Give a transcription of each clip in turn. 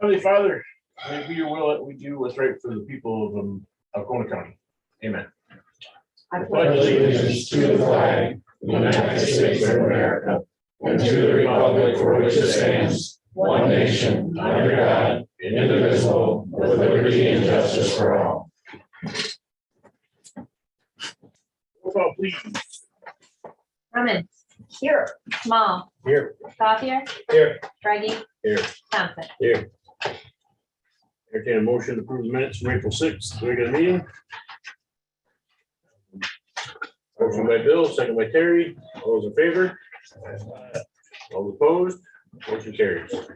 Heavenly Father, may it be your will that we do what's right for the people of Alcona County. Amen. I pledge allegiance to the flag of the United States of America and to the republic for which it stands, one nation, under God, indivisible, with liberty and justice for all. Roll call, please. Drummond. Here. Small. Here. Gothier. Here. Reggie. Here. Thompson. Here. Entertain a motion to approve the minutes from April 6th, regular meeting. Motion by Bill, second by Terry. All those in favor? All opposed? Motion carries. Before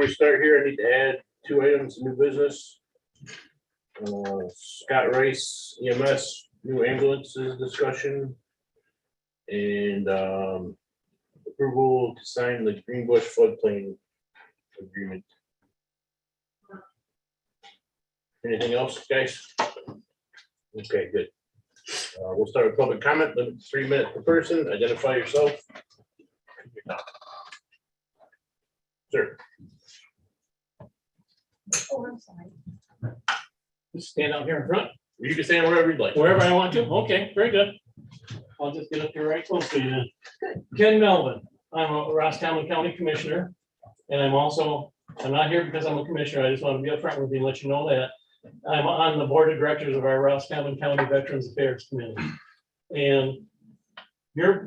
we start here, I need to add 2 items, new business. Scott Rice EMS, new ambulances discussion. And approval to sign the Greenbush floodplain agreement. Anything else, guys? Okay, good. We'll start with public comment, limit to 3 minutes per person. Identify yourself. Sir. Oh, I'm sorry. Just stand out here in front, You can stand wherever you'd like. wherever I want to. Okay, very good. I'll just get up here right close to you then. Ken Melvin. I'm a Roscommon County Commissioner. And I'm not here because I'm a commissioner. I just want to be upfront with you and let you know that. I'm on the board of directors of our Roscommon County Veterans Affairs Committee. And your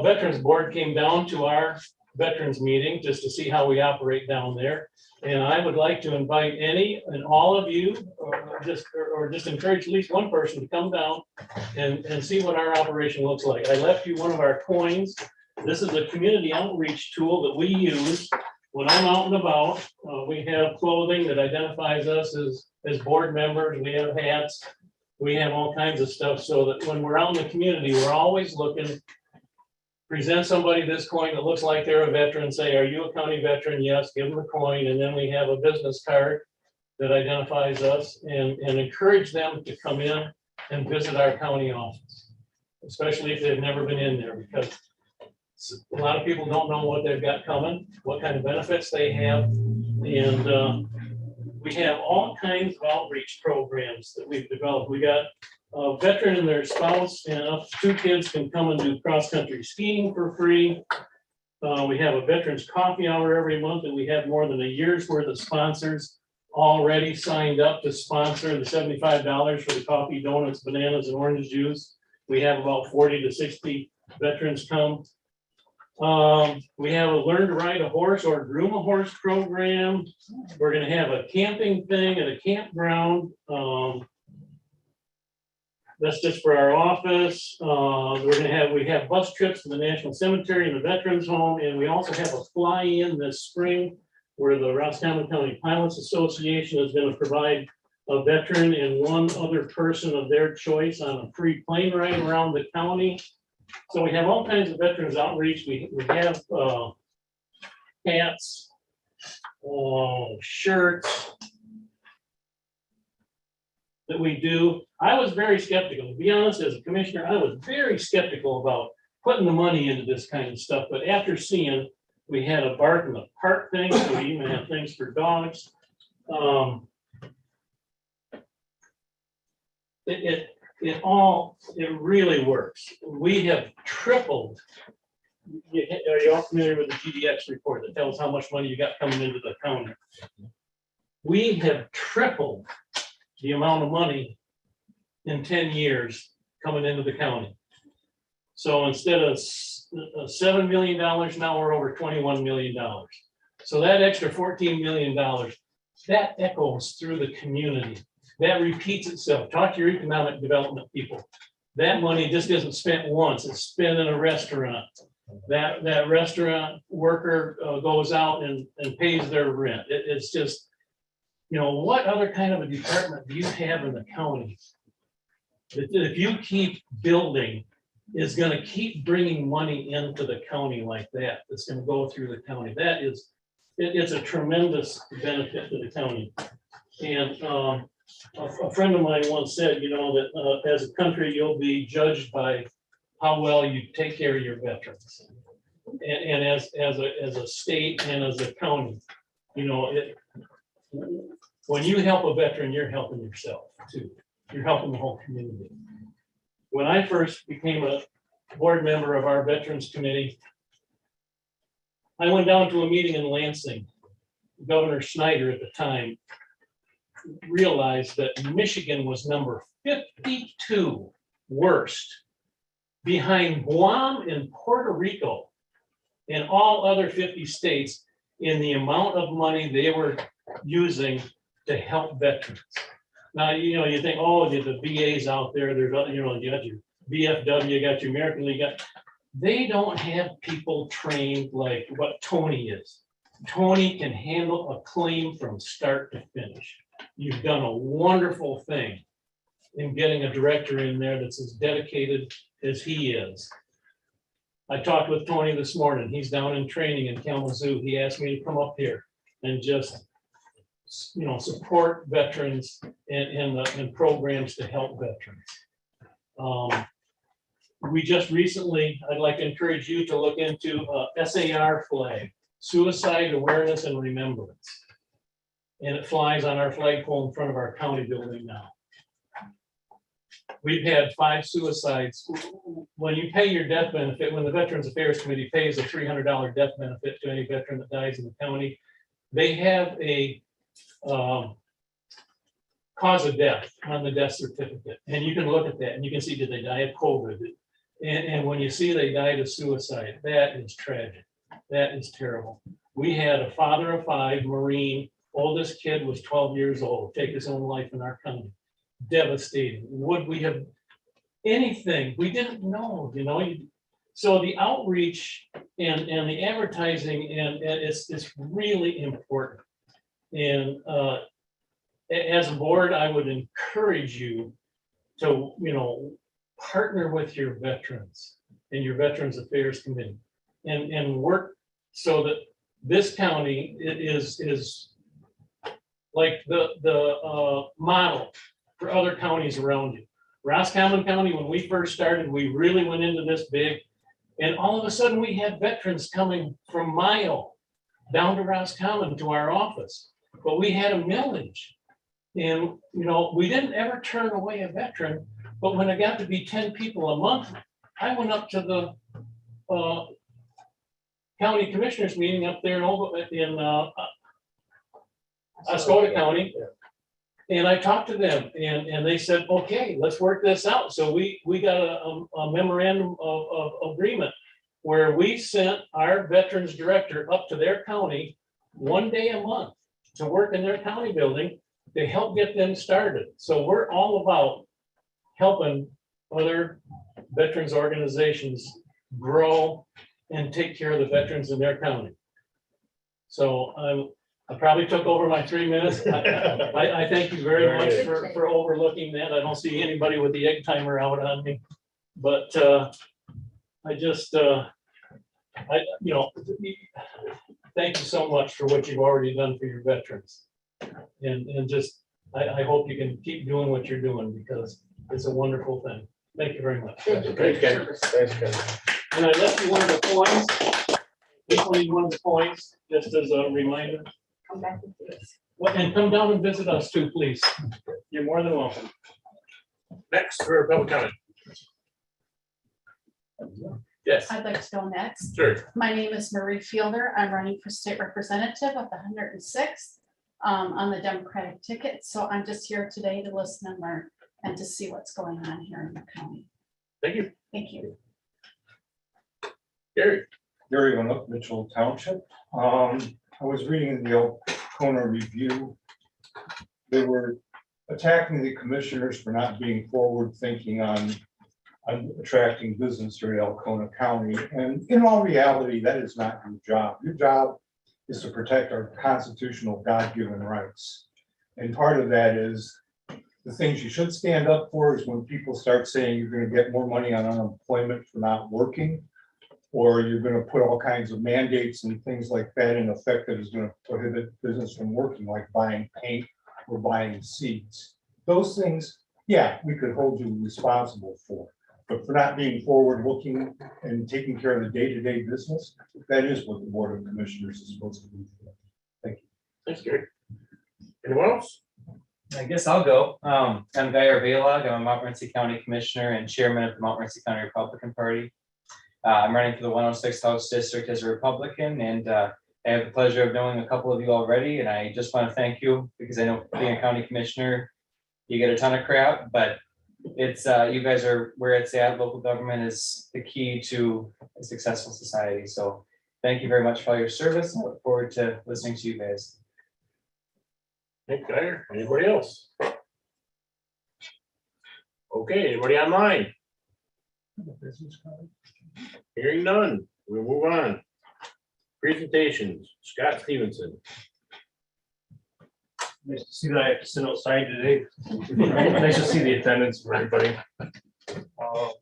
Veterans Board came down to our veterans meeting just to see how we operate down there. And I would like to invite any and all of you, or just encourage at least one person to come down and see what our operation looks like. I left you one of our coins. This is a community outreach tool that we use when I'm out and about. We have clothing that identifies us as board members. We have hats. We have all kinds of stuff so that when we're out in the community, we're always looking. Present somebody this coin that looks like they're a veteran, say, are you a county veteran? Yes, give them the coin. And then we have a business card that identifies us and encourage them to come in and visit our county office, especially if they've never been in there, because a lot of people don't know what they've got coming, what kind of benefits they have. And we have all kinds of outreach programs that we've developed. We got a veteran and their spouse and up to 2 kids can come and do cross-country skiing for free. We have a veterans coffee hour every month, and we have more than a year's worth of sponsors already signed up to sponsor the $75 for the coffee, donuts, bananas, and orange juice. We have about 40 to 60 veterans come. We have a learn to ride a horse or groom a horse program. We're going to have a camping thing at a campground. That's just for our office. We have bus trips to the National Cemetery and the Veterans Home, and we also have a fly-in this spring where the Roscommon County Pilots Association is going to provide a veteran and one other person of their choice on a free plane ride around the county. So we have all kinds of veterans outreach. We have hats, shirts that we do. I was very skeptical, to be honest, as a commissioner. I was very skeptical about putting the money into this kind of stuff. But after seeing, we had a bark in the park thing, so we even have things for dogs. It really works. We have tripled. Are you all familiar with the GDX report that tells how much money you got coming into the county? We have tripled the amount of money in 10 years coming into the county. So instead of $7 million, now we're over $21 million. So that extra $14 million, that echoes through the community. That repeats itself. Talk to your economic development people. That money just isn't spent once. It's spent in a restaurant. That restaurant worker goes out and pays their rent. It's just, what other kind of a department do you have in the county that if you keep building is going to keep bringing money into the county like that? That's going to go through the county. It's a tremendous benefit to the county. And a friend of mine once said, that as a country, you'll be judged by how well you take care of your veterans. And as a state and as a county, you know, when you help a veteran, you're helping yourself too. You're helping the whole community. When I first became a board member of our Veterans Committee, I went down to a meeting in Lansing. Governor Snyder at the time realized that Michigan was number 52 worst, behind Guam and Puerto Rico and all other 50 states in the amount of money they were using to help veterans. Now, you know, you think, oh, the VAs out there, there's other, you know, you got your VFW, you got your American League, they don't have people trained like what Tony is. Tony can handle a claim from start to finish. You've done a wonderful thing in getting a director in there that's as dedicated as he is. I talked with Tony this morning. He's down in training in Kalamazoo. He asked me to come up here and just, you know, support veterans and programs to help veterans. We just recently, I'd like to encourage you to look into SAR flag, Suicide Awareness and Remembrance. And it flies on our flagpole in front of our county building now. We've had 5 suicides. When you pay your death benefit, when the Veterans Affairs Committee pays a $300 death benefit to any veteran that dies in the county, they have a cause of death on the death certificate. And you can look at that and you can see, did they die of COVID? And when you see they died of suicide, that is tragic. That is terrible. We had a father of 5, Marine, oldest kid was 12 years old, take his own life in our county. Devastating. Would we have anything? We didn't know, you know. So the outreach and the advertising and it's really important. And as a board, I would encourage you to, you know, partner with your veterans and your Veterans Affairs Committee and work so that this county is like the model for other counties around you. Roscommon County, when we first started, we really went into this big, and all of a sudden we had veterans coming from Mayo down to Roscommon to our office, but we had a millage. And, you know, we didn't ever turn away a veteran, but when it got to be 10 people a month, I went up to the county commissioners meeting up there in Oscoda County. And I talked to them and they said, okay, let's work this out. So we got a memorandum of agreement where we sent our veterans director up to their county 1 day a month to work in their county building to help get them started. So we're all about helping other veterans organizations grow and take care of the veterans in their county. So I probably took over my 3 minutes. I thank you very much for overlooking that. I don't see anybody with the egg timer out on me, but I just, you know, thank you so much for what you've already done for your veterans. And just, I hope you can keep doing what you're doing because it's a wonderful thing. Thank you very much. Thank you. Thanks, Ken. Thanks, Ken. And I left you one of the coins. Equally one of the coins, just as a reminder. Come back with this. Well, and come down and visit us too, please. You're more than welcome. Next for public comment. Yes, I'd like to go next. sure. My name is Marie Fielder. I'm running for state representative of the 106th on the Democratic ticket. So I'm just here today to listen and learn and to see what's going on here in the county. Thank you. Thank you. Gary. Gary went up Mitchell Township. I was reading in the Alcona Review. They were attacking the commissioners for not being forward thinking on attracting business here in Alcona County. And in all reality, that is not your job. Your job is to protect our constitutional God-given rights. And part of that is the things you should stand up for is when people start saying you're going to get more money on unemployment for not working, or you're going to put all kinds of mandates and things like that in effect that is going to prohibit business from working, like buying paint or buying seeds. Those things, yeah, we could hold you responsible for. But for not being forward looking and taking care of the day-to-day business, that is what the Board of Commissioners is supposed to do. Thank you. Thanks, Gary. Anyone else? I guess I'll go. I'm Guy Arvelog. I'm a Montmorency County Commissioner and Chairman of the Montmorency County Republican Party. I'm running for the 106th House District as a Republican, and I have the pleasure of knowing a couple of you already, and I just want to thank you because I know being a county commissioner, you get a ton of crap, but it's you guys are where it's at. Local government is the key to a successful society. So thank you very much for all your service. I look forward to listening to you guys. Thanks, Guyer. Anybody else? Okay, anybody online? Hearing none, we'll move on. Presentations, Scott Stevenson. Nice to see that I have to sit outside today. Nice to see the attendance for everybody. I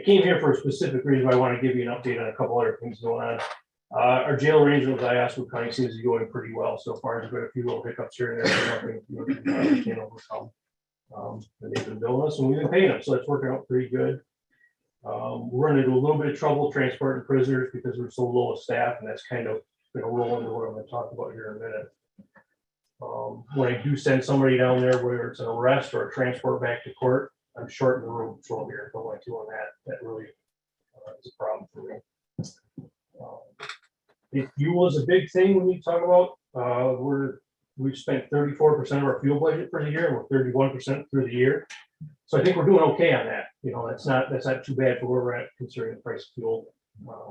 came here for a specific reason. I want to give you an update on a couple other things going on. Our jail arrangement with Iosco County seems to be going pretty well so far. There's been a few little hiccups here and there, but nothing we can't overcome. And they've been billing us and we've been paying them, so it's working out pretty good. We're running into a little bit of trouble transporting prisoners because we're so low of staff, and that's kind of going to roll into what I'm going to talk about here in a minute. When I do send somebody down there, whether it's an arrest or a transport back to court, I'm short in the road patrol here. Don't like to on that. That really is a problem for me. If fuel is a big thing when you talk about, we've spent 34% of our fuel budget for the year, and we're 31% through the year. So I think we're doing okay on that. You know, that's not too bad for where we're at considering the price of fuel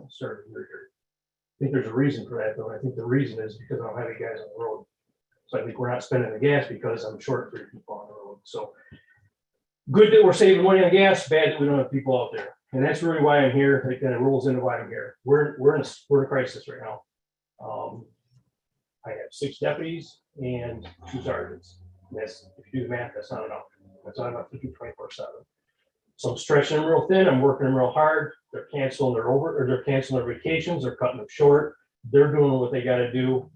starting the year here. I think there's a reason for that, though. I think the reason is because I don't have any guys on the road. So I think we're not spending the gas because I'm short 3 people on the road. So good that we're saving money on gas, bad that we don't have people out there. And that's really why I'm here. It kind of rolls into why I'm here. We're in a crisis right now. I have 6 deputies and 2 sergeants. That's, if you do the math, that's not enough. That's not enough to do 24/7. So I'm stretching them real thin. I'm working them real hard. They're canceling their vacations. They're cutting them short. They're doing what they got to do.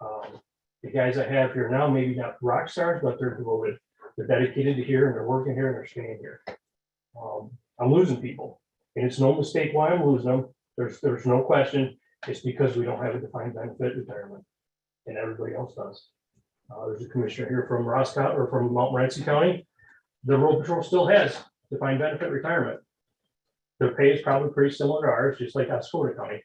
The guys I have here now, maybe not rock stars, but they're devoted. They're dedicated to here, and they're working here, and they're staying here. I'm losing people, and it's no mistake why I'm losing them. There's no question. It's because we don't have a defined benefit retirement, and everybody else does. There's a commissioner here from Roscoe or from Montmorency County. The road patrol still has defined benefit retirement. Their pay is probably pretty similar to ours, just like Oscoda County.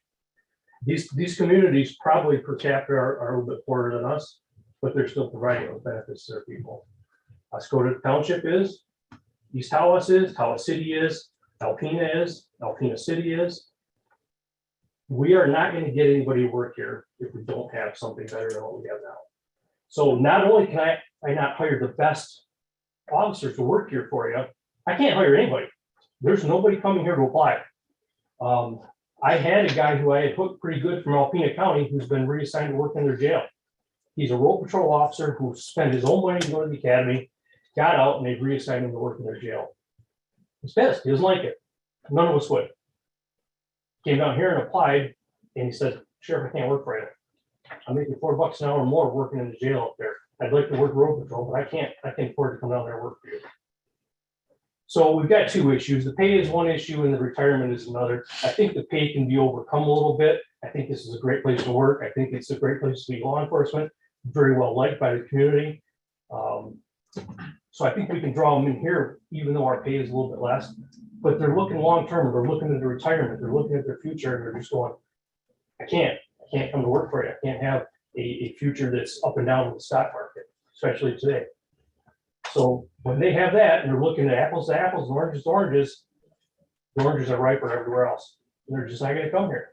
These communities probably per capita are a little bit poorer than us, but they're still providing those benefits to their people. Oscoda Township is, East Tawas is, Tawas City is, Alpena is, Alpena City is. We are not going to get anybody to work here if we don't have something better than what we have now. So not only can I not hire the best officers to work here for you, I can't hire anybody. There's nobody coming here to apply. I had a guy who I had put pretty good from Alpena County who's been reassigned to work in their jail. He's a road patrol officer who spent his own money to go to the academy, got out, and they've reassigned him to work in their jail. He's pissed. He doesn't like it. None of us would. Came down here and applied, and he said, "Sheriff, I can't work for you. I'm making $4 an hour more working in the jail up there. I'd like to work road patrol, but I can't afford to come down there and work for you." So we've got 2 issues. The pay is one issue and the retirement is another. I think the pay can be overcome a little bit. I think this is a great place to work. I think it's a great place to be law enforcement, very well liked by the community. So I think we can draw them in here, even though our pay is a little bit less, but they're looking long-term. They're looking at the retirement. They're looking at their future, and they're just going, I can't come to work for you. I can't have a future that's up and down with the stock market, especially today. So when they have that and they're looking at apples to apples and oranges to oranges, the oranges are riper everywhere else. And they're just not going to come here.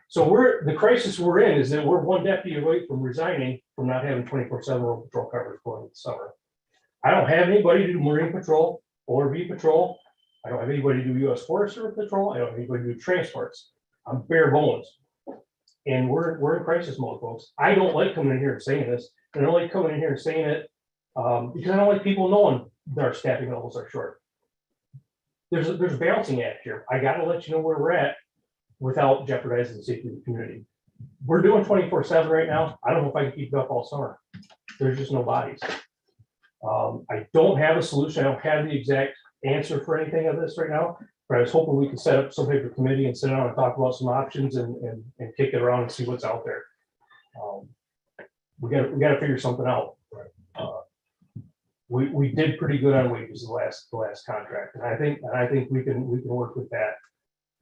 So the crisis we're in is that we're 1 deputy away from resigning from not having 24/7 road patrol coverage going in the summer. I don't have anybody to do Marine Patrol or ORV Patrol. I don't have anybody to do U.S. Forest Service Patrol. I don't have anybody to do transports. I'm bare bones. And we're in crisis mode, folks. I don't like coming in here and saying this. I don't like coming in here and saying it because I don't like people knowing that our staffing levels are short. There's a balancing act here. I got to let you know where we're at without jeopardizing the safety of the community. We're doing 24/7 right now. I don't know if I can keep it up all summer. There's just no bodies. I don't have a solution. I don't have the exact answer for anything of this right now, but I was hoping we could set up some type of committee and sit down and talk about some options and kick it around and see what's out there. we gotta figure something out. We did pretty good on wages the last contract, and I think we can work with that.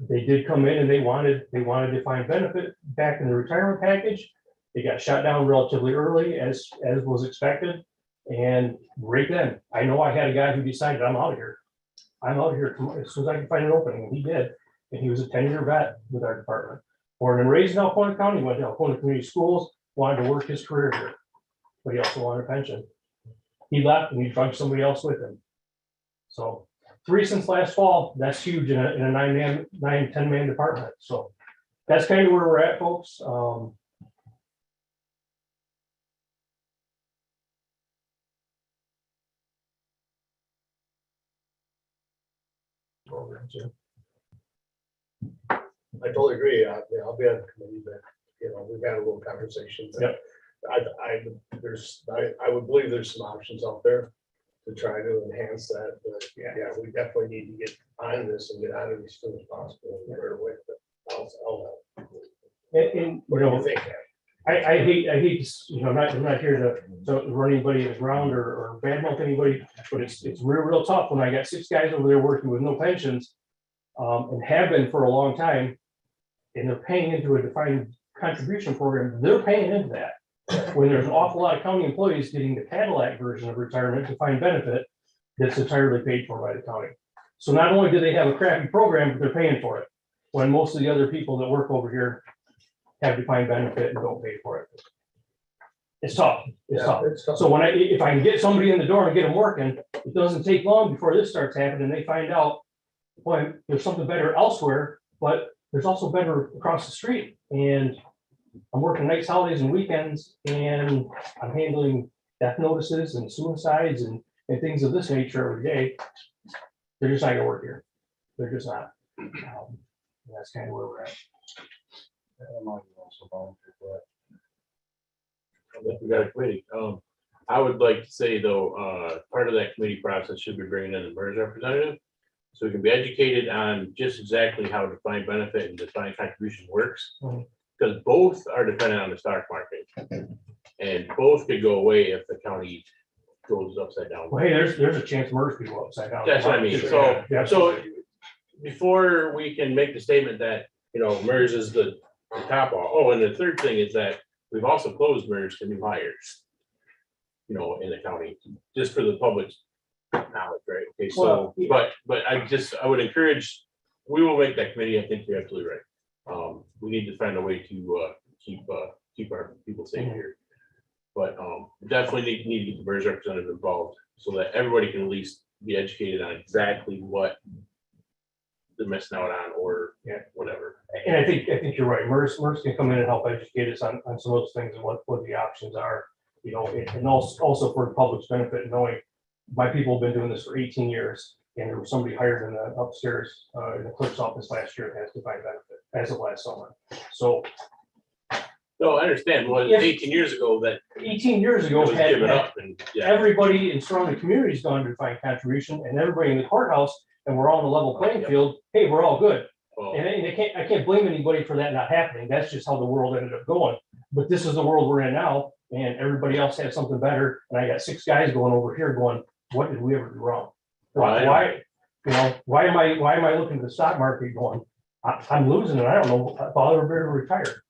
They did come in and they wanted defined benefit back in the retirement package. They got shut down relatively early as was expected. And right then, I know I had a guy who decided I'm out of here. I'm out of here as soon as I can find an opening, and he did. And he was a 10-year vet with our department. Born and raised in Alcona County, went to Alcona Community Schools, wanted to work his career here, but he also wanted a pension. He left and he drugged somebody else with him. So 3 since last fall, that's huge in a 10-man department. So that's kind of where we're at, folks. I totally agree. I'll be on the committee, but, we've had a little conversation. Yep. I would believe there's some options out there to try to enhance that, but yeah, we definitely need to get on this and get out of this as soon as possible. Right away, but I'll And what do you think? I hate to, I'm not here to run anybody in the ground or badmouth anybody, but it's real tough when I got 6 guys over there working with no pensions, and have been for a long time, and they're paying into a defined contribution program. They're paying into that when there's an awful lot of county employees getting the Cadillac version of retirement defined benefit that's entirely paid for by the county. So not only do they have a crappy program, but they're paying for it, when most of the other people that work over here have defined benefit and don't pay for it. It's tough. It's tough. So if I can get somebody in the door and get them working, it doesn't take long before this starts happening. They find out, boy, there's something better elsewhere, but there's also better across the street. And I'm working nights, holidays, and weekends, and I'm handling death notices and suicides and things of this nature every day. They're just not gonna work here. They're just not. That's kind of where we're at. We got a committee. I would like to say though, part of that committee process should be bringing in the MERS representative. So we can be educated on just exactly how defined benefit and defined contribution works. Because both are dependent on the stock market. And both could go away if the county goes upside down. Well, hey, there's a chance MERS could go upside down. That's what I mean. So before we can make the statement that, MERS is the top off. Oh, and the third thing is that we've also closed MERS to new hires, in the county, just for the public's knowledge, right? Okay, so, but I would encourage, we will make that committee. I think you're absolutely right. We need to find a way to keep our people safe here. But definitely need to get the MERS representative involved so that everybody can at least be educated on exactly what they're missing out on or whatever. And I think you're right. MERS can come in and help educate us on some of those things and what the options are, and also for the public's benefit, knowing my people have been doing this for 18 years, and there was somebody hired in the upstairs in the clerk's office last year that has defined benefit as of last summer. So. No, I understand. Well, 18 years ago that 18 years ago was given up, and everybody in surrounding communities gone to defined contribution, and everybody in the courthouse, and we're all on the level playing field. Hey, we're all good. And I can't blame anybody for that not happening. That's just how the world ended up going. But this is the world we're in now, and everybody else has something better. And I got 6 guys going over here going, what did we ever do wrong? Why am I looking at the stock market going, I'm losing and I don't know if I'll ever be retired.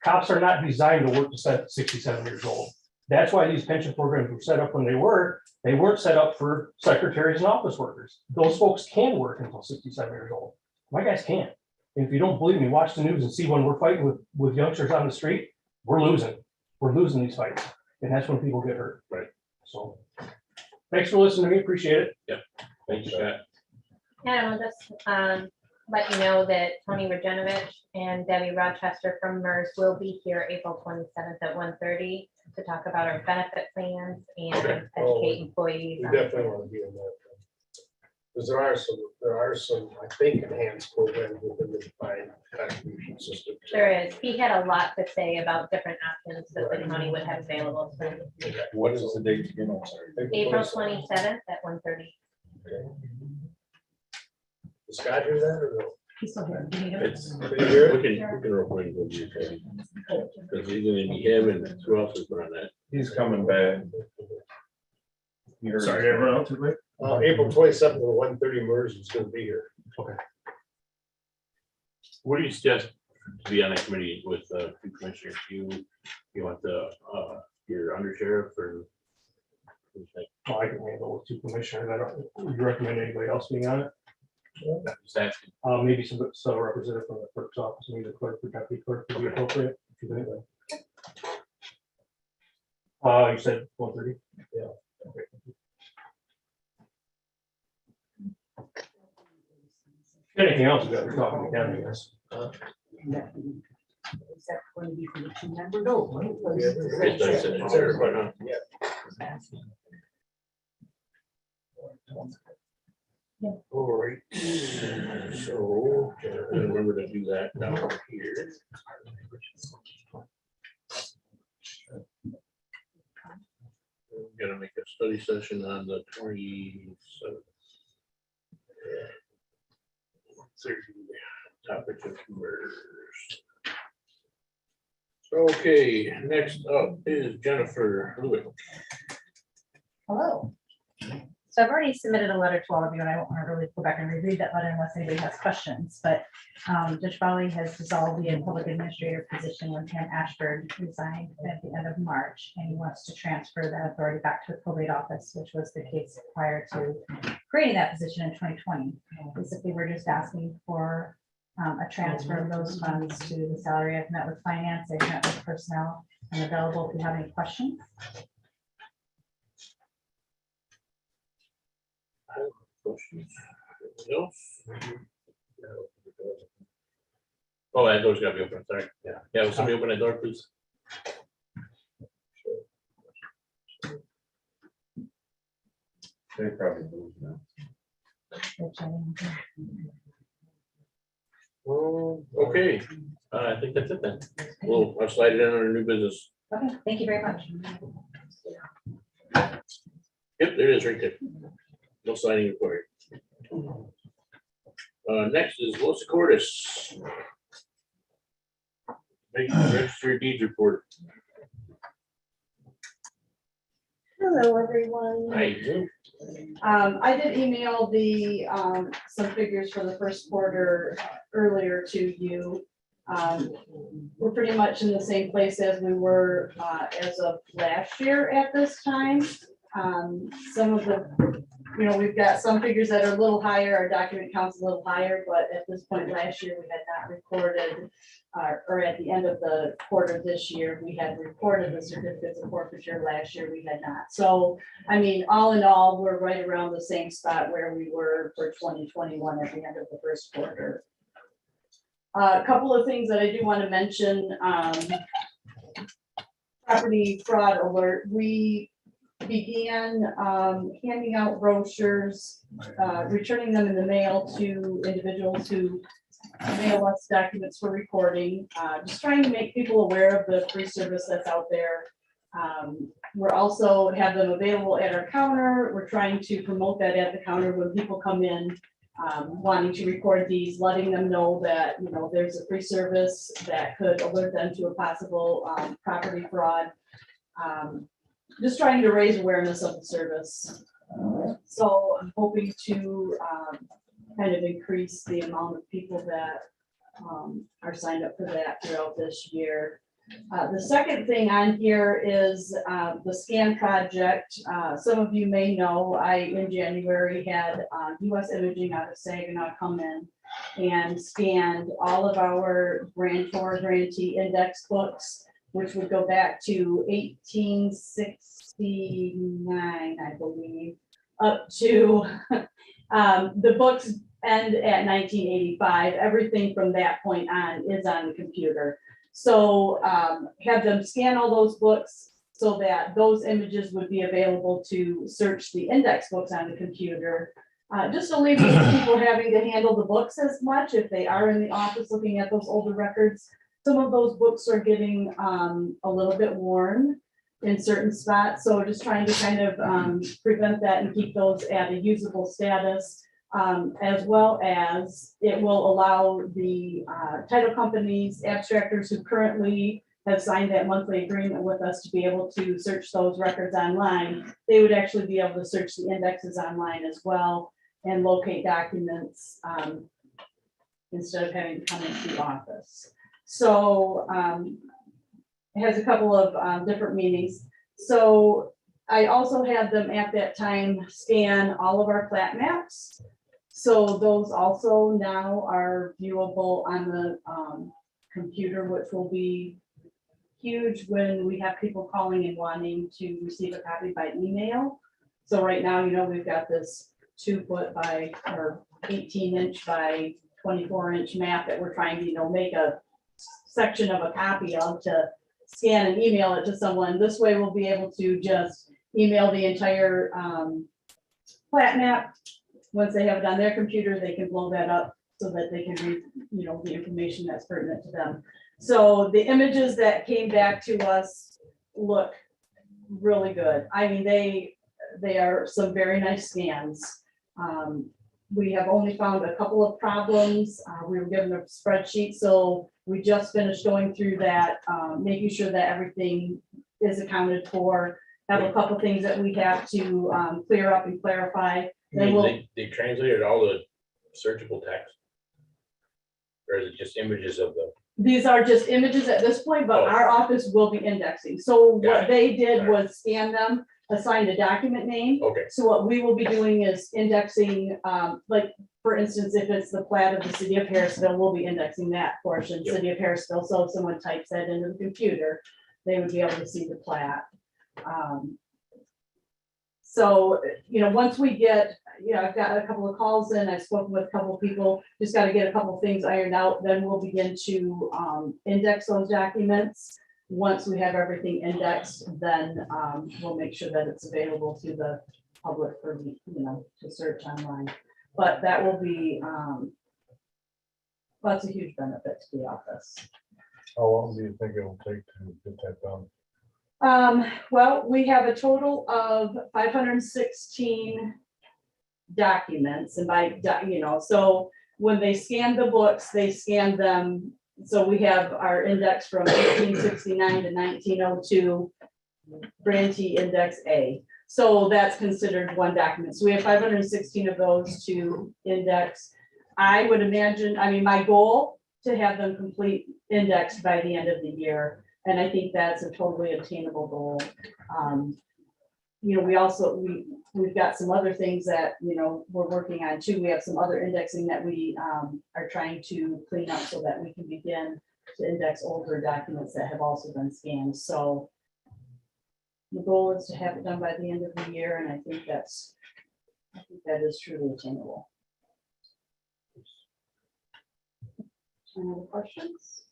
Cops are not designed to work to 67 years old. That's why these pension programs were set up when they weren't set up for secretaries and office workers. Those folks can work until 67 years old. My guys can't. And if you don't believe me, watch the news and see when we're fighting with youngsters on the street, we're losing. We're losing these fights. And that's when people get hurt. Right. So thanks for listening to me. Appreciate it. Yep. Thank you, Scott. And I'll just let you know that Tony Rajanovich and Debbie Rochester from MERS will be here April 27th at 1:30 to talk about our benefit plans and educate employees. We definitely want to be in that. Because there are some, I think, enhanced programs within the defined contribution system. There is. He had a lot to say about different options that the county would have available. So What is the date again? I'm sorry. April 27th at 1:30. Does Scott hear that or no? He's still here. It's, Can you hear we it? can real quick go to your thing. Because he's gonna be him and who else is on that? He's coming back. You heard Sorry, everyone else. April 27th to 1:30 MERS is gonna be here. What do you suggest to be on that committee with two commissioners? You want your undersheriff or? Well, I can handle with 2 commissioners. I don't, would you recommend anybody else being on it? Just asking. Maybe some representative from the clerk's office, maybe the clerk or deputy clerk would be appropriate. If you think that. You said 1:30? Yeah. Okay. Anything else you got? We're talking to county, yes. Is that going to be for the 2 members? No. Just I said it's everybody, huh? All right. So remember to do that down here. We're gonna make a study session on the 27th. Topic of MERS. Okay, next up is Jennifer Lewick. Hello. So I've already submitted a letter to all of you, and I don't want to really go back and reread that letter unless anybody has questions, but Judge Foley has dissolved the public administrator position when Pam Ashford resigned at the end of March, and he wants to transfer that authority back to the probate office, which was the case prior to creating that position in 2020. Basically, we're just asking for a transfer of those funds to the salary. I've met with finance, I've met with personnel. I'm available if you have any questions. Questions? Anything else? Oh, that door's gotta be open, sorry. Yeah, will somebody open that door, please? They probably moved now. Okay, I think that's it then. I'll slide it in under new business. Okay, thank you very much. Yep, there it is right there. No signing required. Next is Los Cordis. Register deeds report. Hello, everyone. Hi. I did email the, some figures for the first quarter earlier to you. We're pretty much in the same place as we were, as of last year at this time. Some of the, we've got some figures that are a little higher, our document count's a little higher, but at this point last year, we had not recorded, or at the end of the quarter this year, we had recorded the certificates of forfeiture. Last year, we had not. So, I mean, all in all, we're right around the same spot where we were for 2021 at the end of the first quarter. A couple of things that I do want to mention, property fraud alert. We began handing out brochures, returning them in the mail to individuals who mail us documents for recording, just trying to make people aware of the free service that's out there. We're also have them available at our counter. We're trying to promote that at the counter when people come in wanting to record these, letting them know that, there's a free service that could alert them to a possible property fraud. Just trying to raise awareness of the service. So I'm hoping to kind of increase the amount of people that are signed up for that throughout this year. The second thing on here is the scan project. Some of you may know, in January had US Imaging out of Saginaw come in and scanned all of our grantor grantee index books, which would go back to 1869, I believe, up to the books end at 1985. Everything from that point on is on the computer. So have them scan all those books so that those images would be available to search the index books on the computer. Just to alleviate people having to handle the books as much if they are in the office looking at those older records. Some of those books are getting a little bit worn in certain spots. So just trying to kind of prevent that and keep those at a usable status, as well as it will allow the title companies, abstractors who currently have signed that monthly agreement with us to be able to search those records online, they would actually be able to search the indexes online as well and locate documents instead of having to come into the office. So it has a couple of different meanings. So I also had them at that time scan all of our plat maps. So those also now are viewable on the computer, which will be huge when we have people calling and wanting to receive a copy by email. So right now, you know, we've got this 2 foot by or 18-inch by 24-inch map that we're trying to, you know, make a section of a copy of to scan and email it to someone. This way we'll be able to just email the entire plat map. Once they have it on their computer, they can blow that up so that they can read, you know, the information that's pertinent to them. So the images that came back to us look really good. I mean, they are some very nice scans. We have only found a couple of problems. We were given a spreadsheet, so we just finished going through that, making sure that everything is accounted for. Have a couple things that we have to clear up and clarify. Then we'll, They translated all the searchable text? Or is it just images of the? these are just images at this point, but Oh. our office will be indexing. So Got what it. they did Got it. was scan them, assign a document name. Okay, So what we will be doing is indexing, like, for instance, if it's the plat of the city of Harrisville, we'll be indexing that portion, Yep. city of Harrisville. So if someone types that into the computer, they would be able to see the plat. So, you know, once we get, you know, I've got a couple of calls in, I've spoken with a couple of people, just got to get a couple of things ironed out, then we'll begin to index those documents. Once we have everything indexed, then we'll make sure that it's available to the public for, you know, to search online. But that will be, that's a huge benefit to the office. How long do you think it'll take to get that done? Well, we have a total of 516 documents, and by, you know, so when they scan the books, they scan them. So we have our index from 1869 to 1902, grantee index A. So that's considered one document. So we have 516 of those to index. I would imagine, I mean, my goal to have them complete indexed by the end of the year. And I think that's a totally obtainable goal. You know, we also, we've got some other things that, you know, we're working on too. We have some other indexing that we are trying to clean up so that we can begin to index older documents that have also been scanned. So the goal is to have it done by the end of the year, and I think that is truly attainable. Any other questions?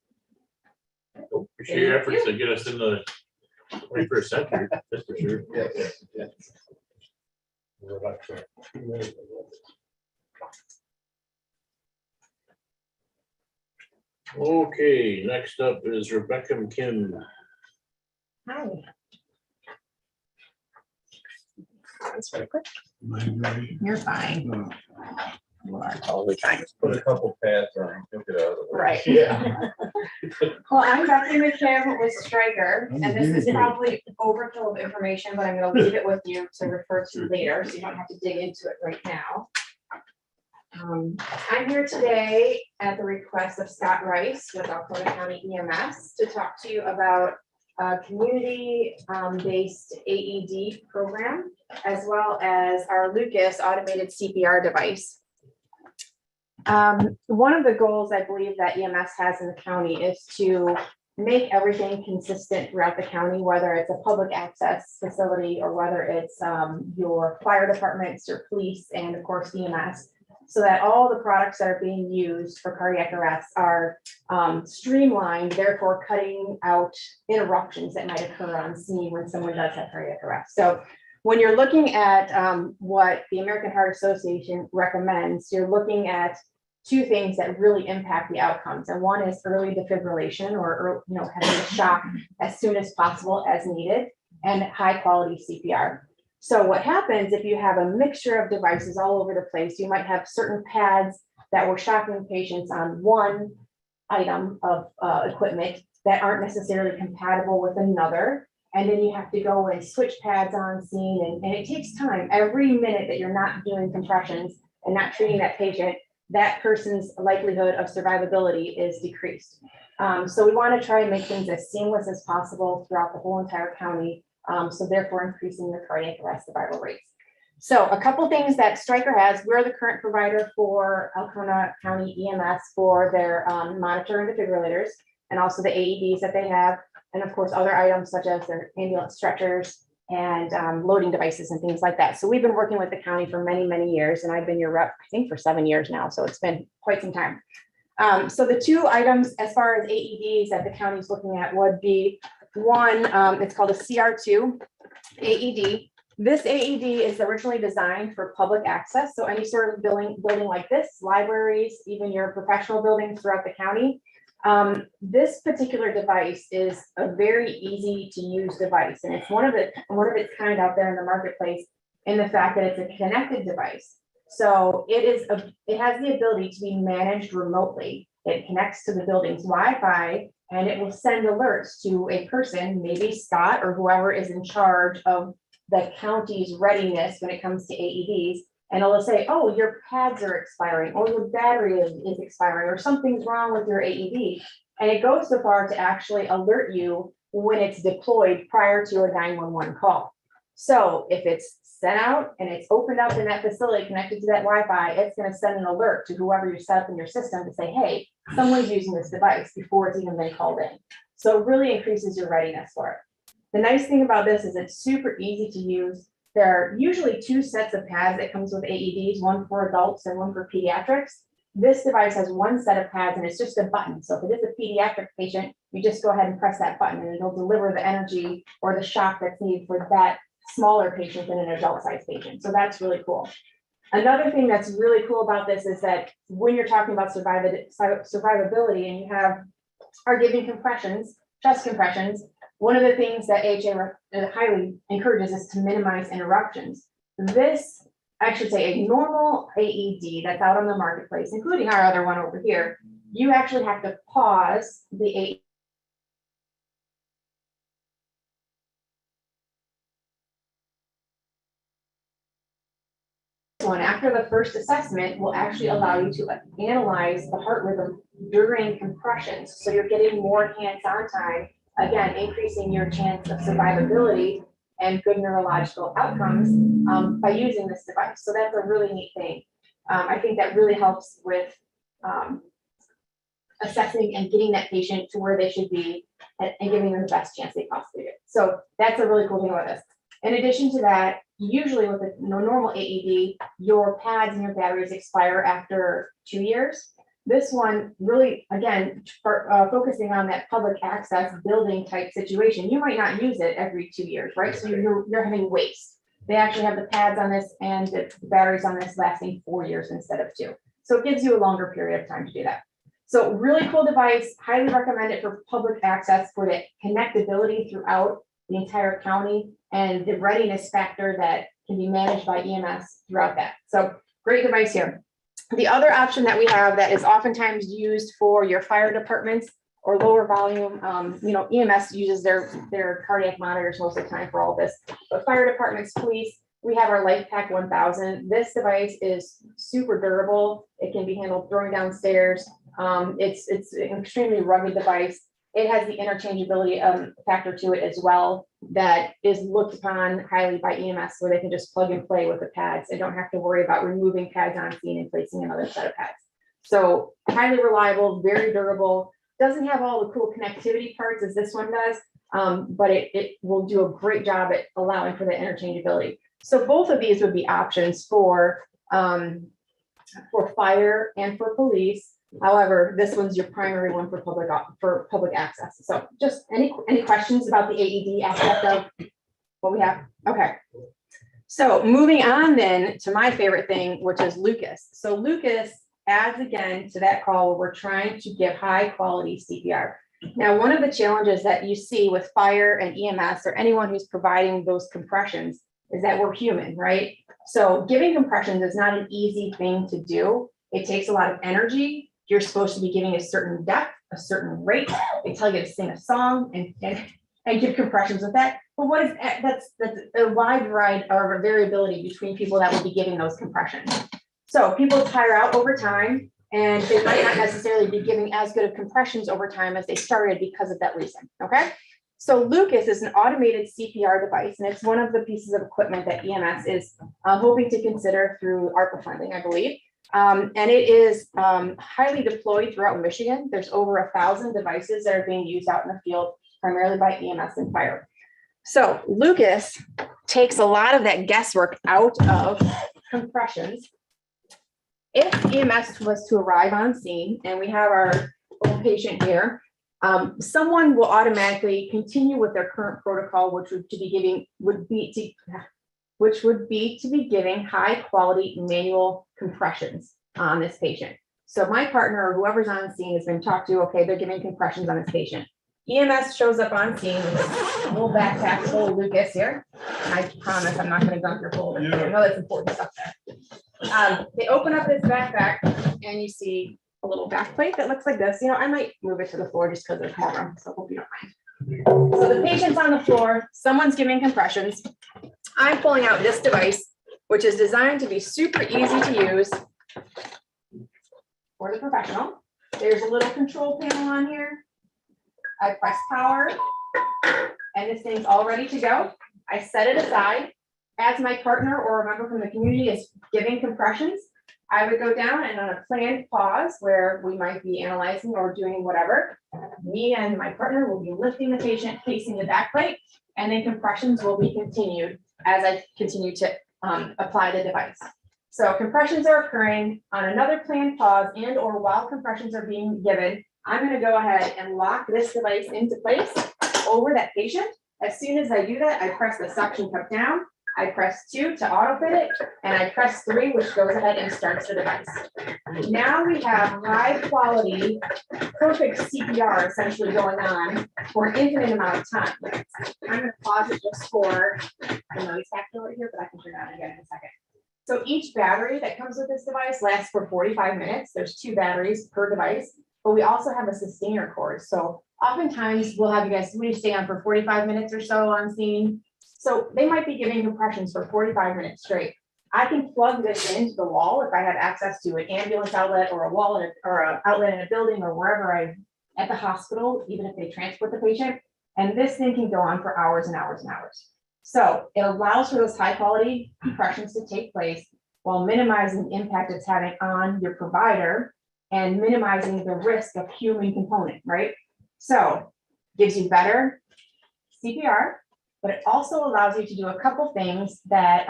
appreciate your efforts to get us in the 21st century, that's for sure. Yes. We're about to- Okay, next up is Rebecca McKim. Hi. You're fine. You are totally fine. Put a couple pads on, get it out of the way. Right. Yeah. Well, I'm Becky McKim with Stryker, and this is probably overkill of information, but I'm gonna leave it with you to refer to later, so you don't have to dig into it right now. I'm here today at the request of Scott Rice with Alcona County EMS to talk to you about a community-based AED program, as well as our Lucas automated CPR device. One of the goals I believe that EMS has in the county is to make everything consistent throughout the county, whether it's a public access facility or whether it's your fire departments, your police, and of course EMS, so that all the products that are being used for cardiac arrest are streamlined, therefore cutting out interruptions that might occur on scene when someone does have cardiac arrest. So when you're looking at what the American Heart Association recommends, you're looking at two things that really impact the outcomes. And one is early defibrillation, or having a shock as soon as possible as needed, and high quality CPR. So what happens if you have a mixture of devices all over the place, you might have certain pads that were shocking patients on one item of equipment that aren't necessarily compatible with another. And then you have to go and switch pads on scene, and it takes time. Every minute that you're not doing compressions and not treating that patient, that person's likelihood of survivability is decreased. So we want to try and make things as seamless as possible throughout the whole entire county. So therefore increasing the cardiac arrest survival rates. So a couple things that Stryker has, we're the current provider for Alcona County EMS for their monitor and defibrillators, and also the AEDs that they have. And of course, other items such as their ambulance stretchers and loading devices and things like that. So we've been working with the county for many, many years, and I've been your rep, I think, for 7 years now. So it's been quite some time. So the two items as far as AEDs that the county's looking at would be one, it's called a Cr2 Aed. This AED is originally designed for public access. So any sort of building like this, libraries, even your professional buildings throughout the county. This particular device is a very easy to use device, and it's one of its kind out there in the marketplace in the fact that it's a connected device. So it has the ability to be managed remotely. It connects to the building's Wi-Fi, and it will send alerts to a person, maybe Scott or whoever is in charge of the county's readiness when it comes to AEDs. And it'll say, oh, your pads are expiring, or your battery is expiring, or something's wrong with your AED. And it goes so far to actually alert you when it's deployed prior to a 911 call. So if it's sent out and it's opened up in that facility connected to that Wi-Fi, it's going to send an alert to whoever you set up in your system to say, hey, someone's using this device before it's even been called in. So it really increases your readiness for it. The nice thing about this is it's super easy to use. There are usually two sets of pads that comes with AEDs, one for adults and one for pediatrics. This device has one set of pads and it's just a button. So if it is a pediatric patient, you just go ahead and press that button and it'll deliver the energy or the shock that's needed for that smaller patient than an adult sized patient. So that's really cool. Another thing that's really cool about this is that when you're talking about survivability and you are giving compressions, chest compressions, one of the things that AHA highly encourages is to minimize interruptions. This, I should say, a normal AED that's out on the marketplace, including our other one over here, you actually have to pause the AED. One after the first assessment will actually allow you to analyze the heart rhythm during compressions. So you're getting more hands-on time, again, increasing your chance of survivability and good neurological outcomes by using this device. So that's a really neat thing. I think that really helps with assessing and getting that patient to where they should be and giving them the best chance they possibly get. So that's a really cool thing about this. In addition to that, usually with a normal AED, your pads and your batteries expire after 2 years. This one really, again, focusing on that public access building type situation, you might not use it every 2 years, right? So you're having waste. They actually have the pads on this and the batteries on this lasting 4 years instead of 2. So it gives you a longer period of time to do that. So really cool device, highly recommend it for public access for the connectability throughout the entire county and the readiness factor that can be managed by EMS throughout that. So great device here. The other option that we have that is oftentimes used for your fire departments or lower volume, EMS uses their cardiac monitors most of the time for all this, but fire departments, police, we have our Lifepak 1000. This device is super durable. It can be handled throwing downstairs. It's an extremely rugged device. It has the interchangeability factor to it as well that is looked upon highly by EMS, where they can just plug and play with the pads. They don't have to worry about removing pads on scene and placing another set of pads. So highly reliable, very durable. Doesn't have all the cool connectivity parts as this one does, but it will do a great job at allowing for the interchangeability. So both of these would be options for fire and for police. However, this one's your primary one for public access. So just any questions about the AED aspect of what we have? Okay. So moving on then to my favorite thing, which is Lucas. So Lucas adds again to that call where we're trying to give high quality CPR. Now, one of the challenges that you see with fire and EMS or anyone who's providing those compressions is that we're human, right? So giving compressions is not an easy thing to do. It takes a lot of energy you're supposed to be giving a certain depth, a certain rate. They tell you to sing a song and give compressions with that. But what is that's a wide variety or variability between people that will be giving those compressions. So people tire out over time, and they might not necessarily be giving as good of compressions over time as they started because of that reason. Okay. So Lucas is an automated CPR device, and it's one of the pieces of equipment that EMS is hoping to consider through ARPA funding, I believe. And it is highly deployed throughout Michigan. There's over 1,000 devices that are being used out in the field, primarily by EMS and fire. So Lucas takes a lot of that guesswork out of compressions. If EMS was to arrive on scene and we have our old patient here, someone will automatically continue with their current protocol, which would be to be giving high quality manual compressions on this patient. So my partner or whoever's on scene has been talked to, okay, they're giving compressions on this patient. EMS shows up on scene with a little backpack full of Lucas here. And I promise I'm not going to dump your folder. I know that's important stuff there. They open up this backpack and you see a little back plate that looks like this. You know, I might move it to the floor just because there's more room, so hope you don't mind. So the patient's on the floor, someone's giving compressions. I'm pulling out this device, which is designed to be super easy to use for the professional. There's a little control panel on here. I press power and this thing's all ready to go. I set it aside. As my partner or a member from the community is giving compressions, I would go down and on a planned pause where we might be analyzing or doing whatever, me and my partner will be lifting the patient, facing the back plate, and then compressions will be continued as I continue to apply the device. So compressions are occurring on another planned pause and or while compressions are being given. I'm going to go ahead and lock this device into place over that patient. As soon as I do that, I press the suction cup down. I press 2 to auto fit it, and I press 3, which goes ahead and starts the device. Now we have high quality, perfect CPR essentially going on for an infinite amount of time. I'm going to pause it just for the noise factor right here, but I can turn it on again in a second. So each battery that comes with this device lasts for 45 minutes. There's 2 batteries per device, but we also have a sustainer cord. So oftentimes we'll have you guys, somebody stay on for 45 minutes or so on scene. So they might be giving compressions for 45 minutes straight. I can plug this into the wall if I have access to an ambulance outlet or a wall or an outlet in a building or wherever I'm at the hospital, even if they transport the patient. And this thing can go on for hours and hours and hours. So it allows for those high quality compressions to take place while minimizing the impact it's having on your provider and minimizing the risk of human component, right? So gives you better CPR, but it also allows you to do a couple things that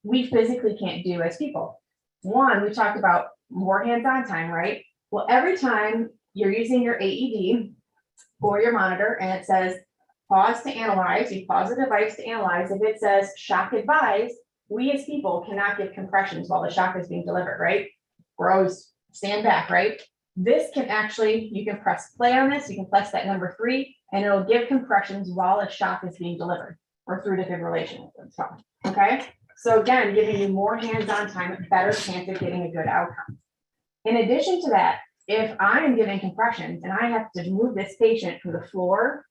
we physically can't do as people. One, we talked about more hands-on time, right? Well, every time you're using your AED or your monitor and it says pause to analyze, you pause the device to analyze. If it says shock advised, we as people cannot give compressions while the shock is being delivered, right? We're always stand back, right? This can actually, you can press play on this, you can press that number 3, and it'll give compressions while a shock is being delivered or through defibrillation. Okay, so again, giving you more hands-on time, a better chance of getting a good outcome. In addition to that, if I am giving compressions and I have to move this patient from the floor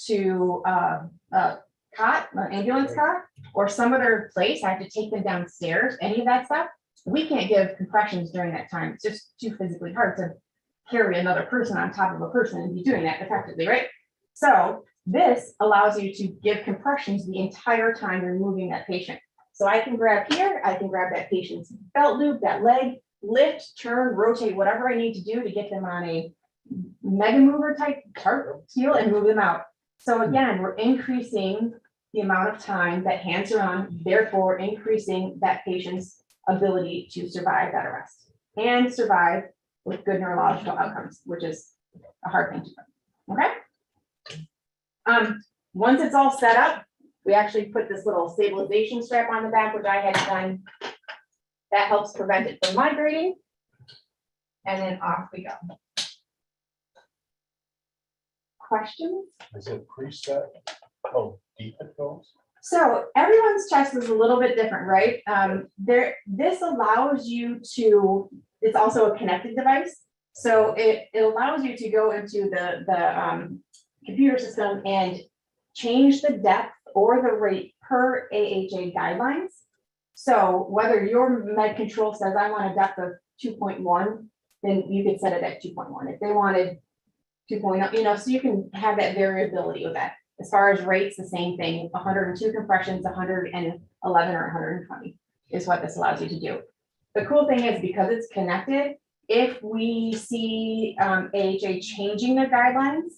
to a cot, an ambulance cot, or some other place, I have to take them downstairs, any of that stuff, we can't give compressions during that time. It's just too physically hard to carry another person on top of a person and be doing that effectively, right? So this allows you to give compressions the entire time you're moving that patient. So I can grab here, I can grab that patient's belt loop, that leg, lift, turn, rotate, whatever I need to do to get them on a mega mover type heel and move them out. So again, we're increasing the amount of time that hands are on, therefore increasing that patient's ability to survive that arrest and survive with good neurological outcomes, which is a hard thing to do. Okay. Once it's all set up, we actually put this little stabilization strap on the back, which I had done. That helps prevent it from migrating. And then off we go. Questions? Is it preset how deep it goes? So everyone's chest is a little bit different, right? This allows you to, it's also a connected device. So it allows you to go into the computer system and change the depth or the rate per AHA guidelines. So whether your med control says I want a depth of 2.1, then you could set it at 2.1. If they wanted 2.0, you know, so you can have that variability with that. As far as rates, the same thing, 102 compressions, 111 or 120 is what this allows you to do. The cool thing is because it's connected, if we see AHA changing their guidelines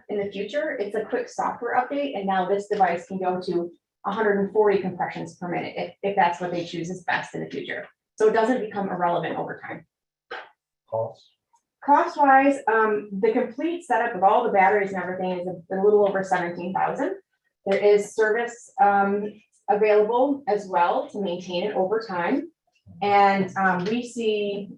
in the future, it's a quick software update, and now this device can go to 140 compressions per minute if that's what they choose is best in the future. So it doesn't become irrelevant over time. Cost wise, the complete setup of all the batteries and everything is a little over 17,000. There is service available as well to maintain it over time. And we see,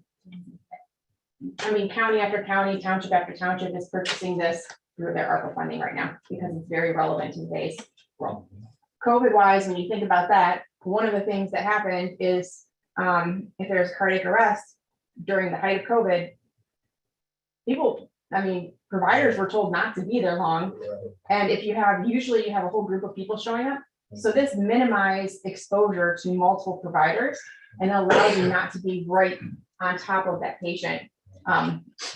I mean, county after county, township after township is purchasing this through their ARPA funding right now because it's very relevant in today's world. COVID wise, when you think about that, one of the things that happened is if there's cardiac arrest during the height of COVID, people, I mean, providers were told not to be there long. And if you have, usually you have a whole group of people showing up. So this minimized exposure to multiple providers and allows you not to be right on top of that patient.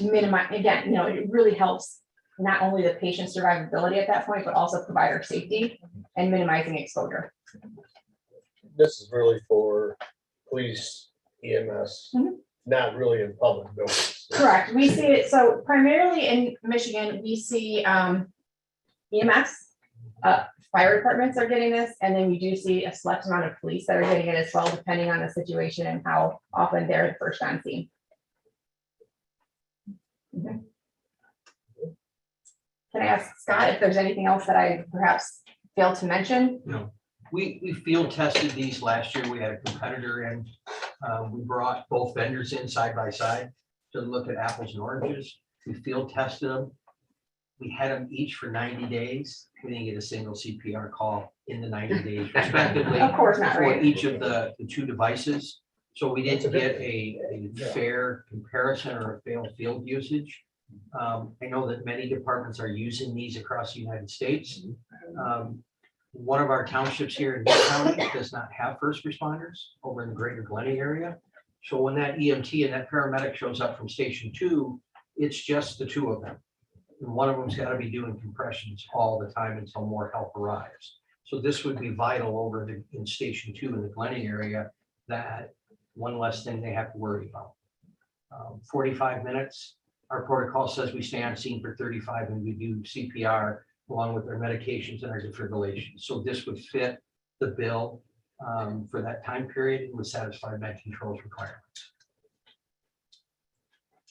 Minimize, again, you know, it really helps not only the patient survivability at that point, but also provider safety and minimizing exposure. This is really for police, EMS, not really in public buildings. Correct. We see it. So primarily in Michigan, we see EMS, fire departments are getting this, and then we do see a select amount of police that are getting it as well, depending on the situation and how often they're the first on scene. Okay. Can I ask Scott if there's anything else that I perhaps failed to mention? No, we field tested these last year. We had a competitor in. We brought both vendors in side by side to look at apples and oranges. We field tested them. We had them each for 90 days. We didn't get a single CPR call in the 90 days respectively. Of course not, for right? each of the two devices. So we didn't get a fair comparison or a failed field usage. I know that many departments are using these across the United States. One of our townships here in New County does not have first responders over in the greater Glennie area. So when that EMT and that paramedic shows up from station 2, it's just the two of them. And one of them's got to be doing compressions all the time until more help arrives. So this would be vital over in station 2 in the Glennie area, that one less thing they have to worry about. 45 minutes. Our protocol says we stay on scene for 35 and we do CPR along with our medications and our defibrillation. So this would fit the bill for that time period and would satisfy med control's requirements.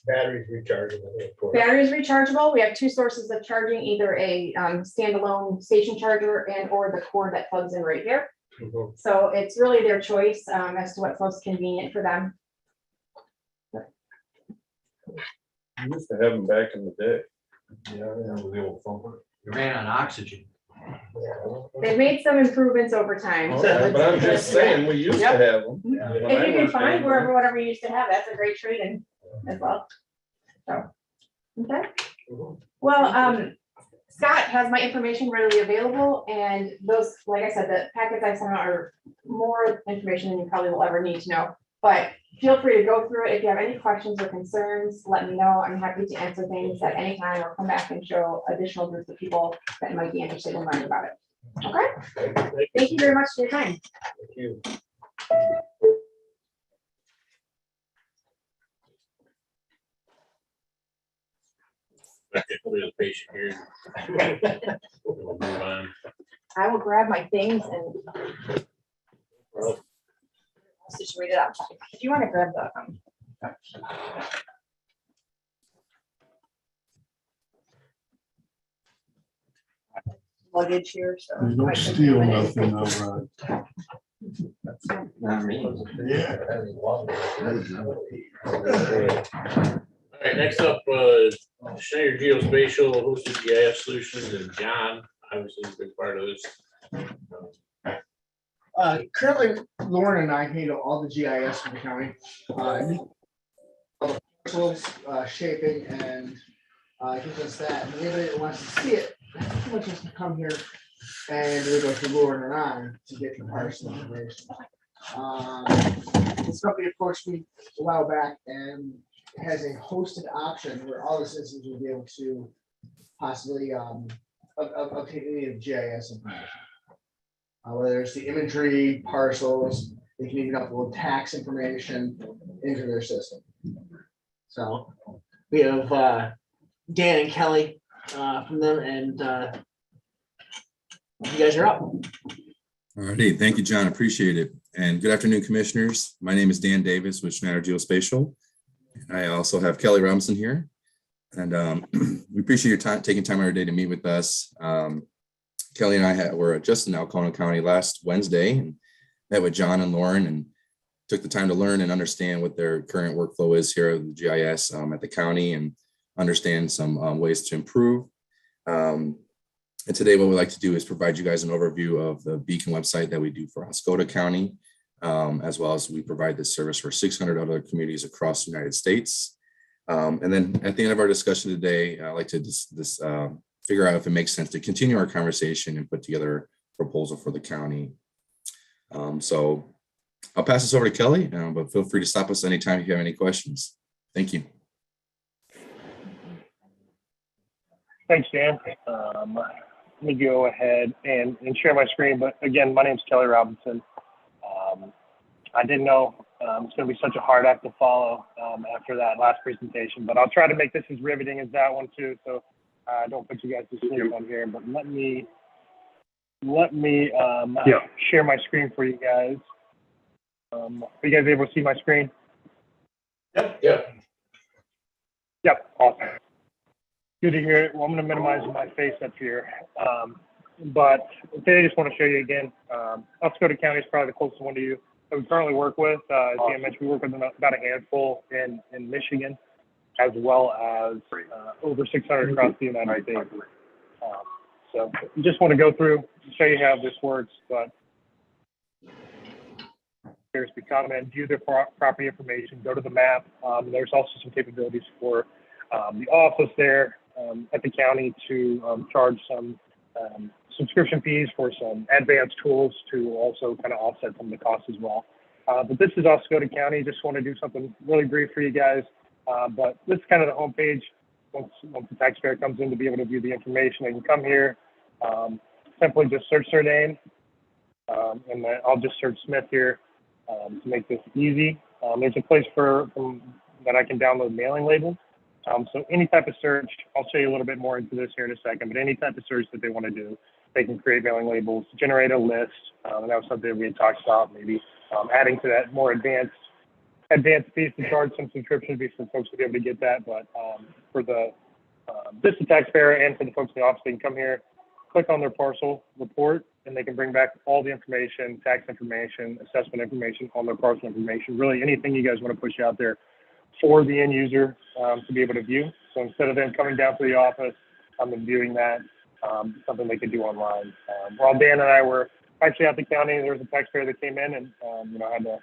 Batteries rechargeable, of course. Batteries rechargeable. We have two sources of charging, either a standalone station charger and or the cord that plugs in right here. So it's really their choice as to what's most convenient for them. I used to have them back in the day. The old thumper. We ran on oxygen. They've made some improvements over time. Okay, but I'm just saying, we used to have them. If you can find wherever, whatever you used to have, that's a great trade-in as well. So, okay. Well, Scott has my information readily available, and those, like I said, the packets I sent out are more information than you probably will ever need to know. But feel free to go through it. If you have any questions or concerns, let me know. I'm happy to answer things at any time or come back and show additional groups of people that might be interested in learning about it. Okay? Thank you very much for your time. Thank you. We have a patient here. We'll move on. I will grab my things and situate it out. If you want to grab the luggage here, so. You don't steal nothing, all right. Not me. Yeah. All right, next up, Schneider Geospatial hosted GIS solutions, and John, obviously a big part of this. Currently, Lauren and I handle all the GIS for the county. parcels, shaping, and gives us that. And anybody that wants to see it, pretty much has to come here and we go through Lauren and I to get the parcel information. This company approached me a while back and has a hosted option where all the citizens will be able to possibly obtain any of GIS information. Whether it's the imagery, parcels, they can even upload tax information into their system. So we have Dan and Kelly from them, and you guys are up. All righty, thank you, John. Appreciate it. And good afternoon, commissioners. My name is Dan Davis with Schneider Geospatial. I also have Kelly Robinson here. And we appreciate your time, taking time out of your day to meet with us. Kelly and I were just in Alcona County last Wednesday and met with John and Lauren and took the time to learn and understand what their current workflow is here at the GIS at the county and understand some ways to improve. And today what we'd like to do is provide you guys an overview of the Beacon website that we do for Oscoda County, as well as we provide this service for 600 other communities across the United States. And then at the end of our discussion today, I'd like to figure out if it makes sense to continue our conversation and put together a proposal for the county. So I'll pass this over to Kelly, but feel free to stop us anytime if you have any questions. Thank you. Thanks, Dan. Let me go ahead and share my screen. But again, my name's Kelly Robinson. I didn't know it's going to be such a hard act to follow after that last presentation, but I'll try to make this as riveting as that one too. So I don't put you guys to sleep on here, but let me share my screen for you guys. Are you guys able to see my screen? Yep. Awesome. Good to hear it. Well, I'm going to minimize my face up here. But today I just want to show you again. Oscoda County is probably the closest one to you that we currently work with. As Dan mentioned, we work with about a handful in Michigan, as well as over 600 across the United States. So just want to go through, show you how this works. But there's the comment, view the property information, go to the map. There's also some capabilities for the office there at the county to charge some subscription fees for some advanced tools to also kind of offset some of the costs as well. But this is Oscoda County. Just want to do something really brief for you guys. But this is kind of the homepage. Once the taxpayer comes in to be able to view the information, they can come here, simply just search their name, and then I'll just search Smith here to make this easy. There's a place that I can download mailing labels. So any type of search, I'll show you a little bit more into this here in a second, but any type of search that they want to do, they can create mailing labels, generate a list, and that was something we had talked about, maybe adding to that more advanced fees to charge some subscription fees for folks to be able to get that. But for the business taxpayer and for the folks in the office, they can come here, click on their parcel report, and they can bring back all the information, tax information, assessment information on their parcel information, really anything you guys want to push out there for the end user to be able to view. So instead of them coming down to the office and viewing that, something they could do online. While Dan and I were actually at the county, there was a taxpayer that came in and had to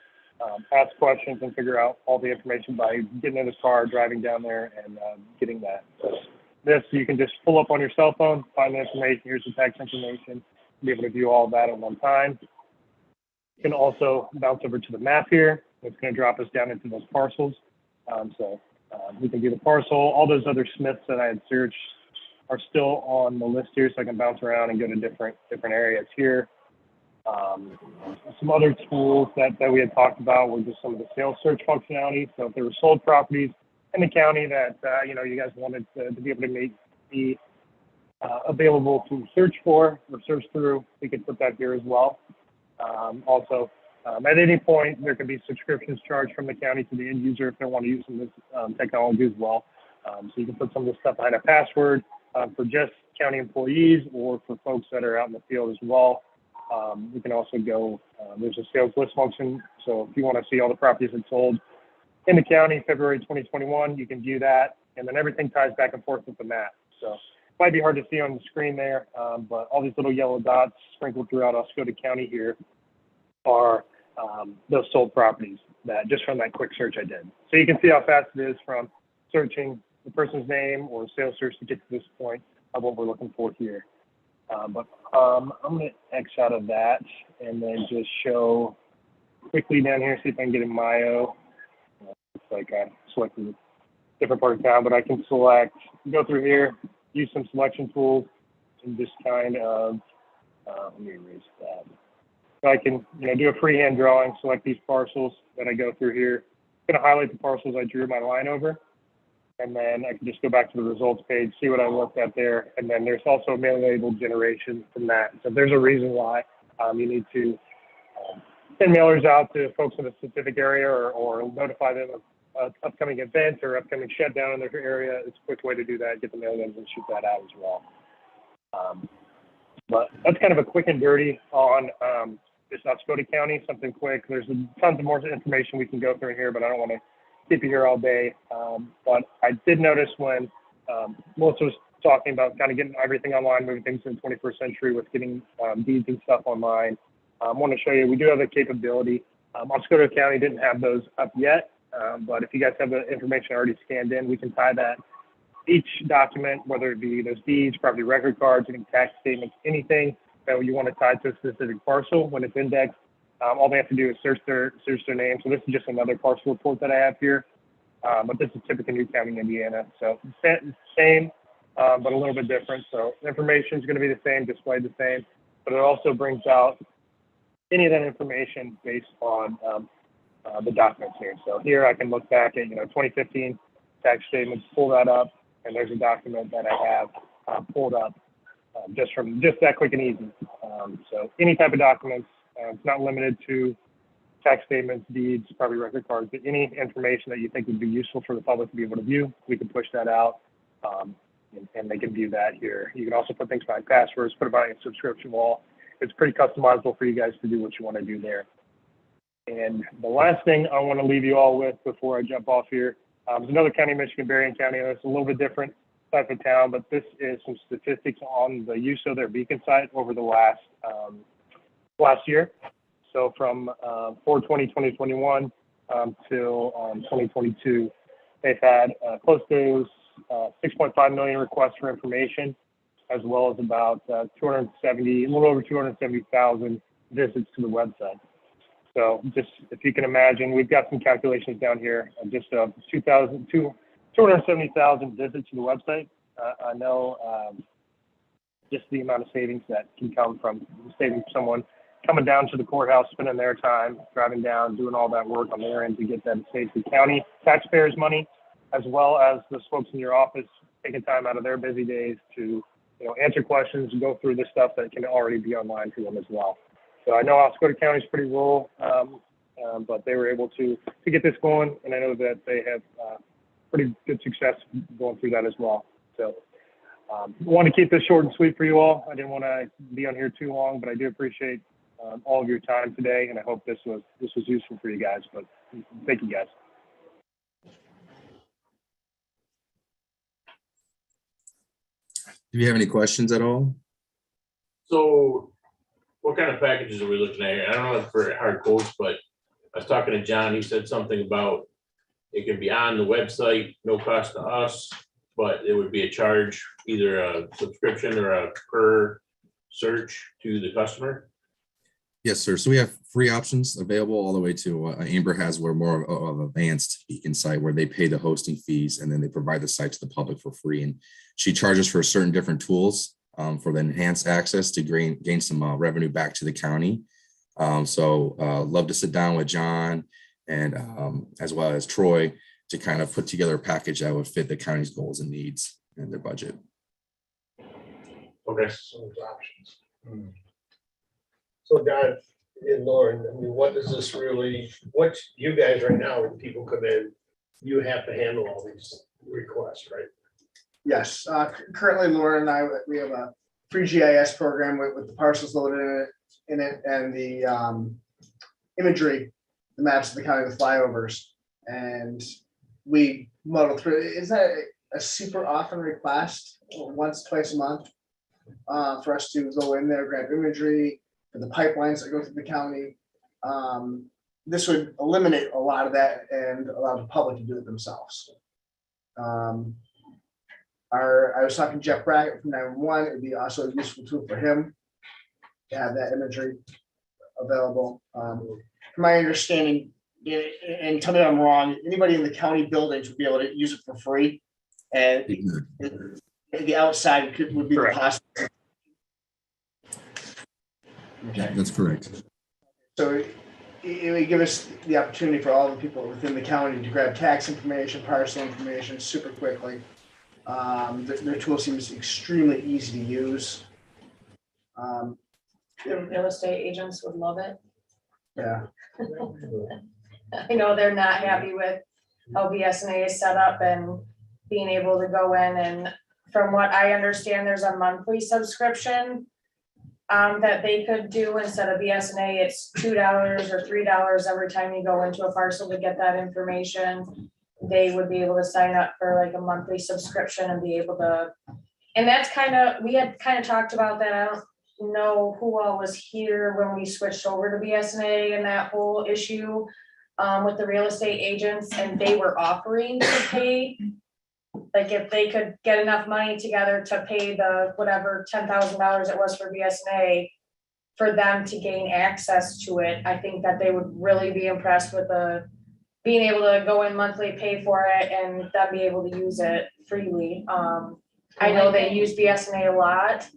ask questions and figure out all the information by getting in his car, driving down there, and getting that. So this, you can just pull up on your cell phone, find the information, here's the tax information, be able to view all of that at one time. You can also bounce over to the map here. It's going to drop us down into those parcels. So we can view the parcel. All those other Smiths that I had searched are still on the list here, so I can bounce around and go to different areas here. Some other tools that we had talked about were just some of the sales search functionality. So if there were sold properties in the county that you guys wanted to be able to be available to search for or search through, we could put that here as well. Also, at any point, there can be subscriptions charged from the county to the end user if they want to use some of this technology as well. So you can put some of this stuff behind a password for just county employees or for folks that are out in the field as well. We can also go, there's a sales list function. So if you want to see all the properties that sold in the county, February 2021, you can view that. And then everything ties back and forth with the map. So it might be hard to see on the screen there, but all these little yellow dots sprinkled throughout Oscoda County here are those sold properties that just from that quick search I did. So you can see how fast it is from searching the person's name or sales search to get to this point of what we're looking for here. I'm going to X out of that and then just show quickly down here, see if I can get in Mayo. It's like I selected a different part of town, but I can select, go through here, use some selection tools, and just kind of, let me erase that. So I can, do a freehand drawing, select these parcels that I go through here. I'm going to highlight the parcels I drew my line over, and then I can just go back to the results page, see what I looked at there, and then there's also a mailing label generation from that. So there's a reason why you need to send mailers out to folks in a specific area or notify them of upcoming event or upcoming shutdown in their area. It's a quick way to do that, get the mailing and shoot that out as well. But that's kind of a quick and dirty on just Oscoda County, something quick. There's tons of more information we can go through here, but I don't want to keep you here all day. But I did notice when Melissa was talking about kind of getting everything online, moving things in the 21st century with getting deeds and stuff online. I want to show you, we do have a capability. Oscoda County didn't have those up yet, but if you guys have the information already scanned in, we can tie that. Each document, whether it be those deeds, property record cards, any tax statements, anything that you want to tie to a specific parcel, when it's indexed, all they have to do is search their name. So this is just another parcel report that I have here, but this is Tippecanoe County, Indiana. So same, but a little bit different. So information is going to be the same, displayed the same, but it also brings out any of that information based on the documents here. So here I can look back at 2015 tax statements, pull that up, and there's a document that I have pulled up just that quick and easy. So any type of documents, it's not limited to tax statements, deeds, property record cards, but any information that you think would be useful for the public to be able to view, we can push that out, and they can view that here. You can also put things behind passwords, put it behind a subscription wall. It's pretty customizable for you guys to do what you want to do there. And the last thing I want to leave you all with before I jump off here is another county, Michigan, Berrien County. It's a little bit different type of town, but this is some statistics on the use of their beacon site over the last year. So from 4/20/2021 till 2022, they've had close to 6.5 million requests for information, as well as about a little over 270,000 visits to the website. So just if you can imagine, we've got some calculations down here, just 270,000 visits to the website. I know just the amount of savings that can come from saving someone coming down to the courthouse, spending their time, driving down, doing all that work on their end to get that save the county taxpayers' money, as well as the folks in your office taking time out of their busy days to answer questions and go through the stuff that can already be online for them as well. So I know Oscoda County is pretty rural, but they were able to get this going, and I know that they have pretty good success going through that as well. So I want to keep this short and sweet for you all. I didn't want to be on here too long, but I do appreciate all of your time today, and I hope this was useful for you guys. But thank you guys. Do you have any questions at all? So what kind of packages are we looking at here? I don't know if for hard quotes, but I was talking to John, he said something about it can be on the website, no cost to us, but it would be a charge, either a subscription or a per search to the customer. Yes, sir. So we have free options available all the way to Amber has where more of advanced beacon site where they pay the hosting fees and then they provide the site to the public for free. And she charges for certain different tools for the enhanced access to gain some revenue back to the county. So love to sit down with John and as well as Troy to kind of put together a package that would fit the county's goals and needs and their budget. Okay. So there's options. So Don and Lauren, I mean, what does this really, what you guys right now, when people come in, you have to handle all these requests, right? Yes, currently Lauren and I, we have a free GIS program with the parcels loaded in it and the imagery, the maps of the county with flyovers. And we muddle through. Is that a super often request, once, twice a month, for us to go in there, grab imagery for the pipelines that go through the county? This would eliminate a lot of that and allow the public to do it themselves. I was talking to Jeff Brackett from 911, it'd be also a useful tool for him to have that imagery available. From my understanding, and tell me if I'm wrong, anybody in the county buildings would be able to use it for free. And the outside would be Correct. possible. Okay. That's correct. So it would give us the opportunity for all the people within the county to grab tax information, parcel information super quickly. Their tool seems extremely easy to use. The real estate agents would love it. Yeah. I know they're not happy with how BSNA is set up and being able to go in, and from what I understand, there's a monthly subscription that they could do instead of BSNA. It's $2 or $3 every time you go into a parcel to get that information. They would be able to sign up for like a monthly subscription and be able to, and that's we had kind of talked about that. I don't know who all was here when we switched over to BSNA and that whole issue with the real estate agents, and they were offering to pay, like if they could get enough money together to pay the whatever $10,000 it was for BSNA for them to gain access to it. I think that they would really be impressed with being able to go in monthly, pay for it, and then be able to use it freely. I know they use BSNA a lot.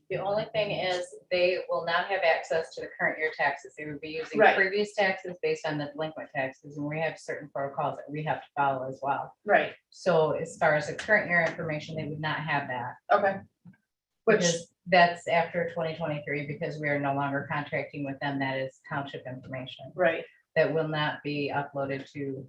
The only thing is they will not have access to the current year taxes. They would be using Right. previous taxes based on the delinquent taxes, and we have certain protocols that we have to follow as well. Right, So as far as the current year information, they would not have that. okay. Which, Because that's after 2023, because we are no longer contracting with them. That is township information right, that will not be uploaded to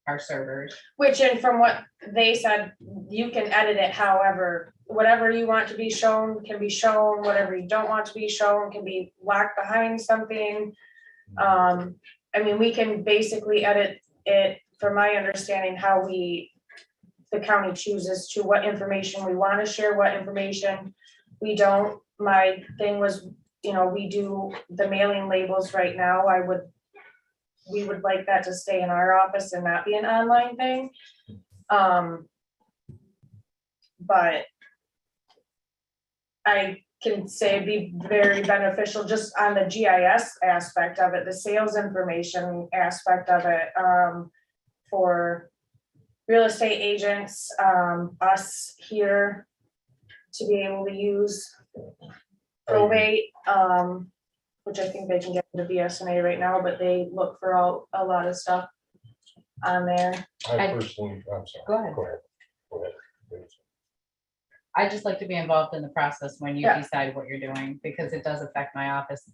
our servers. which, and from what they said, you can edit it however, whatever you want to be shown can be shown, whatever you don't want to be shown can be locked behind something. I mean, we can basically edit it, from my understanding, how the county chooses to what information we want to share, what information we don't. My thing was, we do the mailing labels right now. We would like that to stay in our office and not be an online thing. But I can say it'd be very beneficial just on the GIS aspect of it, the sales information aspect of it, for real estate agents, us here to be able to use probate, which I think they can get the BSNA right now, but they look for a lot of stuff on there. I- personally, I'm sorry. Go ahead. Go ahead. I just like to be involved in the process when you Yeah. decide what you're doing, because it does affect my office.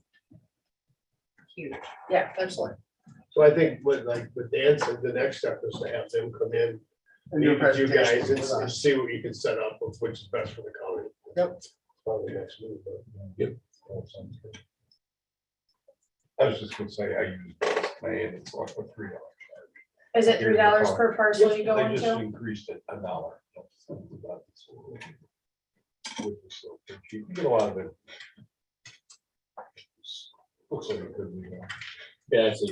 Huge. Yeah, absolutely. So I think what Dan said, the next step is to have them come in And meet do a with you presentation guys with and us. see what you can set up, which is best for the county. Yep. Probably next move, but Yep. That sounds good. I was just gonna say, I use my, it's like a $3. Is it $3 per parcel you go They just into? increased it $1. Which is so cheap. You get a lot of it. Looks like it could be. Yeah, it's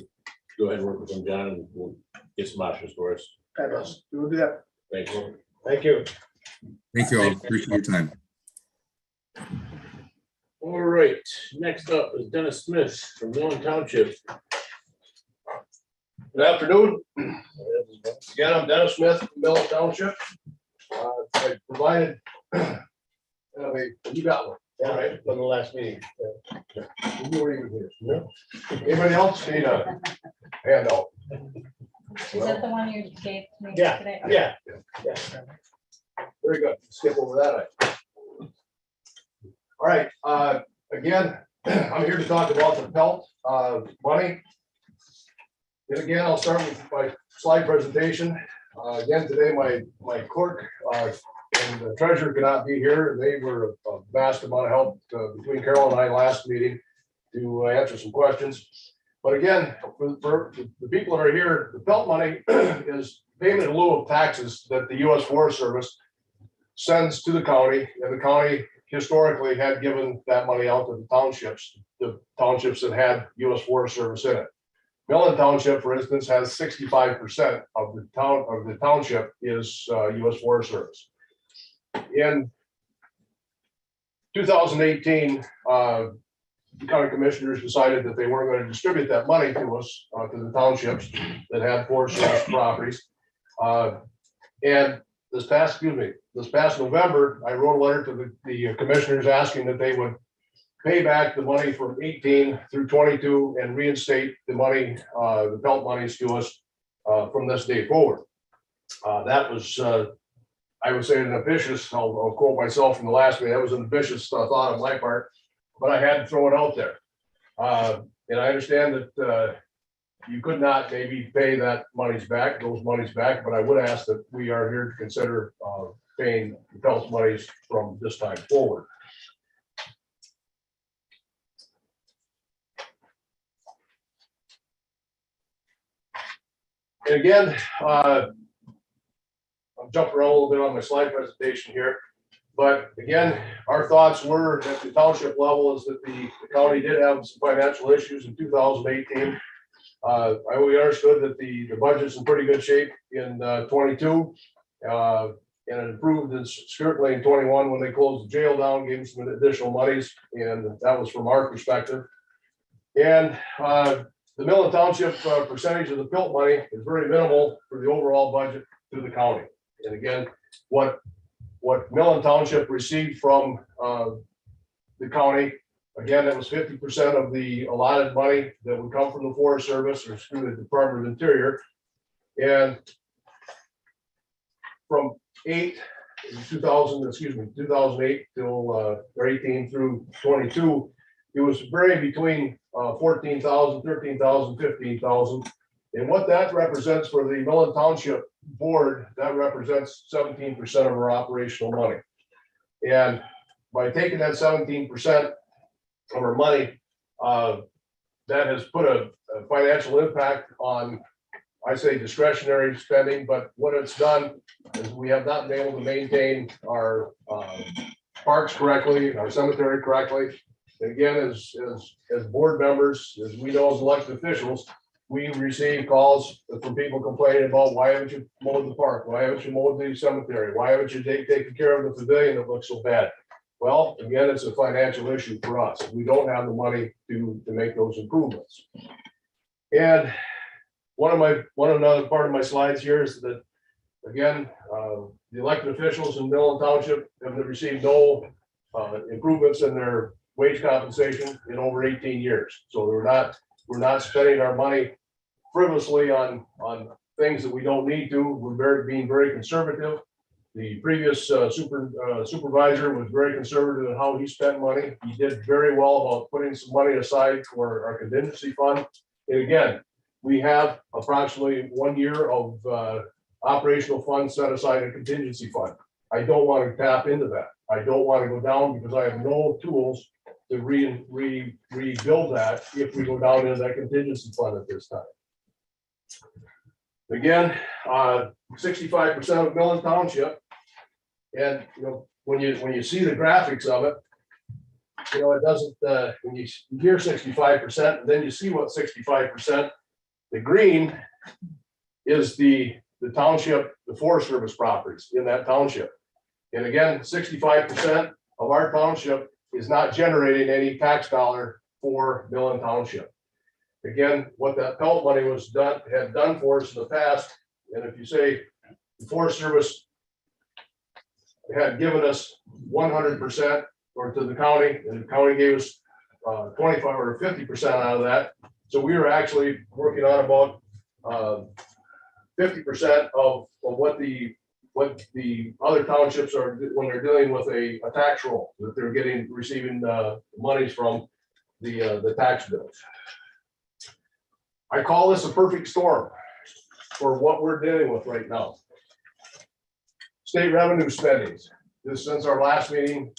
go ahead and work with them, John, and we'll get some options for us. Fabulous. We'll do that. Thanks. thank you. Thank you all. Appreciate your time. All right, next up is Dennis Smith from Township. Good afternoon. Again, I'm Dennis Smith from Millen Township. I provided, you got one, all right, from the last meeting. You weren't even here. No. Anybody else need a handout? Is that the one you gave to me Yeah, today? yeah, yeah. Very good. Skip over that. All right, again, I'm here to talk about the PELT money. And again, I'll start with my slide presentation. Again, today, my clerk and the treasurer cannot be here. They were a vast amount of help between Carol and I last meeting to answer some questions. But again, for the people that are here, the PELT money is payment in lieu of taxes that the U.S. Forest Service sends to the county, and the county historically had given that money out to the townships that had US Forest Service in it. Millen Township, for instance, has 65% of the township is US Forest Service. In 2018, the county commissioners decided that they weren't going to distribute that money to us, to the townships that had Forest Service properties. And this past November, I wrote a letter to the commissioners asking that they would pay back the money from 18 through 22 and reinstate the money, the Pelt monies to us from this day forward. That was, I would say, an ambitious, I'll quote myself from the last meeting, that was an ambitious thought on my part, but I had to throw it out there. And I understand that you could not maybe pay those monies back, but I would ask that we are here to consider paying the Pelt monies from this time forward. And again, I'm jumping around a little bit on my slide presentation here, but again, our thoughts were at the township level is that the county did have some financial issues in 2018. We understood that the budget's in pretty good shape in 22, and it improved certainly in 21 when they closed the jail down, gave them some additional monies, and that was from our perspective. And the Millen Township percentage of the Pilt money is very minimal for the overall budget to the county. And again, what Millen Township received from the county, again, that was 50% of the allotted money that would come from the Forest Service or through the Department of Interior. And from 2008 till 18 through 22, it was varying between 14,000, 13,000, 15,000. And what that represents for the Millen Township board, that represents 17% of our operational money. And by taking that 17% of our money, that has put a financial impact on, I say, discretionary spending, but what it's done is we have not been able to maintain our parks correctly, our cemetery correctly. And again, as board members, as we know as elected officials, we receive calls from people complaining about, why haven't you mowed the park? Why haven't you mowed the cemetery? Why haven't you taken care of the pavilion that looks so bad? Well, again, it's a financial issue for us. We don't have the money to make those improvements. And another part of my slides here is that, again, the elected officials in Millen Township have received no improvements in their wage compensation in over 18 years. So we're not spending our money frivolously on things that we don't need to. We're being very conservative. The previous supervisor was very conservative in how he spent money. He did very well about putting some money aside for our contingency fund. And again, we have approximately 1 year of operational funds set aside in contingency fund. I don't want to tap into that. I don't want to go down because I have no tools to rebuild that if we go down into that contingency fund at this time. Again, 65% of Millen Township, and when you see the graphics of it, it doesn't. When you hear 65%, and then you see what 65%. The green is the township, the Forest Service properties in that township, and again, 65% of our township is not generating any tax dollar for Millen Township. Again, what that Pelt money had done for us in the past, and if you say the Forest Service had given us 100% or to the county, and the county gave us 25 or 50% out of that. So we were actually working on about 50% of what the other townships are when they're dealing with a tax roll that they're receiving monies from the tax bills. I call this a perfect storm for what we're dealing with right now. State revenue spendings. Since our last meeting,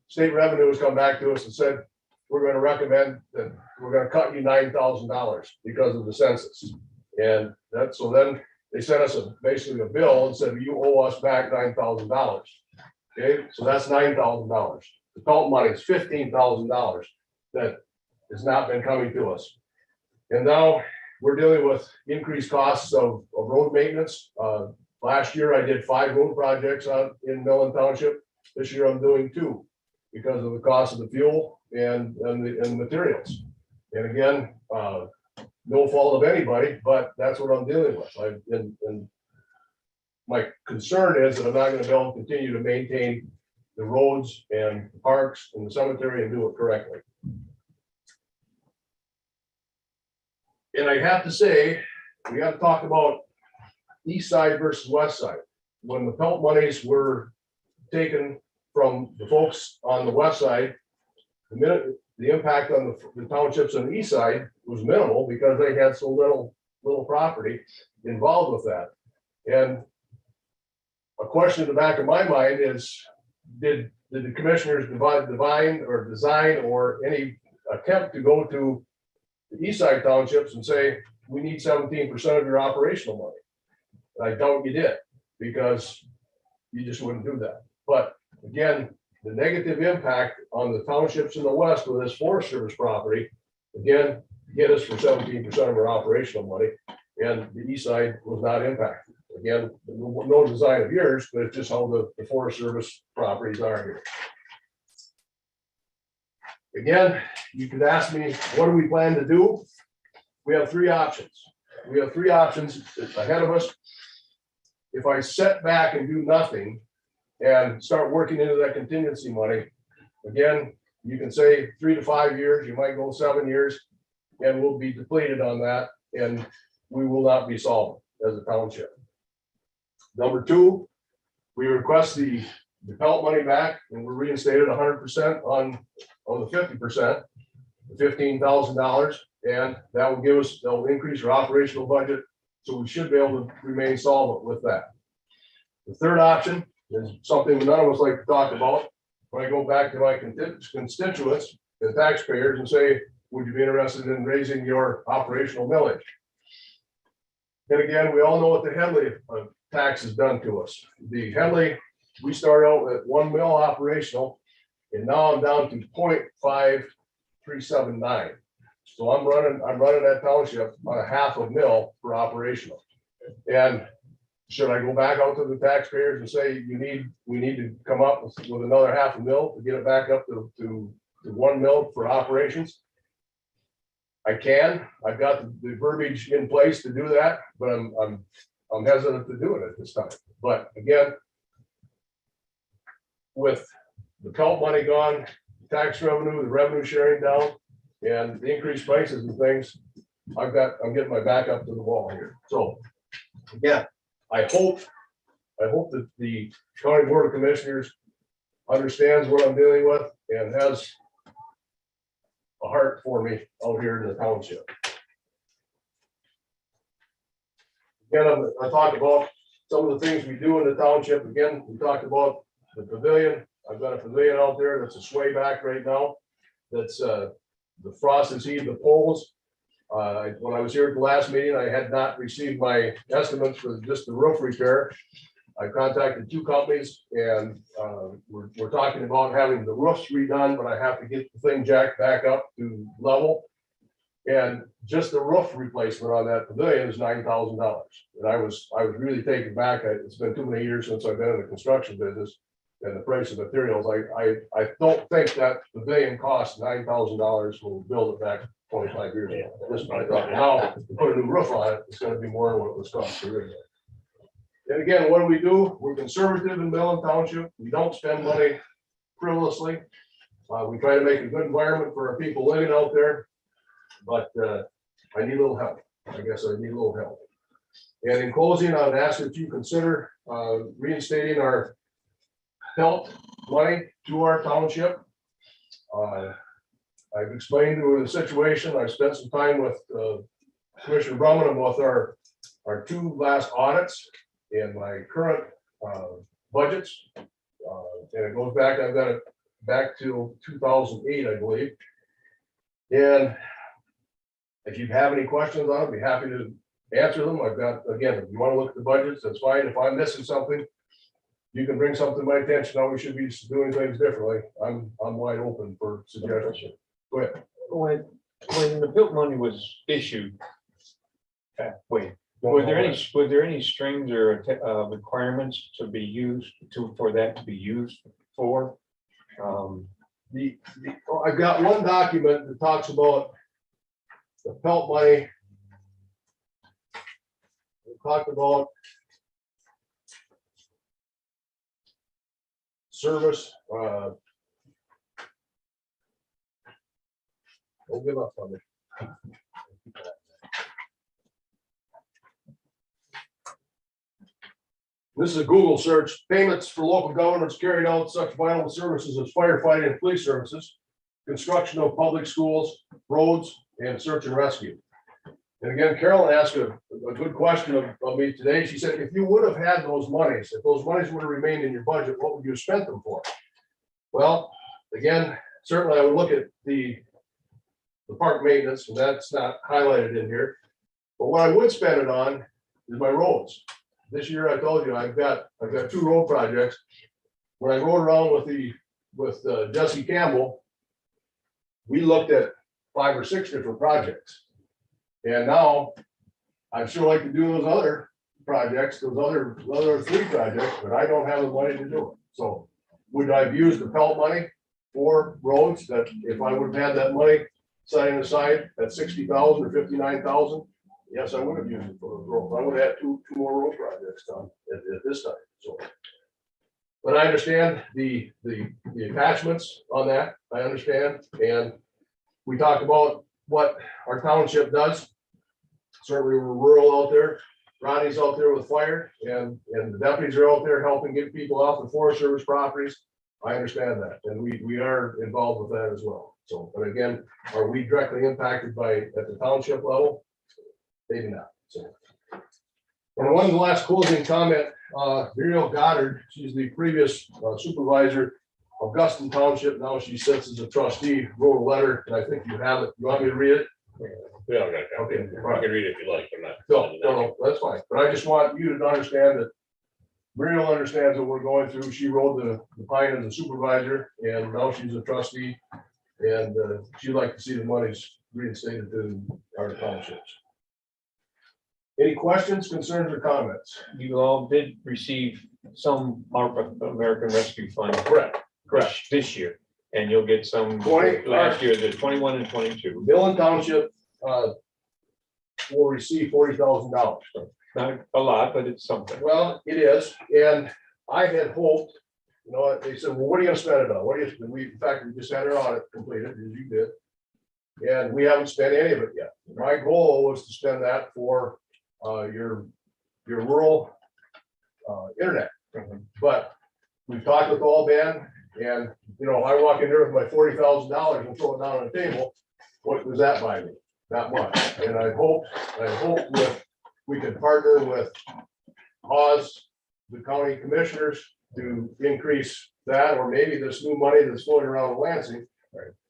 state revenue has come back to us and said, we're going to recommend that we're going to cut you $9,000 because of the census. And so then they sent us basically a bill and said, you owe us back $9,000. Okay, so that's $9,000. the pelt money is $15,000 that has not been coming to us. And now we're dealing with increased costs of road maintenance. Last year I did 5 road projects out in Millen Township. This year I'm doing 2 because of the cost of the fuel and the materials. And again, no fault of anybody, but that's what I'm dealing with. And my concern is that I'm not gonna be able to continue to maintain the roads and parks and the cemetery and do it correctly. And I have to say, we got to talk about east side versus west side. When the pelt monies were taken from the folks on the west side, the impact on the townships on the east side was minimal because they had so little property involved with that. And a question in the back of my mind is, did the commissioners design or any attempt to go to the east side townships and say, we need 17% of your operational money? And I doubt you did, because you just wouldn't do that. But again, the negative impact on the townships in the west with this Forest Service property, again, hit us for 17% of our operational money, and the east side was not impacted. Again, no design of yours, but it's just how the Forest Service properties are here. Again, you could ask me, what do we plan to do? We have 3 options. We have 3 options ahead of us. If I sit back and do nothing and start working into that contingency money, again, you can say 3 to 5 years, you might go 7 years, and we'll be depleted on that, and we will not be solvent as a township. Number 2, we request the pelt money back, and we're reinstated 100% on the 50%, the $15,000, and that will increase our operational budget, so we should be able to remain solvent with that. The third option is something none of us like to talk about. When I go back to my constituents, the taxpayers, and say, would you be interested in raising your operational millage? And again, we all know what the Headley tax has done to us. The Headley, we started out at 1 mil operational, and now I'm down to 0.5379. So I'm running that township on a half a mil for operational. And should I go back out to the taxpayers and say, we need to come up with another half a mil to get it back up to 1 mil for operations? I can. I've got the verbiage in place to do that, but I'm hesitant to do it at this time. But again, with the pelt money gone, tax revenue, the revenue sharing down, and the increased prices and things, I'm getting my back up to the wall here. So again, I hope that the County Board of Commissioners understands what I'm dealing with and has a heart for me out here in the township. Again, I talked about some of the things we do in the township. Again, we talked about the pavilion. I've got a pavilion out there that's a sway back right now. That's the frost has heaved the poles. When I was here at the last meeting, I had not received my estimates for just the roof repair. I contacted 2 companies, and we're talking about having the roofs redone, but I have to get the thing jacked back up to level. And just the roof replacement on that pavilion is $9,000. And I was really taken back. It's been too many years since I've been in the construction business, and the price of materials. I don't think that pavilion costs $9,000 when we build it back 25 years ago. This I thought, now to put a new roof on it, it's going to be more than what it was cost originally. And again, what do? We're conservative in Millen Township. We don't spend money frivolously. We try to make a good environment for our people living out there, but I need a little help. I guess I need a little help. And in closing, I would ask that you consider reinstating our pelt money to our township. I've explained to her the situation. I've spent some time with Commissioner Brumman about our 2 last audits and my current budgets. And it goes back, I've got it back to 2008, I believe. And if you have any questions on it, I'd be happy to answer them. I've got, again, if you want to look at the budgets, that's fine. If I'm missing something, you can bring something to my attention, how we should be doing things differently, I'm wide open for suggestions. Go ahead. When the built money was issued. Wait, was there any strings or requirements to be used for that to be used for? I've got one document that talks about the pelt money. We talked about service. Don't give up on me. This is a Google search. Payments for local governments carried out such vital services as firefighting and police services, construction of public schools, roads, and search and rescue. And again, Carolyn asked a good question of me today. She said, if you would have had those monies, if those monies would have remained in your budget, what would you have spent them for? Well, again, certainly I would look at the park maintenance, and that's not highlighted in here. But what I would spend it on is my roads. This year, I told you, I've got 2 road projects. When I rode around with Jesse Campbell, we looked at 5 or 6 different projects. And now I'd sure like to do those other projects, those other 3 projects, but I don't have the money to do it. So would I have used the pelt money for roads? That if I would have had that money setting aside at 60,000 or 59,000? Yes, I would have used it for those roads. I would have had two more road projects done at this time. So, but I understand the attachments on that. I understand, and we talked about what our township does. Certainly, we're rural out there. Ronnie's out there with fire, and the deputies are out there helping get people off the Forest Service properties. I understand that, and we are involved with that as well. So, but again, are we directly impacted by at the township level? Maybe not. So, and one of the last closing comment, Muriel Goddard, she's the previous supervisor of Guston Township. Now she sits as a trustee, wrote a letter, and I think you have it. You want me to read it? Yeah, okay. Okay. You can read it if you like, but not. No, that's fine. But I just want you to understand that Muriel understands what we're going through. She rode the pine as a supervisor, and now she's a trustee, and she'd like to see the monies reinstated to our townships. Any questions, concerns, or comments? You all did receive some American Rescue Fund. Correct. This year, and you'll get some 20 last year, the 21 and 22. Millen Township will receive $40,000. Not a lot, but it's something. Well, it is, and I had hoped, you know, they said, well, what are you gonna spend it on? What do you, in fact, we just had our audit completed, as you did. And we haven't spent any of it yet. My goal was to spend that for your rural internet. But we've talked with all Ben, and you know, I walk in there with my $40,000 and throw it down on the table. What does that buy me? Not much. And I hope with we can partner with Oz, the county commissioners, to increase that, or maybe this new money that's floating around in Lansing.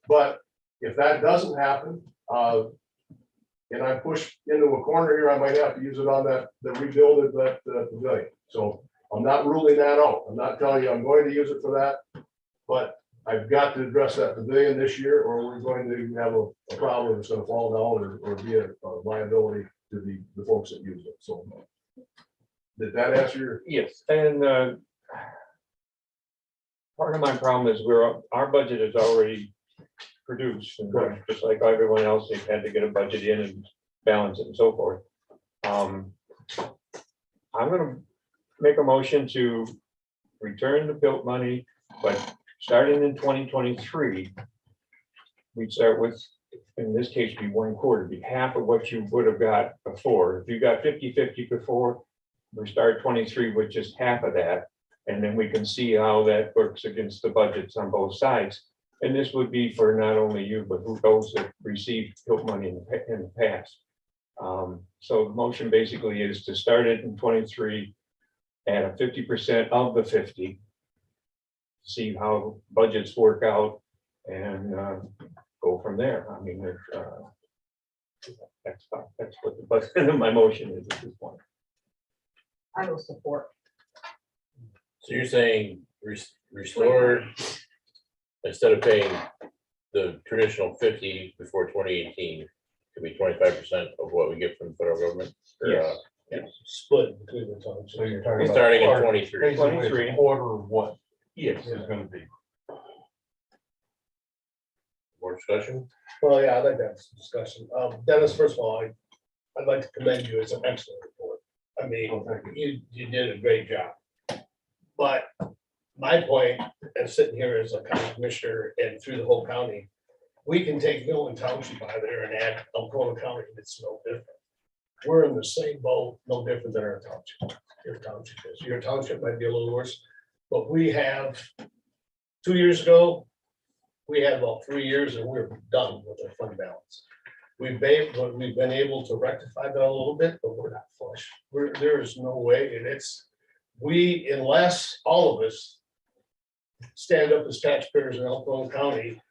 But if that doesn't happen, and I'm pushed into a corner here, I might have to use it on the rebuild of that pavilion. So I'm not ruling that out. I'm not telling you I'm going to use it for that, but I've got to address that pavilion this year, or we're going to have a problem that's going to fall down or be a liability to the folks that use it. So did that answer your? Yes, and part of my problem is our budget is already produced, and just like everyone else, they've had to get a budget in and balance it and so forth. I'm gonna make a motion to return the built money, but starting in 2023, we'd start with, in this case, be 1/4, be half of what you would have got before. If you got 50-50 before, we start 23 with just half of that, and then we can see how that works against the budgets on both sides. And this would be for not only you, but who those that received built money in the past. So the motion basically is to start it in 23 at a 50% of the 50. See how budgets work out and go from there. I mean, that's what the budget of my motion is at this point. I will support. So you're saying restore, instead of paying the traditional 50 before 2018, could be 25% of what we get from the federal government? Or, Yes. Split between the townships. So you're talking about. Starting in quarter- 23. basically it's a quarter of what Yes. is gonna be. More discussion? Well, yeah, I'd like to have some discussion. Dennis, first of all, I'd like to commend you. It's an excellent report. I mean, Oh, thank you did a great job. But my point, and sitting here as a county commissioner and through the whole county, we can take Millen Township out of there and add Alcona County, and it's no different. We're in the same boat, no different than our township. Your township is, your township might be a little worse, but we have, 2 years ago, we had about 3 years and we're done with our fund balance. We've been able to rectify that a little bit, but we're not flush. There is no way, and unless all of us stand up as taxpayers in Alcona County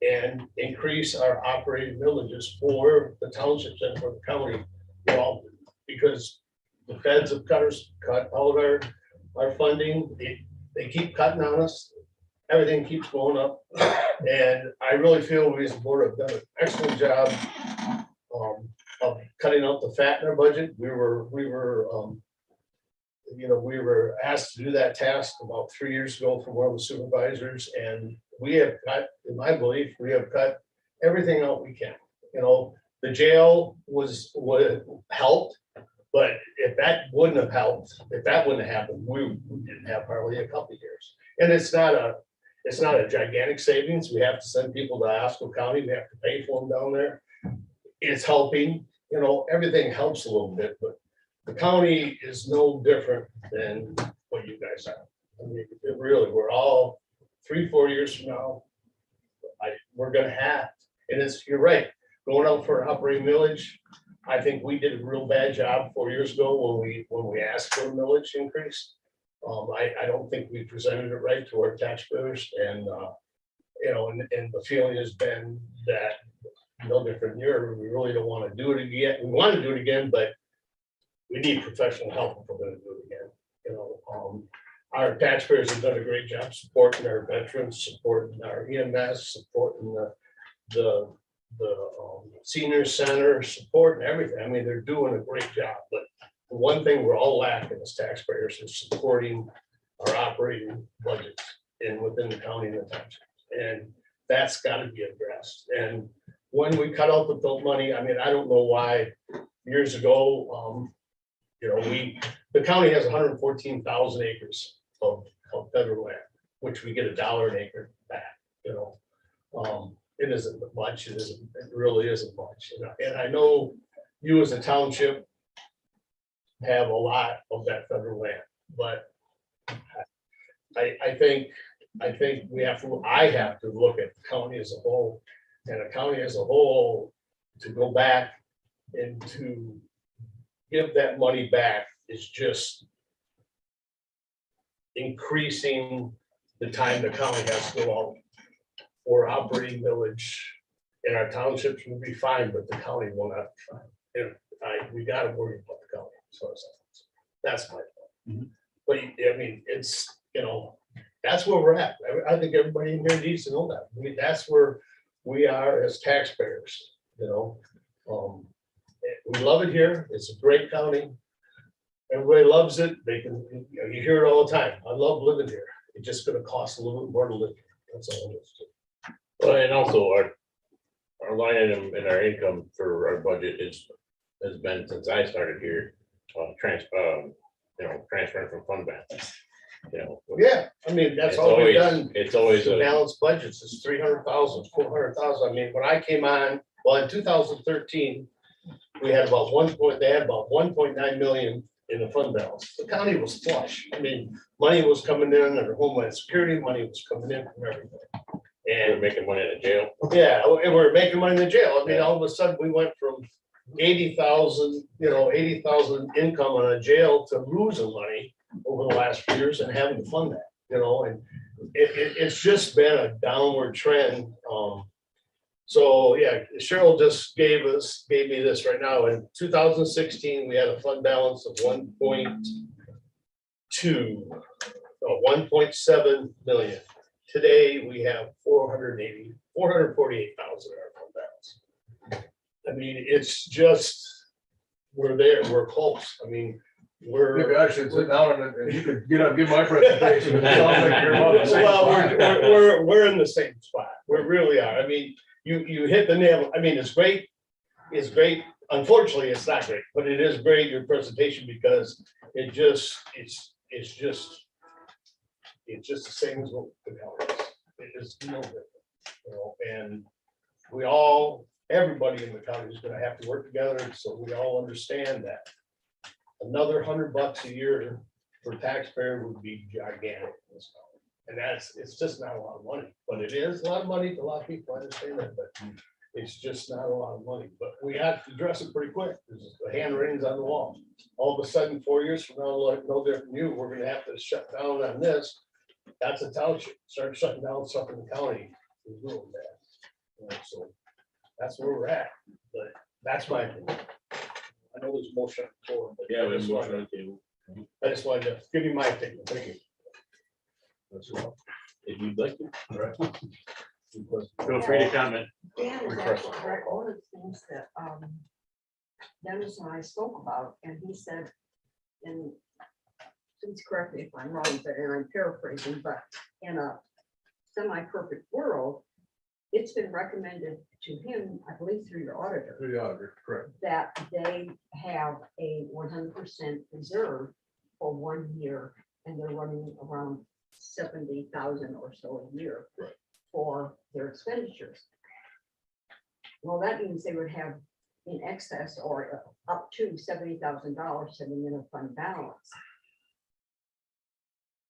and increase our operating villages for the townships and for the county, well, because the feds have cut all of our funding, they keep cutting on us. Everything keeps going up. And I really feel we as a board have done an excellent job of cutting out the fat in our budget. We were asked to do that task about 3 years ago from one of the supervisors, and we have cut, in my belief, we have cut everything out we can. The jail would helped, but if that wouldn't have helped, if that wouldn't have happened, we didn't have hardly a couple of years. And it's not a gigantic savings. We have to send people to Osco County. We have to pay for them down there. It's helping, everything helps a little bit, but the county is no different than what you guys are. I mean, we're all 3-4 years from now. We're gonna have, and you're right, going out for an operating millage. I think we did a real bad job 4 years ago when we asked for a millage increase. I don't think we presented it right to our taxpayers, and the feeling has been that no different year, we really don't want to do it again. We want to do it again, but we need professional help if we're going to do it again. Our taxpayers have done a great job supporting our veterans, supporting our EMS, supporting the senior center, supporting everything. I mean, they're doing a great job, but the one thing we're all lacking as taxpayers is supporting our operating budgets within the county and the township. And that's got to be addressed. And when we cut out the built money, I mean, I don't know why years ago, the county has 114,000 acres of federal land, which we get $1 an acre back, It isn't much, it really isn't much. And I know you as a township have a lot of that federal land, but I think I have to look at the county as a whole, and a county as a whole to go back and to give that money back is just increasing the time the county has to go out for operating village. And our townships will be fine, but the county will not be fine. And we gotta worry about the county. So that's my point. But I mean, it's, that's where we're at. I think everybody in here needs to know that. That's where we are as taxpayers, we love it here. It's a great county. Everybody loves it. You hear it all the time. I love living here. It's just gonna cost a little bit more to live here. That's all it is. Well, and also our line item in our income for our budget has been since I started here, transferring from fund balance. Yeah, I mean, that's all we've done. It's always a balanced budgets is 300,000, 400,000. I mean, when I came on, well, in 2013, they had about 1.9 million in the fund balance. The county was flush. I mean, money was coming in under Homeland Security, money was coming in from everything. and making money in the jail. Yeah, and we're making money in the jail. I mean, all of a sudden, we went from 80,000, 80,000 income on a jail to losing money over the last few years and having to fund that, and it's just been a downward trend. So yeah, Cheryl just gave me this right now. In 2016, we had a fund balance of 1.2 1.7 million. Today, we have 448,000 in our fund balance. I mean, it's just, we're there, we're close. I mean, Maybe I should sit down and you could get up, give my presentation. It sounds like you're about the same well, spot. we're in the same spot. We really are. I mean, you hit the nail. I mean, it's great. It's great. Unfortunately, it's not great, but it is great, your presentation, because it's just the same as what the county is. It is no different, you know, and everybody in the county is gonna have to work together, so we all understand that. Another $100 a year for taxpayer would be gigantic in this county. And it's just not a lot of money, but it is a lot of money to a lot of people, I understand that, but it's just not a lot of money. But we have to address it pretty quick, because the handwriting's on the wall. All of a sudden, 4 years from now, like no different from you, we're gonna have to shut down on this. That's a township, start shutting down stuff in the county is real bad. You know, so that's where we're at, but that's my opinion. I know there's a motion for, but Yeah, we have a motion on the table. I just wanted to give you my opinion. Thank you. That's all. If you'd like to. All right. Feel free to comment. Dan is actually right, one of the things that Dennis and I spoke about, and he said, and please correct me if I'm wrong, but and I'm paraphrasing, but in a semi-perfect world, it's been recommended to him, I believe through your auditor, Through the auditor, correct. that they have a 100% reserve for 1 year, and they're running around 70,000 or so a year for their expenditures. Well, that means they would have in excess or up to $70,000 sitting in a fund balance.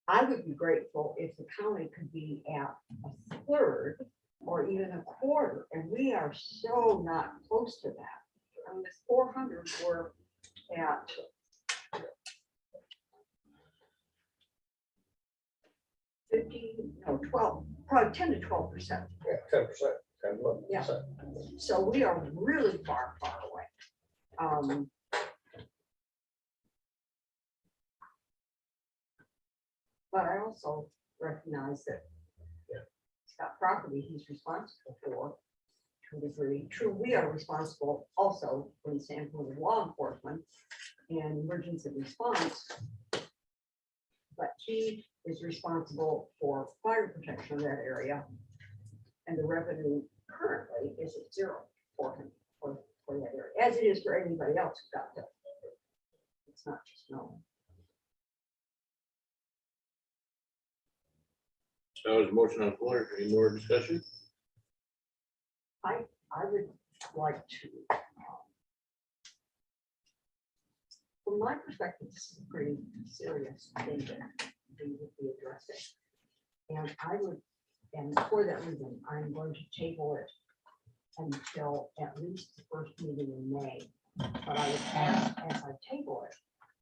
I would be grateful if the county could be at a third or even a quarter, and we are so not close to that. On this 400, we're at 12, probably 10 to 12%. Yeah, 10%. 10%. Yeah. So we are really far, far away. But I also recognize that it's got property he's responsible for to a degree. True, we are responsible also from the standpoint of law enforcement and emergency response. But he is responsible for fire protection of that area. And the revenue currently is at zero for him, for that area, as it is for anybody else who got that. It's not just no. So there's a motion on the floor. Any more discussion? I would like to, from my perspective, this is a pretty serious thing that we would be addressing. And I would, and for that reason, I'm going to table it until at least the first meeting in May. But I would ask, as I table it,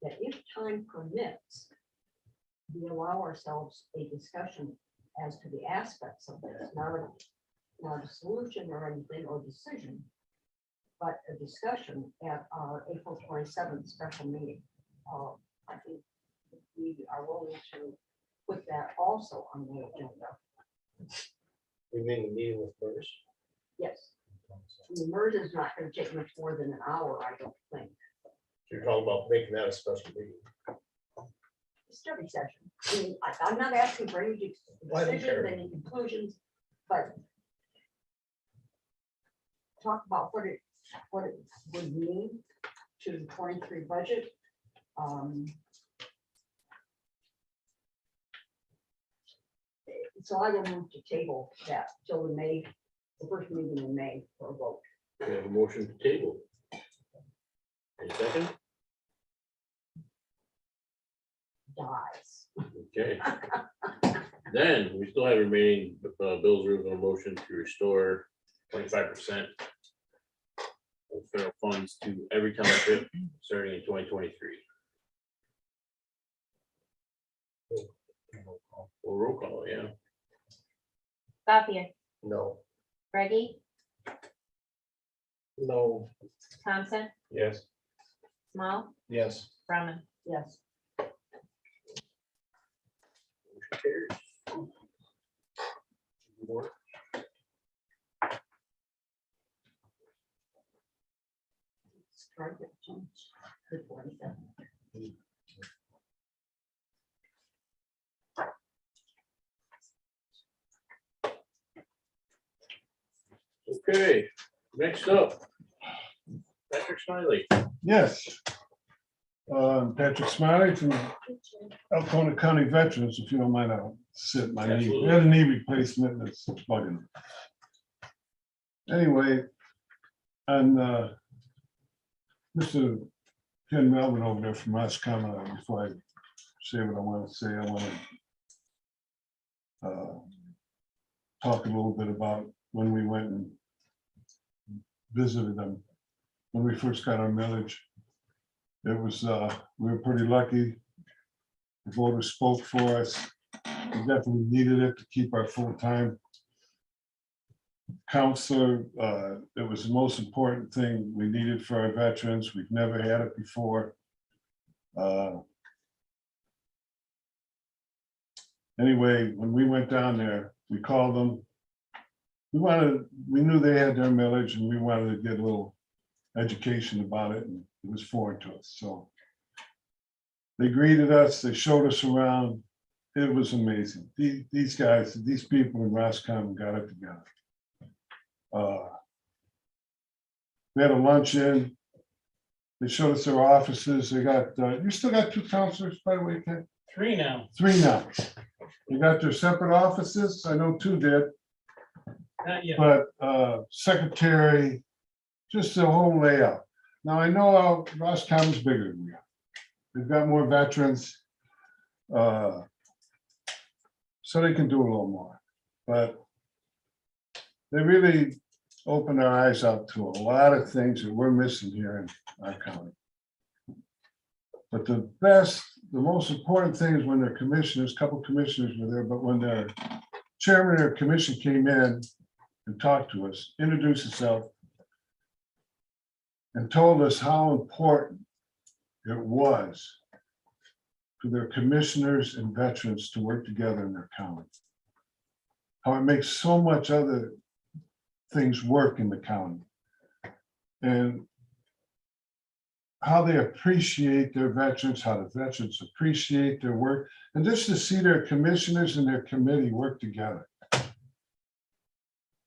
that if time permits, we allow ourselves a discussion as to the aspects of this, not a solution or anything or decision, but a discussion at our April 27th special meeting. I think we are willing to put that also on the agenda. You mean the meeting with MERS? Yes. The MERS is not going to take much more than an hour, I don't think. You're talking about making that a special meeting. Study session. I mean, I'm not asking for any decisions, any conclusions, but talk about what it would mean to the 23 budget. So I will move to table that till the first meeting in May for a vote. We have a motion to table. Any second? Dies. Okay. Then we still have remaining bills, rules, and a motion to restore 25% of federal funds to every township starting in 2023. Well, roll call, yeah. Gothier, No. Reggie, No. Thompson, Yes. Small, Yes. Brumman. Yes. carries. Okay, next up. Patrick Smiley. Yes. Patrick Smiley from Alcona County Veterans, if you don't mind, I'll sit my knee. Absolutely. We had a knee replacement that's bugging. Anyway, and Mr. Ken Melvin over there from Roscommon, before I say what I want to say, I want to talk a little bit about when we went and visited them when we first got our millage. It was, we were pretty lucky. The voters spoke for us. We definitely needed it to keep our full-time counselor. It was the most important thing we needed for our veterans. We've never had it before. Anyway, when we went down there, we called them. We knew they had their millage and we wanted to get a little education about it, and it was foreign to us. So they greeted us, they showed us around. It was amazing. These guys, these people in Roscommon got it together. We had a luncheon. They showed us their offices. They got, you still got 2 counselors, by the way, Ken? 3 now. 3 now. They got their separate offices. I know 2 did. Not yet. But secretary, just the whole layout. Now, I know Roscommon's bigger than we are. They've got more veterans. So they can do a little more. But they really opened our eyes up to a lot of things that we're missing here in our county. But the most important thing is when their commissioners, a couple commissioners were there, but when their chairman of their commission came in and talked to us, introduced himself, and told us how important it was for their commissioners and veterans to work together in their county. How it makes so much other things work in the county. And how they appreciate their veterans, how the veterans appreciate their work, and just to see their commissioners and their committee work together.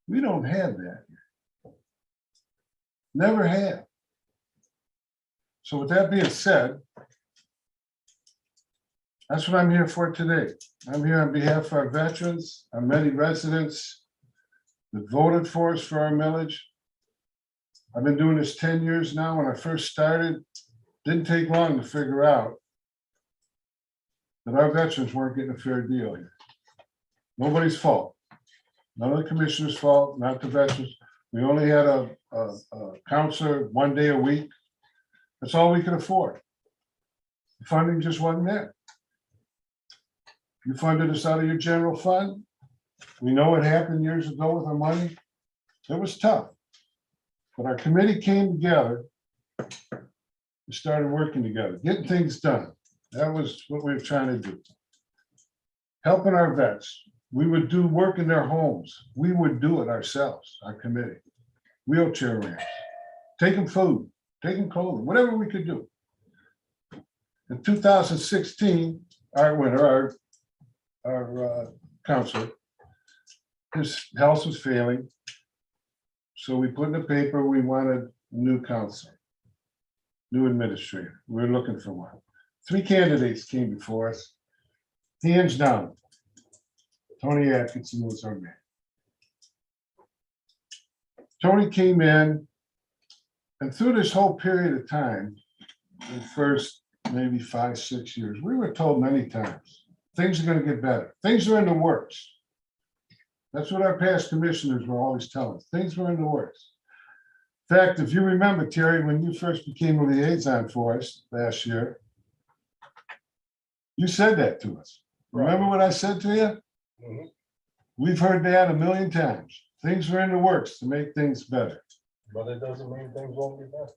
We don't have that here. Never have. So with that being said, that's what I'm here for today. I'm here on behalf of our veterans, our many residents that voted for us for our millage. I've been doing this 10 years now. When I first started, didn't take long to figure out that our veterans weren't getting a fair deal here. Nobody's fault. None of the commissioner's fault, not the veterans. We only had a counselor 1 day a week. That's all we could afford. The funding just wasn't there. You funded us out of your general fund. We know what happened years ago with our money. It was tough. But our committee came together. We started working together, getting things done. That was what we were trying to do. Helping our vets. We would do work in their homes. We would do it ourselves, our committee. Wheelchair ramps, take them food, take them clothing, whatever we could do. In 2016, our winner, our counselor, his health was failing. So we put in the paper, we wanted a new counselor, new administrator. We were looking for one. 3 candidates came before us. Hands down, Tony Atkinson was our man. Tony came in, and through this whole period of time, the first maybe 5, 6 years, we were told many times, things are going to get better. Things are in the works. That's what our past commissioners were always telling us. Things were in the works. In fact, if you remember, Terry, when you first became a liaison for us last year, you said that to us. Remember what I said to you? Mhm. We've heard that a million times. Things are in the works to make things better. But it doesn't mean things won't get better.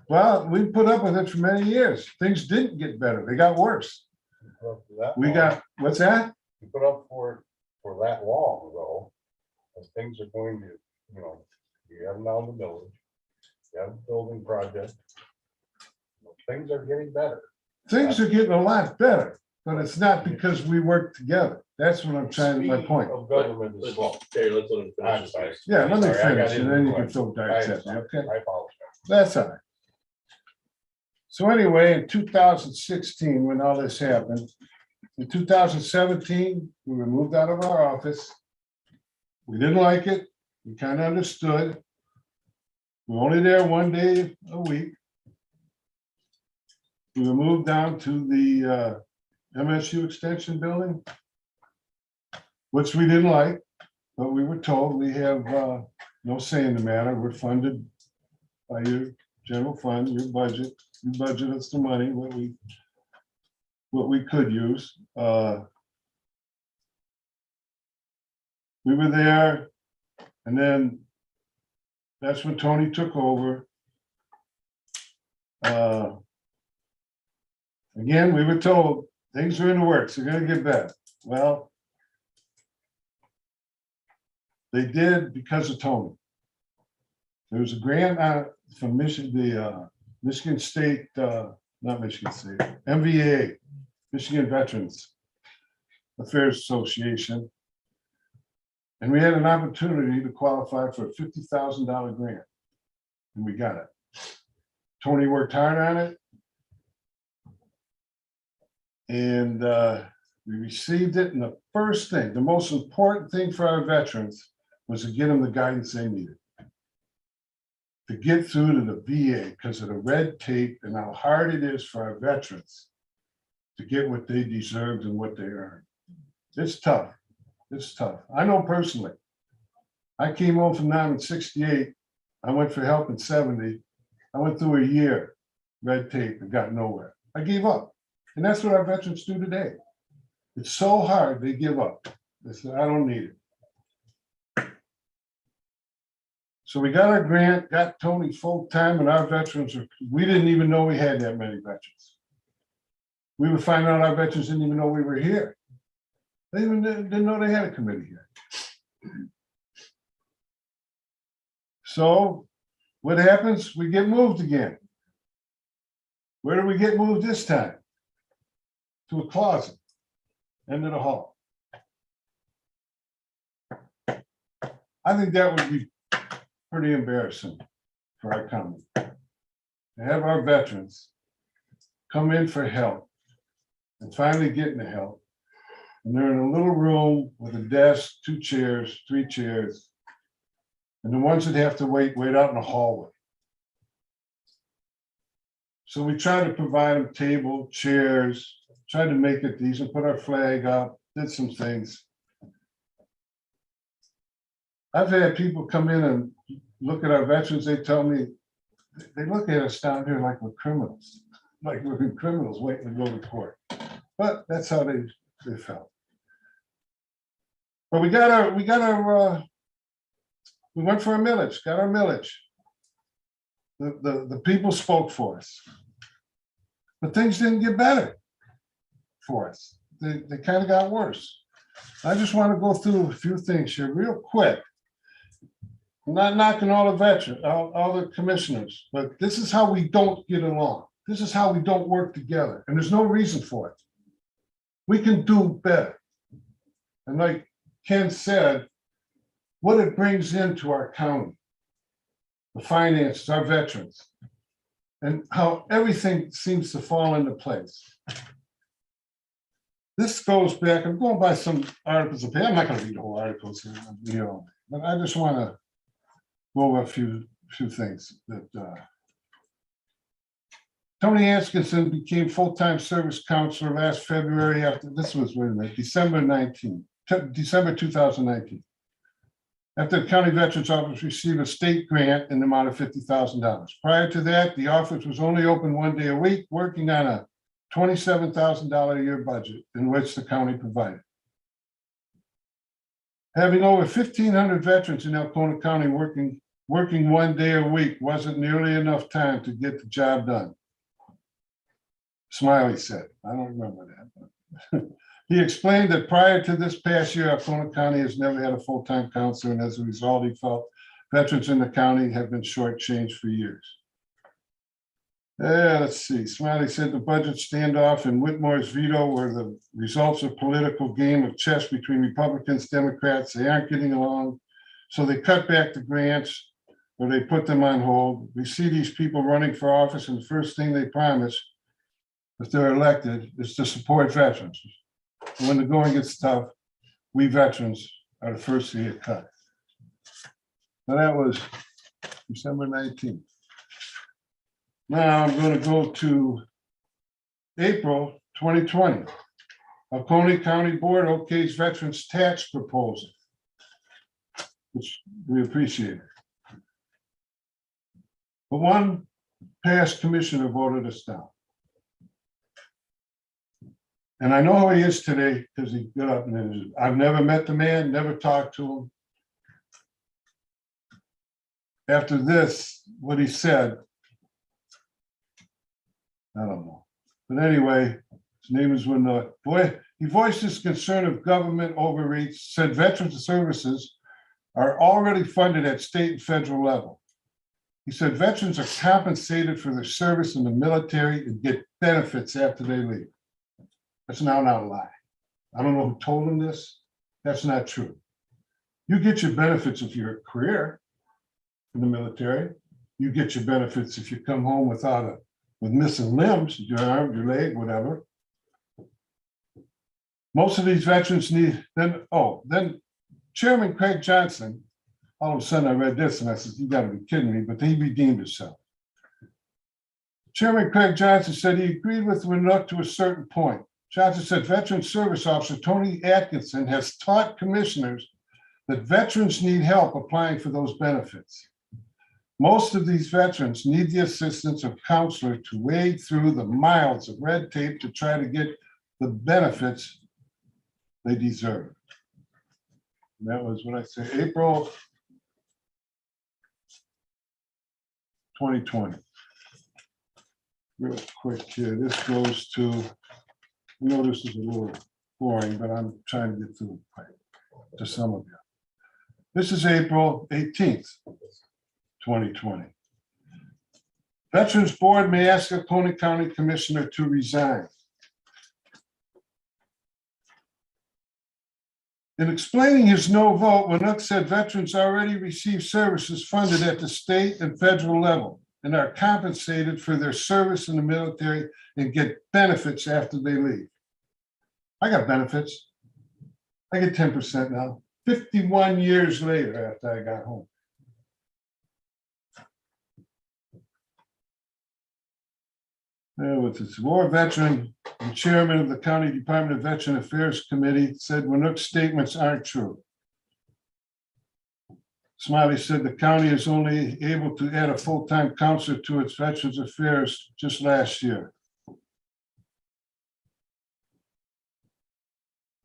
Well, we put up with it for many years. Things didn't get better. They got worse. We got, what's that? You put up for that long though, as things are going to, you know, you have now the village, you have the building project. Things are getting better. Things are getting a lot better, but it's not because we work together. That's what I'm trying to, my point. Of government is slow. Terry, let's let him I'm finish. sorry. Yeah, let me Sorry, I got finish and then you can into throw it. darts at me, okay? I apologize. That's all right. So anyway, in 2016, when all this happened, in 2017, we were moved out of our office. We didn't like it. We kind of understood. We're only there one day a week. We were moved down to the MSU Extension Building, which we didn't like, but we were told we have no say in the matter. We're funded by your general fund, your budget. You budget us the money, what we could use. We were there, and then that's when Tony took over. Again, we were told things are in the works, they're gonna get better. Well, they did because of Tony. There was a grant from Michigan State, not Michigan State, MVA, Michigan Veterans Affairs Association. And we had an opportunity to qualify for a $50,000 grant. And we got it. Tony worked hard on it. And we received it. And the first thing, the most important thing for our veterans was to get them the guidance they needed. To get through to the VA because of the red tape and how hard it is for our veterans to get what they deserved and what they earned. It's tough. It's tough. I know personally. I came home from Nam in '68. I went for help in '70. I went through a year, red tape, and got nowhere. I gave up. And that's what our veterans do today. It's so hard, they give up. They say, I don't need it. So we got our grant, got Tony full-time, and our veterans we didn't even know we had that many veterans. We would find out our veterans didn't even know we were here. They even didn't know they had a committee here. So what happens? We get moved again. Where do we get moved this time? To a closet, end of the hall. I think that would be pretty embarrassing for our county. To have our veterans come in for help and finally getting the help. And they're in a little room with a desk, 2 chairs, 3 chairs. And the ones that have to wait out in the hallway. So we try to provide them table, chairs, tried to make it decent, put our flag up, did some things. I've had people come in and look at our veterans, they tell me, they look at us down here like we're criminals, like we're criminals waiting to go to court. But that's how they felt. But we went for a millage, got our millage. The people spoke for us. But things didn't get better for us. They kind of got worse. I just want to go through a few things here real quick. I'm not knocking all the veterans, all the commissioners, but this is how we don't get along. This is how we don't work together, and there's no reason for it. We can do better. And like Ken said, what it brings into our county, the finances, our veterans, and how everything seems to fall into place. This goes back, I'm going by some articles of, I'm not going to read the whole articles here, you know, but I just want to go over a few things that Tony Atkinson became full-time service counselor last February after, this was, wait a minute, December 2019. After the County Veterans Office received a state grant in the amount of $50,000. Prior to that, the office was only open 1 day a week, working on a $27,000 a year budget in which the county provided. Having over 1,500 veterans in Alcona County working 1 day a week wasn't nearly enough time to get the job done. Smiley said, I don't remember that. But He explained that prior to this past year, Alcona County has never had a full-time counselor, and as a result, he felt veterans in the county have been shortchanged for years. Let's see, Smiley said the budget standoff and Whitmore's veto were the results of political game of chess between Republicans, Democrats. They aren't getting along, so they cut back the grants or they put them on hold. We see these people running for office, and the first thing they promise, if they're elected, is to support veterans. When the going gets tough, we veterans are the first to get cut. Now that was December 19th. Now I'm going to go to April 2020. Alcona County Board okays veterans tax proposal, which we appreciate. But one past commissioner voted us down. And I know who he is today because he got up and I've never met the man, never talked to him. After this, what he said, I don't know. But anyway, his name is Winnock. Boy, he voiced his concern of government overreach, said veterans services are already funded at state and federal level. He said veterans are compensated for their service in the military and get benefits after they leave. That's now not a lie. I don't know who told him this. That's not true. You get your benefits if you're a career in the military. You get your benefits if you come home with missing limbs, your arm, your leg, whatever. Most of these veterans need, then Chairman Craig Johnson, all of a sudden I read this and I said, you gotta be kidding me, but he redeemed himself. Chairman Craig Johnson said he agreed with Winnock to a certain point. Johnson said Veteran Service Officer Tony Atkinson has taught commissioners that veterans need help applying for those benefits. Most of these veterans need the assistance of counselor to wade through the miles of red tape to try to get the benefits they deserve. And that was what I say, April 2020. Real quick here, this goes to, I know this is a little boring, but I'm trying to get through it to some of you. This is April 18th, 2020. Veterans Board may ask a Alcona County Commissioner to resign. In explaining his no vote, Winnock said veterans already receive services funded at the state and federal level and are compensated for their service in the military and get benefits after they leave. I got benefits. I get 10% now, 51 years later after I got home. With this war veteran, the chairman of the County Department of Veteran Affairs Committee said Winnock's statements aren't true. Smiley said the county is only able to add a full-time counselor to its Veterans Affairs just last year.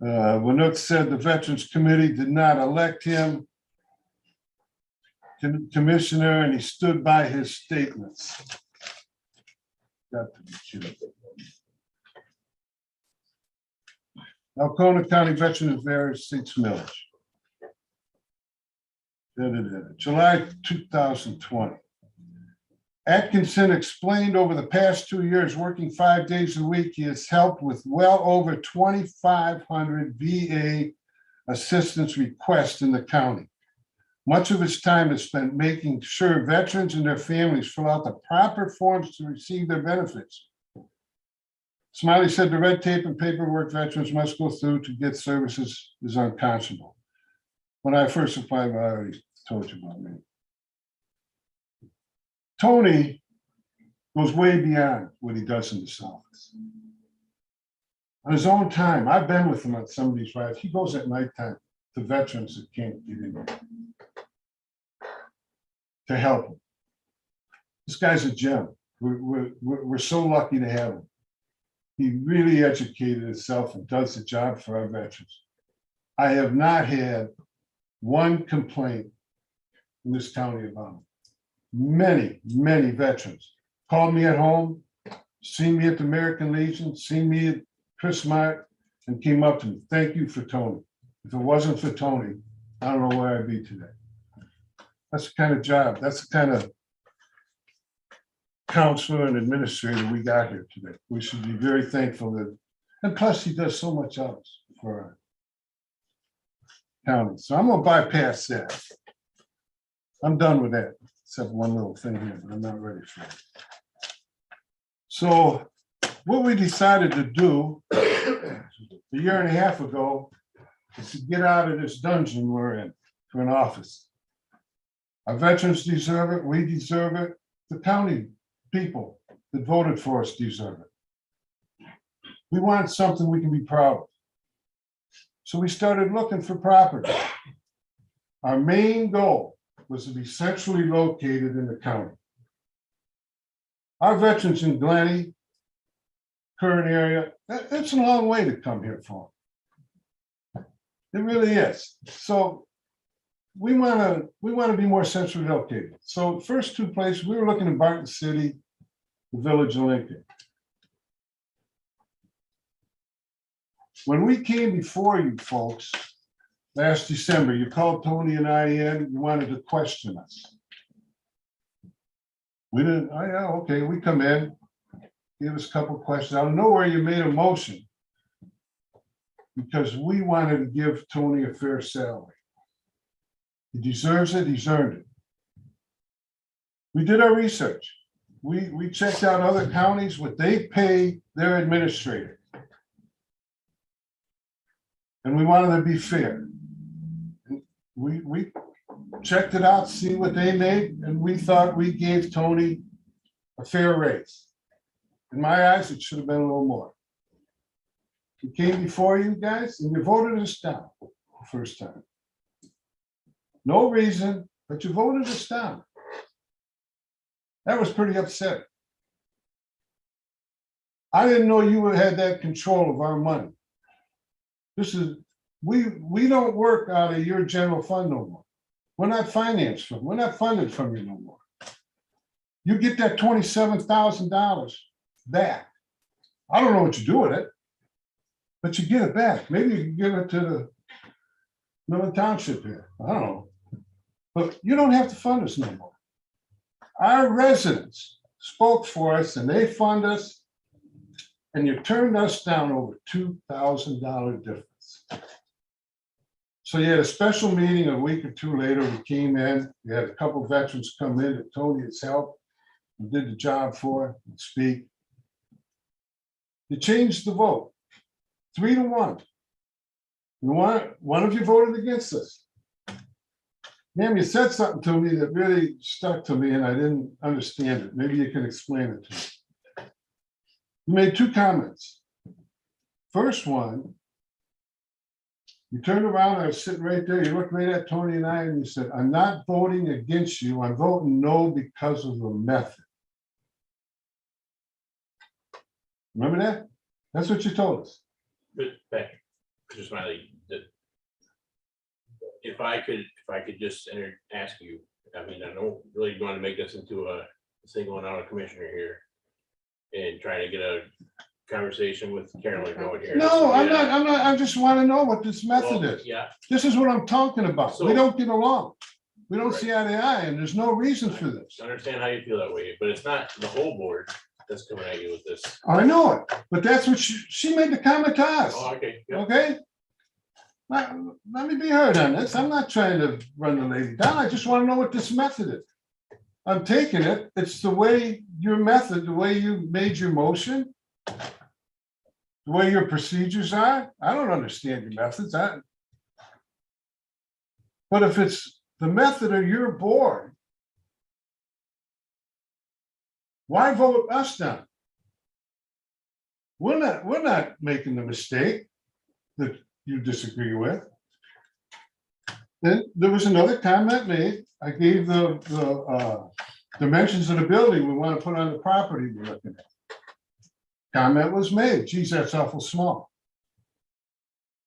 Winnock said the Veterans Committee did not elect him commissioner, and he stood by his statements. Got to be true. Alcona County Veteran Affairs 6 millage. July 2020. Atkinson explained over the past 2 years, working 5 days a week, he has helped with well over 2,500 VA assistance requests in the county. Much of his time is spent making sure veterans and their families fill out the proper forms to receive their benefits. Smiley said the red tape and paperwork veterans must go through to get services is unconscionable. When I first applied, I already told you about me. Tony goes way beyond what he does in this office. On his own time, I've been with him on some of these rides. He goes at nighttime to veterans that can't get in there to help him. This guy's a gem. We're so lucky to have him. He really educated himself and does the job for our veterans. I have not had one complaint in this county about him. Many veterans called me at home, seen me at the American Legion, seen me at Chris Mart, and came up to me. Thank you for Tony. If it wasn't for Tony, I don't know where I'd be today. That's the kind of job, that's the kind of counselor and administrator we got here today. We should be very thankful that, and plus he does so much else for our county. So I'm gonna bypass that. I'm done with that, except one little thing here, but I'm not ready for it. So what we decided to do a year and a half ago is to get out of this dungeon we're in for an office. Our veterans deserve it, we deserve it, the county people that voted for us deserve it. We want something we can be proud of. So we started looking for property. Our main goal was to be centrally located in the county. Our veterans in Glenny, current area, it's a long way to come here for. It really is. So we want to be more centrally located. So first two places, we were looking at Barton City, the village of Lincoln. When we came before you folks last December, you called Tony and I in, you wanted to question us. We didn't, oh yeah, okay, we come in, give us a couple of questions. Out of nowhere, you made a motion because we wanted to give Tony a fair salary. He deserves it, he's earned it. We did our research. We checked out other counties, what they pay their administrator. And we wanted to be fair. We checked it out, see what they made, and we thought we gave Tony a fair raise. In my eyes, it should have been a little more. We came before you guys and you voted us down the first time. No reason, but you voted us down. That was pretty upsetting. I didn't know you had that control of our money. This is, we don't work out of your general fund no more. We're not financed from, we're not funded from you no more. You get that $27,000 back. I don't know what you do with it, but you get it back. Maybe you can give it to the Middle Township here. I don't know. But you don't have to fund us no more. Our residents spoke for us and they fund us, and you turned us down over $2,000 difference. So you had a special meeting a week or two later. We came in, we had a couple of veterans come in that Tony has helped and did the job for and speak. You changed the vote 3-1. One of you voted against us. Ma'am, you said something to me that really stuck to me and I didn't understand it. Maybe you can explain it to me. You made two comments. First one, you turned around, I was sitting right there, you looked right at Tony and I, and you said, I'm not voting against you, I'm voting no because of the method. Remember that? That's what you told us. But Beck, just Smiley, if I could just ask you, I mean, I don't really want to make this into a single and out commissioner here and trying to get a conversation with Carolyn going here. No, I'm not, I just want to know what this method is. Yeah. This is what I'm talking about. We So- don't get along. We don't Right. see eye to eye, and there's no reason for this. I understand how you feel that way, but it's not the whole board that's coming at you with this. I know it, but that's what she made the comment to us. Oh, okay. Yeah. Okay? Let me be heard on this. I'm not trying to run the lady down. I just want to know what this method is. I'm taking it. It's the way your method, the way you made your motion, the way your procedures are. I don't understand your methods. But if it's the method of your board, why vote us down? We're not making the mistake that you disagree with. Then there was another comment made. I gave the dimensions of the building we want to put on the property we're looking at. Comment was made, geez, that's awful small.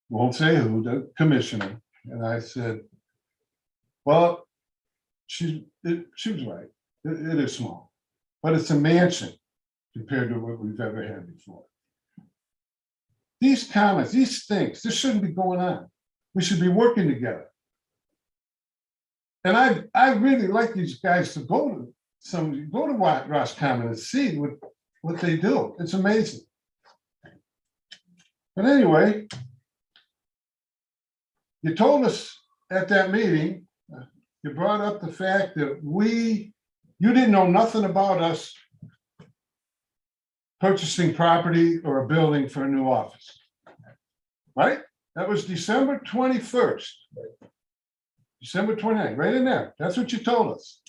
Won't say who, the commissioner. And I said, well, she was right. It is small, but it's a mansion compared to what we've ever had before. these comments, these things, this shouldn't be going on. We should be working together. And I really like these guys to go to Roscommon and see what they do. It's amazing. But anyway, you told us at that meeting, you brought up the fact that you didn't know nothing about us purchasing property or a building for a new office. Right? That was December 21st. December 29th, right in there. That's what you told us.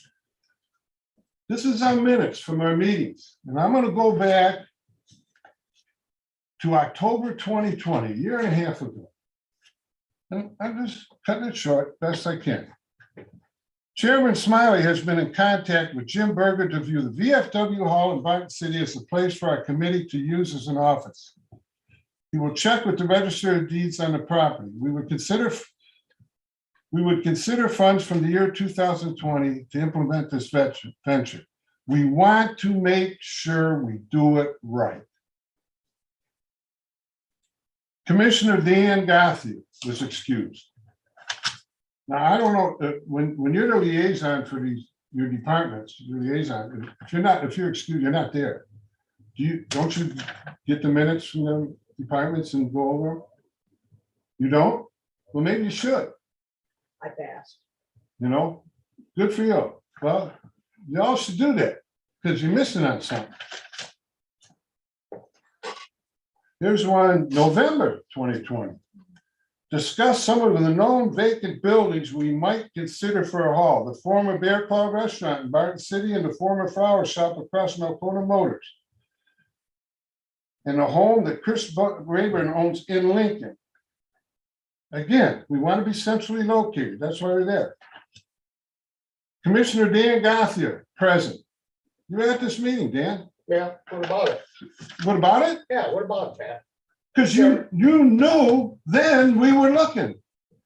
This is our minutes from our meetings. And I'm going to go back to October 2020, a year and a half ago. And I'm just cutting it short best I can. Chairman Smiley has been in contact with Jim Berger to view the VFW Hall in Barton City as a place for our committee to use as an office. He will check with the Register of Deeds on the property. We would consider funds from the year 2020 to implement this venture. We want to make sure we do it right. Commissioner Dan Gothier was excused. Now, I don't know, when you're the liaison for your departments, your liaison, if you're excused, you're not there. Don't you get the minutes from the departments and go over them? You don't? Well, maybe you should. I passed. You know, good for you. Well, y'all should do that because you're missing on something. Here's one, November 2020. Discuss some of the known vacant buildings we might consider for a hall. The former Bear Claw Restaurant in Barton City and the former flower shop across Malcona Motors. And the home that Chris Rayburn owns in Lincoln. Again, we want to be centrally located. That's why we're there. Commissioner Dan Gothier, present. You were at this meeting, Dan. Yeah, what about it? What about it? Yeah, what about it, Pat? Because you knew then we were looking.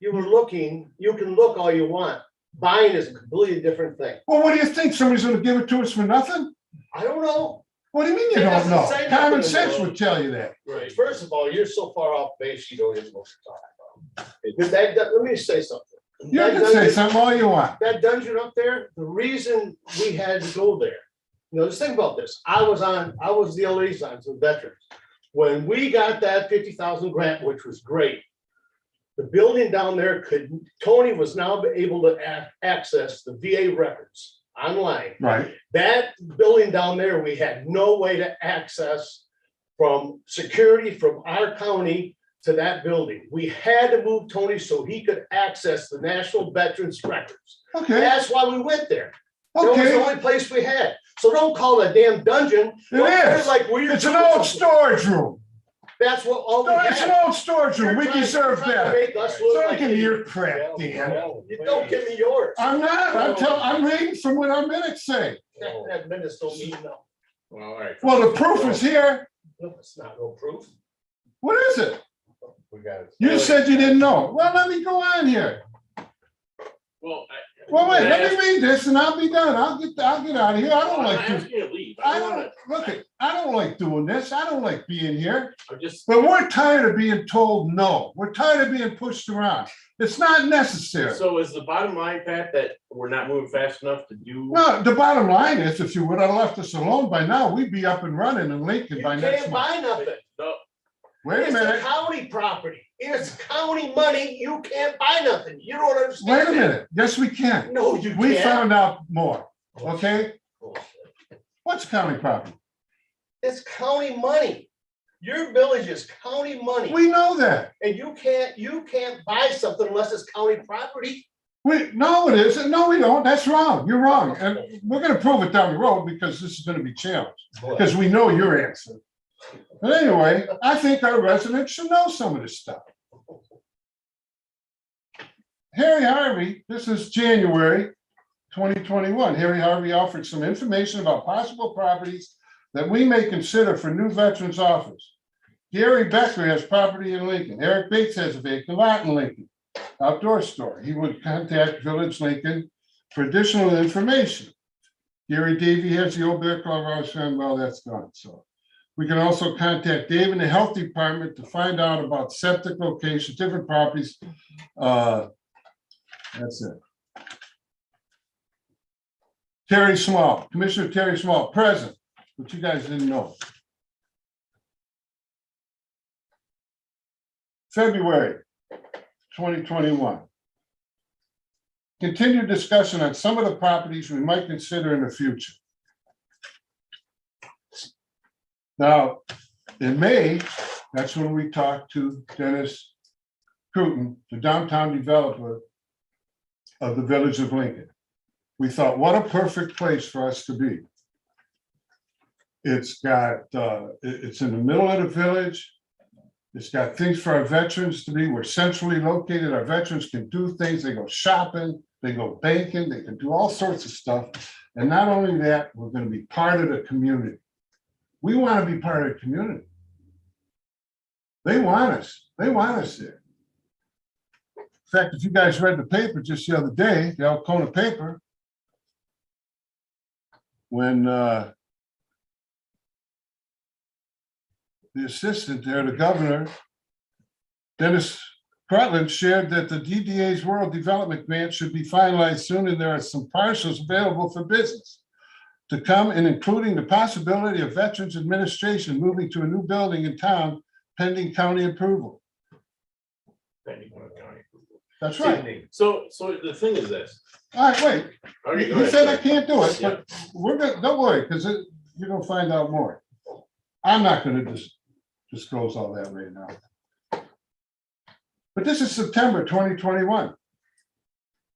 You were looking, you can look all you want. Buying is a completely different thing. Well, what do you think? Somebody's going to give it to us for nothing? I don't know. What do you mean you It don't doesn't know? say Common nothing sense in the would tell you that. Right. First of all, you're so far off base, you don't even know what you're talking about. Let me say something. You can say something all you want. That dungeon up there, the reason we had to go there, just think about this. I was the liaison to veterans. When we got that 50,000 grant, which was great, the building down there Tony was now able to access the VA records online. Right. That building down there, we had no way to access from security from our county to that building. We had to move Tony so he could access the National Veterans Records. Okay. That's why we went there. That was Okay. the only place we had. So don't call it a damn dungeon. It is. Like we're It's an old storage room. That's what all we No, it's had. an old storage room. We deserve better. Don't give me your crap, Dan. You don't give me yours. I'm not. I'm reading from what our minutes say. That minutes don't mean no. Well, all right. Well, the proof is here. No, it's not no proof. What is it? We got it. You said you didn't know. Well, let me go on here. Well, Wait, let me read this and I'll be done. I'll get out of here. I don't like to to. leave. I don't like doing this. I don't like being here. I'm just. But we're tired of being told no. We're tired of being pushed around. It's not necessary. So is the bottom line, Pat, that we're not moving fast enough to do? No, the bottom line is if you would have left us alone by now, we'd be up and running in Lincoln by next Can't month. buy nothing. No. Wait a It's minute. county property. It's county money. You can't buy nothing. You don't understand. Wait a that. minute. Yes, we can. No, you We can't. found out more. Okay? What's county property? It's county money. Your village is county money. We know that. And you can't buy something unless it's county property. No, it isn't. No, we don't. That's wrong. You're wrong. And we're going to prove it down the road because this is going to be challenged. Because we know your answer. But anyway, I think our residents should know some of this stuff. Harry Harvey, this is January 2021. Harry Harvey offered some information about possible properties that we may consider for new veterans office. Gary Becker has property in Lincoln. Eric Bates has a vacant lot in Lincoln. Outdoor store. He would contact Village Lincoln for additional information. Gary Davey has the old Bear Club restaurant. Well, that's gone. So We can also contact Dave in the Health Department to find out about septic locations, different properties. That's it. Terry Small, Commissioner Terry Small, present, but you guys didn't know. February 2021. Continued discussion on some of the properties we might consider in the future. Now, in May, that's when we talked to Dennis Cr2 the downtown developer of the village of Lincoln. We thought, what a perfect place for us to be. It's got, it's in the middle of the village. It's got things for our veterans to be. We're centrally located. Our veterans can do things. They go shopping, they go banking, they can do all sorts of stuff. And not only that, we're going to be part of the community. We want to be part of the community. They want us. They want us there. In fact, if you guys read the paper just the other day, the Alcona paper, when the assistant there, the governor, Dennis Crutland, shared that the DDA's World Development Grant should be finalized soon, and there are some parcels available for business to come, and including the possibility of Veterans Administration moving to a new building in town pending county approval. That's right. So the thing is this. All right, wait. Okay, go He ahead. said I can't do it, but we're gonna, don't worry, because you're gonna find out more. I'm not gonna disclose all that right now. But this is September 2021.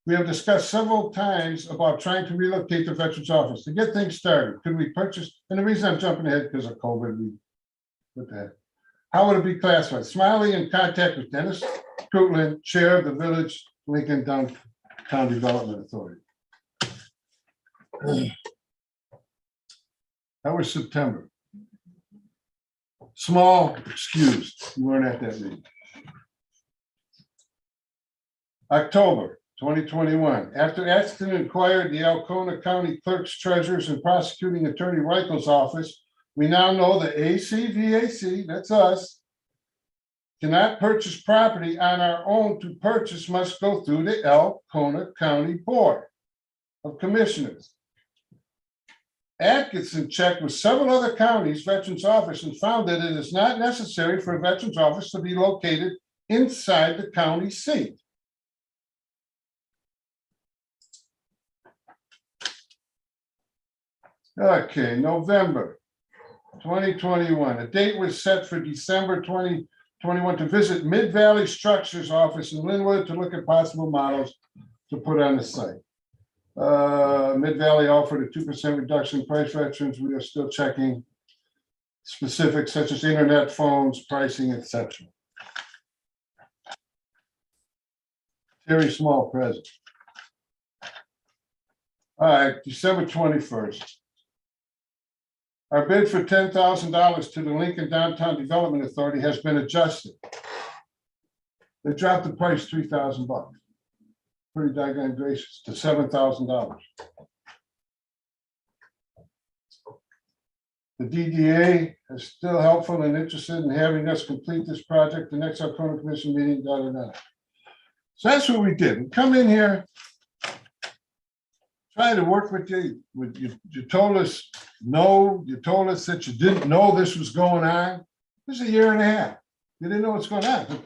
We have discussed several times about trying to relocate the Veterans Office to get things started. Could we purchase, and the reason I'm jumping ahead because of COVID, what the heck? How would it be classified? Smiley in contact with Dennis Cr2, Chair of the Village Lincoln Downtown Development Authority. That was September. Small excused, you weren't at that meeting. October 2021, after Axton inquired the Alcona County Clerk's, Treasurer's, and Prosecuting Attorney Reichel's office, we now know that ACVAC, that's us, cannot purchase property on our own. To purchase must go through the Alcona County Board of Commissioners. Atkinson checked with several other counties' veterans office and found that it is not necessary for a veterans office to be located inside the county seat. Okay, November 2021. A date was set for December 2021 to visit Mid-Valley Structures office in Linwood to look at possible models to put on the site. Mid-Valley offered a 2% reduction in price. Veterans, we are still checking specifics such as internet, phones, pricing, etc. Terry Small, present. All right, December 21st. Our bid for $10,000 to the Lincoln Downtown Development Authority has been adjusted. They dropped the price $3,000. Pretty daggone gracious, to $7,000. The DDA is still helpful and interested in having us complete this project. The next Alcona Commission meeting, So that's what we did. We come in here, try to work with you. You told us no, you told us that you didn't know this was going on. This is a year and a half. You didn't know what's going on.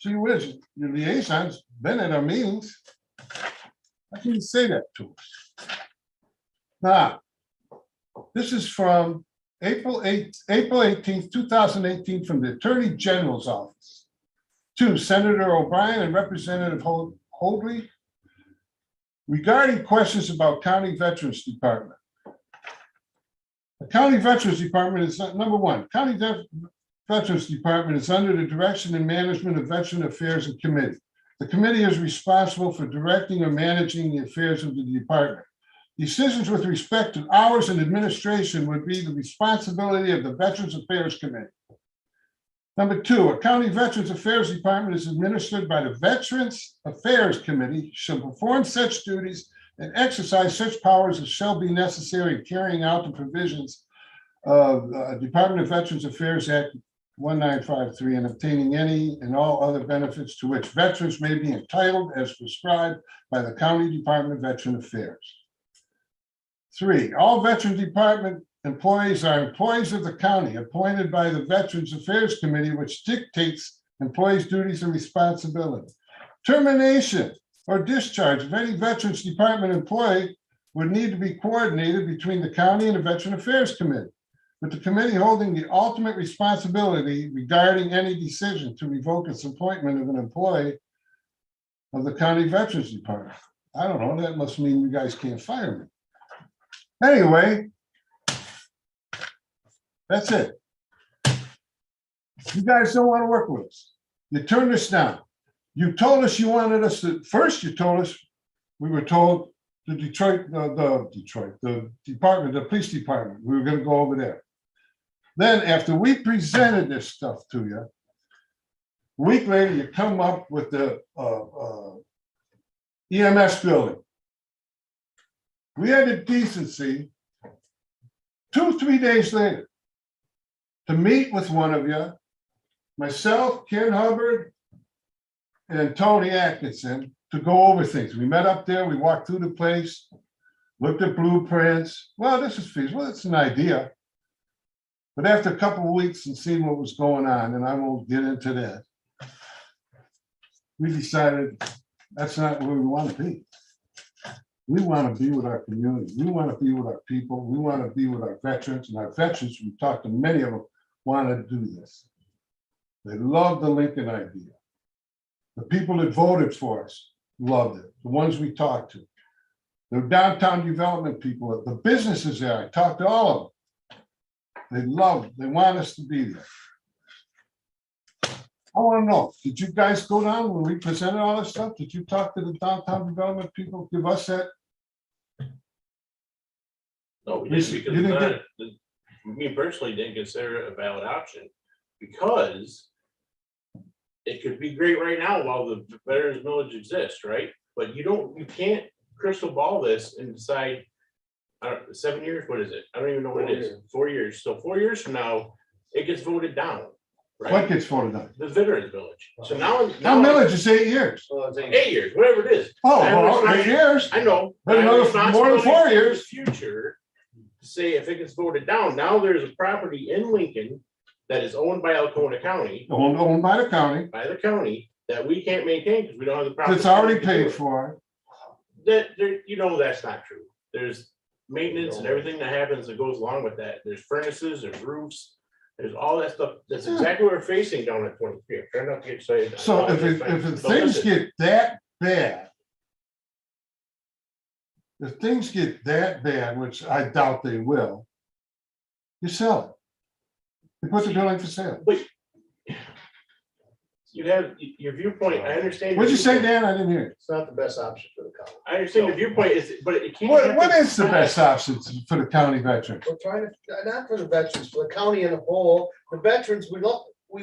Gee whiz, your liaison's been at our meetings. How can you say that to us? Now, this is from April 18th, 2018, from the Attorney General's office to Senator O'Brien and Representative Hoadley regarding questions about County Veterans Department. The County Veterans Department is, number one, County Veterans Department is under the direction and management of Veteran Affairs and Committee. The committee is responsible for directing or managing the affairs of the department. Decisions with respect to hours and administration would be the responsibility of the Veterans Affairs Committee. Number two, a County Veterans Affairs Department is administered by the Veterans Affairs Committee, shall perform such duties and exercise such powers as shall be necessary in carrying out the provisions Department of Veterans Affairs Act 1953 and obtaining any and all other benefits to which veterans may be entitled as prescribed by the County Department of Veteran Affairs. 3, all Veteran Department employees are employees of the county appointed by the Veterans Affairs Committee, which dictates employees' duties and responsibilities. Termination or discharge of any Veterans Department employee would need to be coordinated between the county and the Veteran Affairs Committee, with the committee holding the ultimate responsibility regarding any decision to revoke its appointment of an employee of the county Veterans Department. I don't know, that must mean you guys can't fire me. Anyway, that's it. You guys don't want to work with us. You turned us down. You told us you wanted us to, first you told us, we were told the department, the police department, we were going to go over there. Then after we presented this stuff to you, a week later, you come up with the EMS building. We had the decency 2-3 days later to meet with one of you, myself, Ken Hubbard, and Tony Atkinson, to go over things. We met up there, we walked through the place, looked at blueprints. Well, this is feasible, it's an idea. But after a couple of weeks and seeing what was going on, and I won't get into that, we decided that's not where we want to be. We want to be with our community. We want to be with our people. We want to be with our veterans, and our veterans, we talked to many of them, want to do this. They love the Lincoln idea. The people that voted for us loved it. The ones we talked to. The downtown development people, the businesses there, I talked to all of them. They love it. They want us to be there. I want to know, did you guys go down when we presented all this stuff? Did you talk to the downtown development people? Give us that? No, we didn't, because You didn't it's not, me personally didn't consider it a valid option, because it could be great right now while the Veterans Village exists, right? But you can't crystal ball this and decide, I don't, 7 years, what is it? I don't even know what it is. 4 years. So 4 years from now, it gets voted down. Right? What gets voted on? The Veterans Village. So now millage is 8 years. 8 years, whatever it is. Oh, I have well, responsibility- 8 years. I know. But I have another more than 4 responsibility for years. the future, to say if it gets voted down, now there's a property in Lincoln that is owned by Alcona County. Owned by the county. By the county, that we can't maintain because we don't have the property. It's already paid for. That there, that's not true. There's maintenance and everything that happens that goes along with that. There's furnaces, there's roofs, there's all that stuff. That's exactly what we're facing down at 23. Try not to get excited. So if things get that bad, if things get that bad, which I doubt they will, you sell it. You put the building for sale. But you have your viewpoint. I understand. What'd you say, Dan? I didn't hear it. It's not the best option for the county. I understand your viewpoint is, but it can't. What is the best option for the county veterans? We're trying to, not for the veterans, for the county in a whole, the veterans, we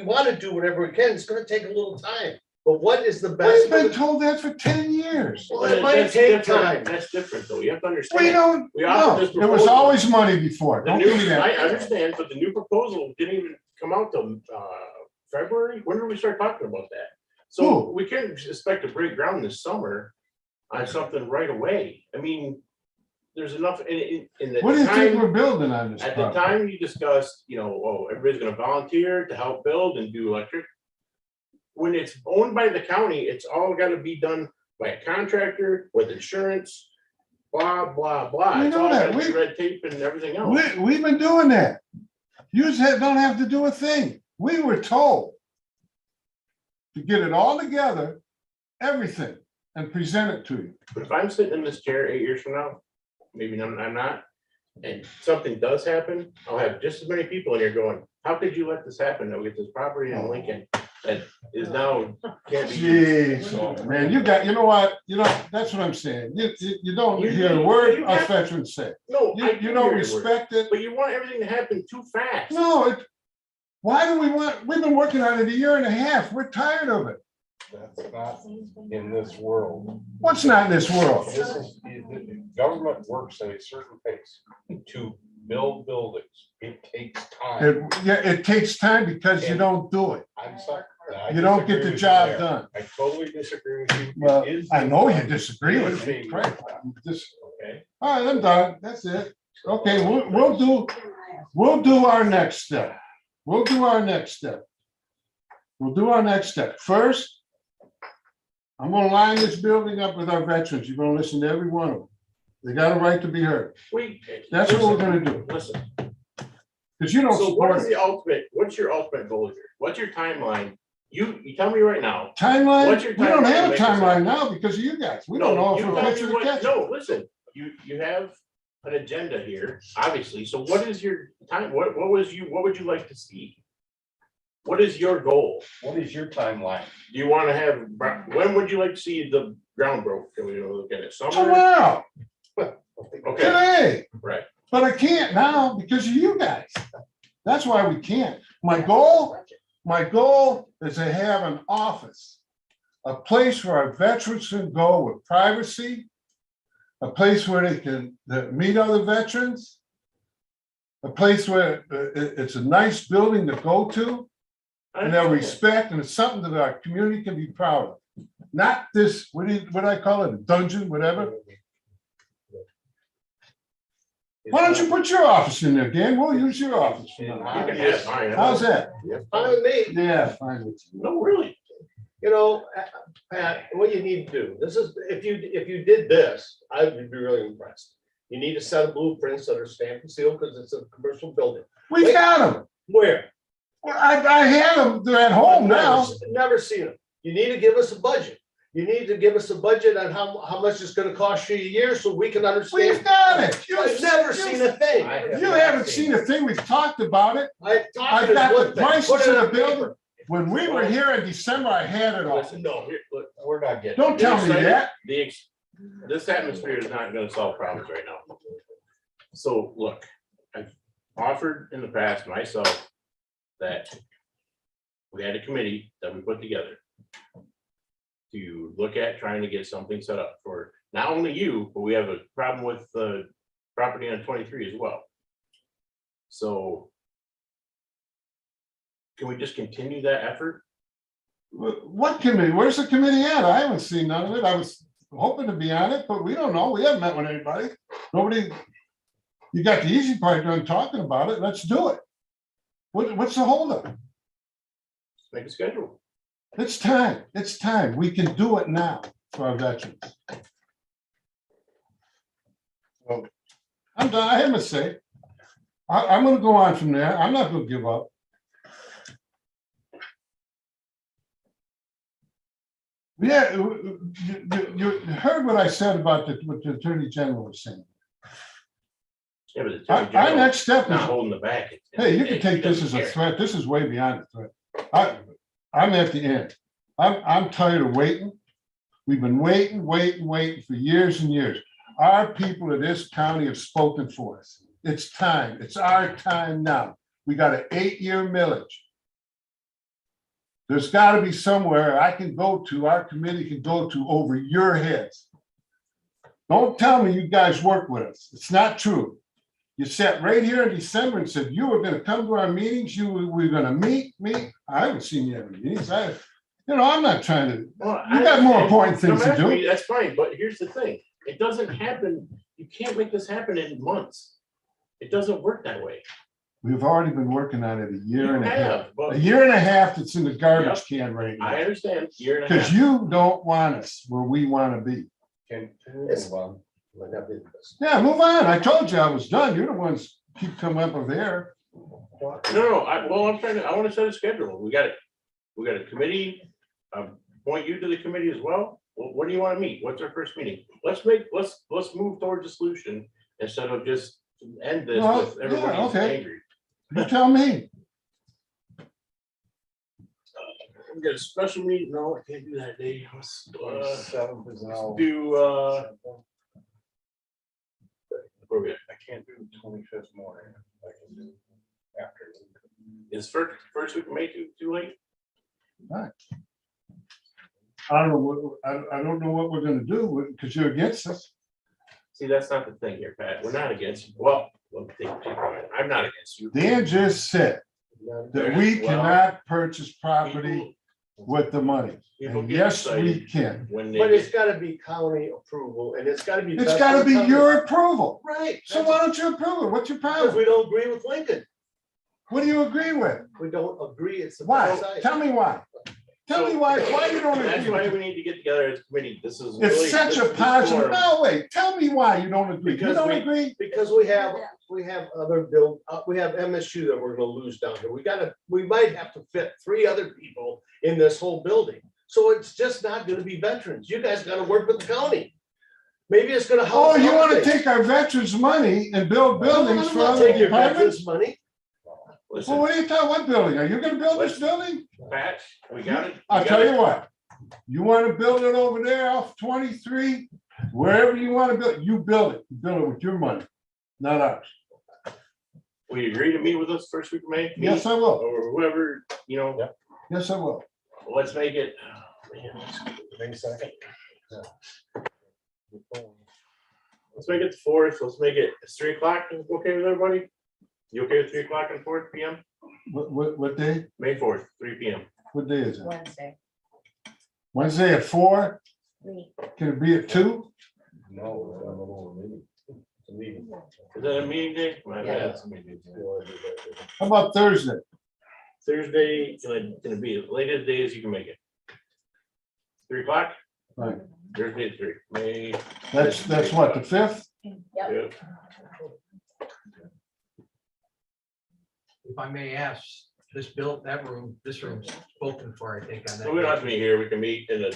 want to do whatever we can. It's gonna take a little time. But what is the best? We've been told that for 10 years. Well, it might take time. That's different though. You have to understand. We don't, We offered no, this there was proposal. always money before. The Don't new, give me that. I understand, but the new proposal didn't even come out till February. When did we start talking about that? So Who? we can't expect to break ground this summer on something right away. I mean, there's enough in the What do you think time, we're building on this at the property? time you discussed, everybody's gonna volunteer to help build and do electric. When it's owned by the county, it's all gotta be done by a contractor with insurance, blah, blah, blah. We It's know all that. gotta be red tape and everything else. We've been doing that. You don't have to do a thing. We were told to get it all together, everything, and present it to you. But if I'm sitting in this chair 8 years from now, maybe I'm not, and something does happen, I'll have just as many people in here going, how could you let this happen? That we get this property in Lincoln that is now can't be used. Jeez, man, you know what? That's what I'm saying. You don't hear a word us veterans say. No, You don't respect it. But you want everything to happen too fast. No, why do we've been working on it a year and a half. We're tired of it. That's not in this world. What's not in this world? This is, government works at a certain pace to build buildings. It takes time. it takes time because you don't do it. I'm sorry. I You don't get disagree the with you job there. done. I totally disagree with you. Well, It is I know you being disagree done. with It is me. being Right. done. I'm just, Okay. all right, I'm done. That's it. Okay, we'll do our next step. We'll do our next step. We'll do our next step. First, I'm gonna line this building up with our veterans. You're gonna listen to every one of them. They got a right to be heard. That's what we're gonna do. Listen, Because you don't so what support is it. the ultimate, what's your ultimate goal here? What's your timeline? You tell me right now. Timeline, What's your we don't timeline to have a make this happen? timeline now because of you guys. We don't know if you we're tell catching me the what- catch. No, listen, you have an agenda here, obviously. So what is your time? What would you like to see? What is your goal? What is your timeline? Do you want to have, when would you like to see the ground broke? Can we look at it? Summer? Tomorrow, Okay, today. right. But I can't now because of you guys. That's why we can't. My goal is to have an office, a place where our veterans can go with privacy, a place where they can meet other veterans, a place where it's a nice building to go to, and they'll respect, and it's something that our community can be proud of. Not this, what do I call it, a dungeon, whatever. Why don't you put your office in there, Dan? We'll use your office. You can have mine. How's that? Fine with me. Yeah, fine with you. No, really. You know, Pat, what you need to do, this is, if you did this, I would be really impressed. You need a set of blueprints that are stamped and sealed because it's a commercial building. We got them. Where? Well, I had them. They're at home now. Never seen them. You need to give us a budget. You need to give us a budget on how much it's gonna cost you a year so we can understand. We've got it. I've never seen a thing. You haven't seen a thing. We've talked about it. I've I've got the prices of the building. When we were here in December, I had it all. Listen, no, here, look, We're not getting. Don't tell me that. This atmosphere is not gonna solve problems right now. So look, I've offered in the past myself that we had a committee that we put together to look at trying to get something set up for not only you, but we have a problem with the property on 23 as well. So can we just continue that effort? What committee? Where's the committee at? I haven't seen none of it. I was hoping to be on it, but we don't know. We haven't met with anybody. Nobody. You got the easy part done talking about it. Let's do it. What's the holdup? Make a schedule. It's time. It's time. We can do it now for our veterans. Well, I'm done. I have a say. I'm going to go on from there. I'm not going to give up. Yeah, you heard what I said about what the Attorney General was saying. Yeah, but the Attorney Our General next step is, not holding the back. hey, you can take this as a Care. threat. This is way beyond a threat. I'm at the end. I'm tired of waiting. We've been waiting for years and years. Our people of this county have spoken for us. It's time. It's our time now. We got an 8-year millage. There's got to be somewhere I can go to, our committee can go to over your heads. Don't tell me you guys work with us. It's not true. You sat right here in December and said you were going to come to our meetings. You were going to meet. I haven't seen you at meetings. I'm not trying to. Well, You got more important things to do. That's fine, but here's the thing. It doesn't happen. You can't make this happen in months. It doesn't work that way. We've already been working on it a year and a half. But A year and a half that's in the garbage can right now. I understand. Year and a Because half. you don't want us where we want to be. Can move on. Yeah, move on. I told you I was done. You're the ones keep coming up with air. No, I want to set a schedule. We got a committee, appoint you to the committee as well. What do you want to meet? What's our first meeting? Let's move towards a solution instead of just end this Well, with everybody yeah, okay. angry. You tell me. We got a special meeting. No, I can't do that day. Let's do, where we at? I can't do the 25th morning. I can do afternoon. Is first week of May too late? Right. I don't know what we're gonna do because you're against us. See, that's not the thing here, Pat. We're not against you. Well, I'm not against you. Dan just said that we Well, cannot purchase property people- with the money. people And get yes, we excited can. When they But it's get, gotta be county approval and it's gotta be. It's best gotta for the be county. your approval. Right. So why don't you approve it? What's your Because problem? we don't agree with Lincoln. What do you agree with? We don't agree. It's the Why? best side. Tell me why. Tell me why you don't that's agree why with we it. need to get together as a committee. This is. really- It's such this- a this positive, forum- no, wait, tell me why you don't agree. You Because don't we- agree? Because we have other we have MSU that we're gonna lose down here. We might have to fit 3 other people in this whole building. So it's just not gonna be veterans. You guys gotta work with the county. Maybe it's gonna help. Oh, you wanna something. take our veterans' money and build buildings I'm for not other taking your departments? veterans' money. Listen, Well, what are you talking, what building? Are you gonna build this building? Pat, we got it. I'll tell you what, you wanna build it over there off 23, wherever you wanna build, you build it with your money, not ours. We agree to meet with us first week of May? Yes, Meet, I will. or whoever, you know, Yes, I will. let's make it. May 2nd. Let's make it the 4th. Let's make it 3 o'clock. Okay with everybody? You okay with 3 o'clock and 4 p.m.? What day? May 4th, 3 p.m. What day is it? Wednesday. Wednesday at 4? 3. Can it be at 2? No, it's a meeting. Is that a meeting day? My bad, it's a meeting. How about Thursday? Thursday, can it be as late as day as you can make it? 3 o'clock? Right. Thursday at 3. May. That's what, the 5th? Yep. Yeah. If I may ask, this room's spoken for, I think, on that. So we don't have to meet here. We can meet in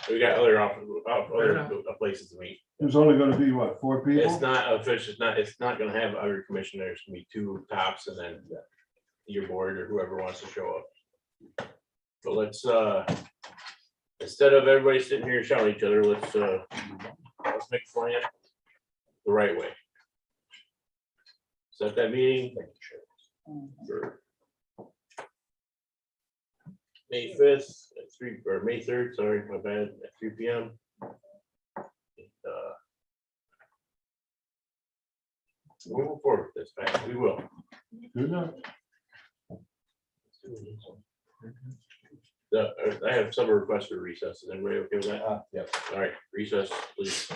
we got other other places to meet. There's only gonna be what, 4 people? It's not official, it's not gonna have other commissioners, gonna be 2 tops and then your board or whoever wants to show up. So let's, instead of everybody sitting here shouting at each other, let's make a plan the right way. Set that meeting for May 5th at 3, or May 3rd, sorry, my bad, at 3 p.m. We move forward with this, Pat. We will. Good enough. I have some requests for recess. Is everybody okay with that? Yep. All right, recess, please.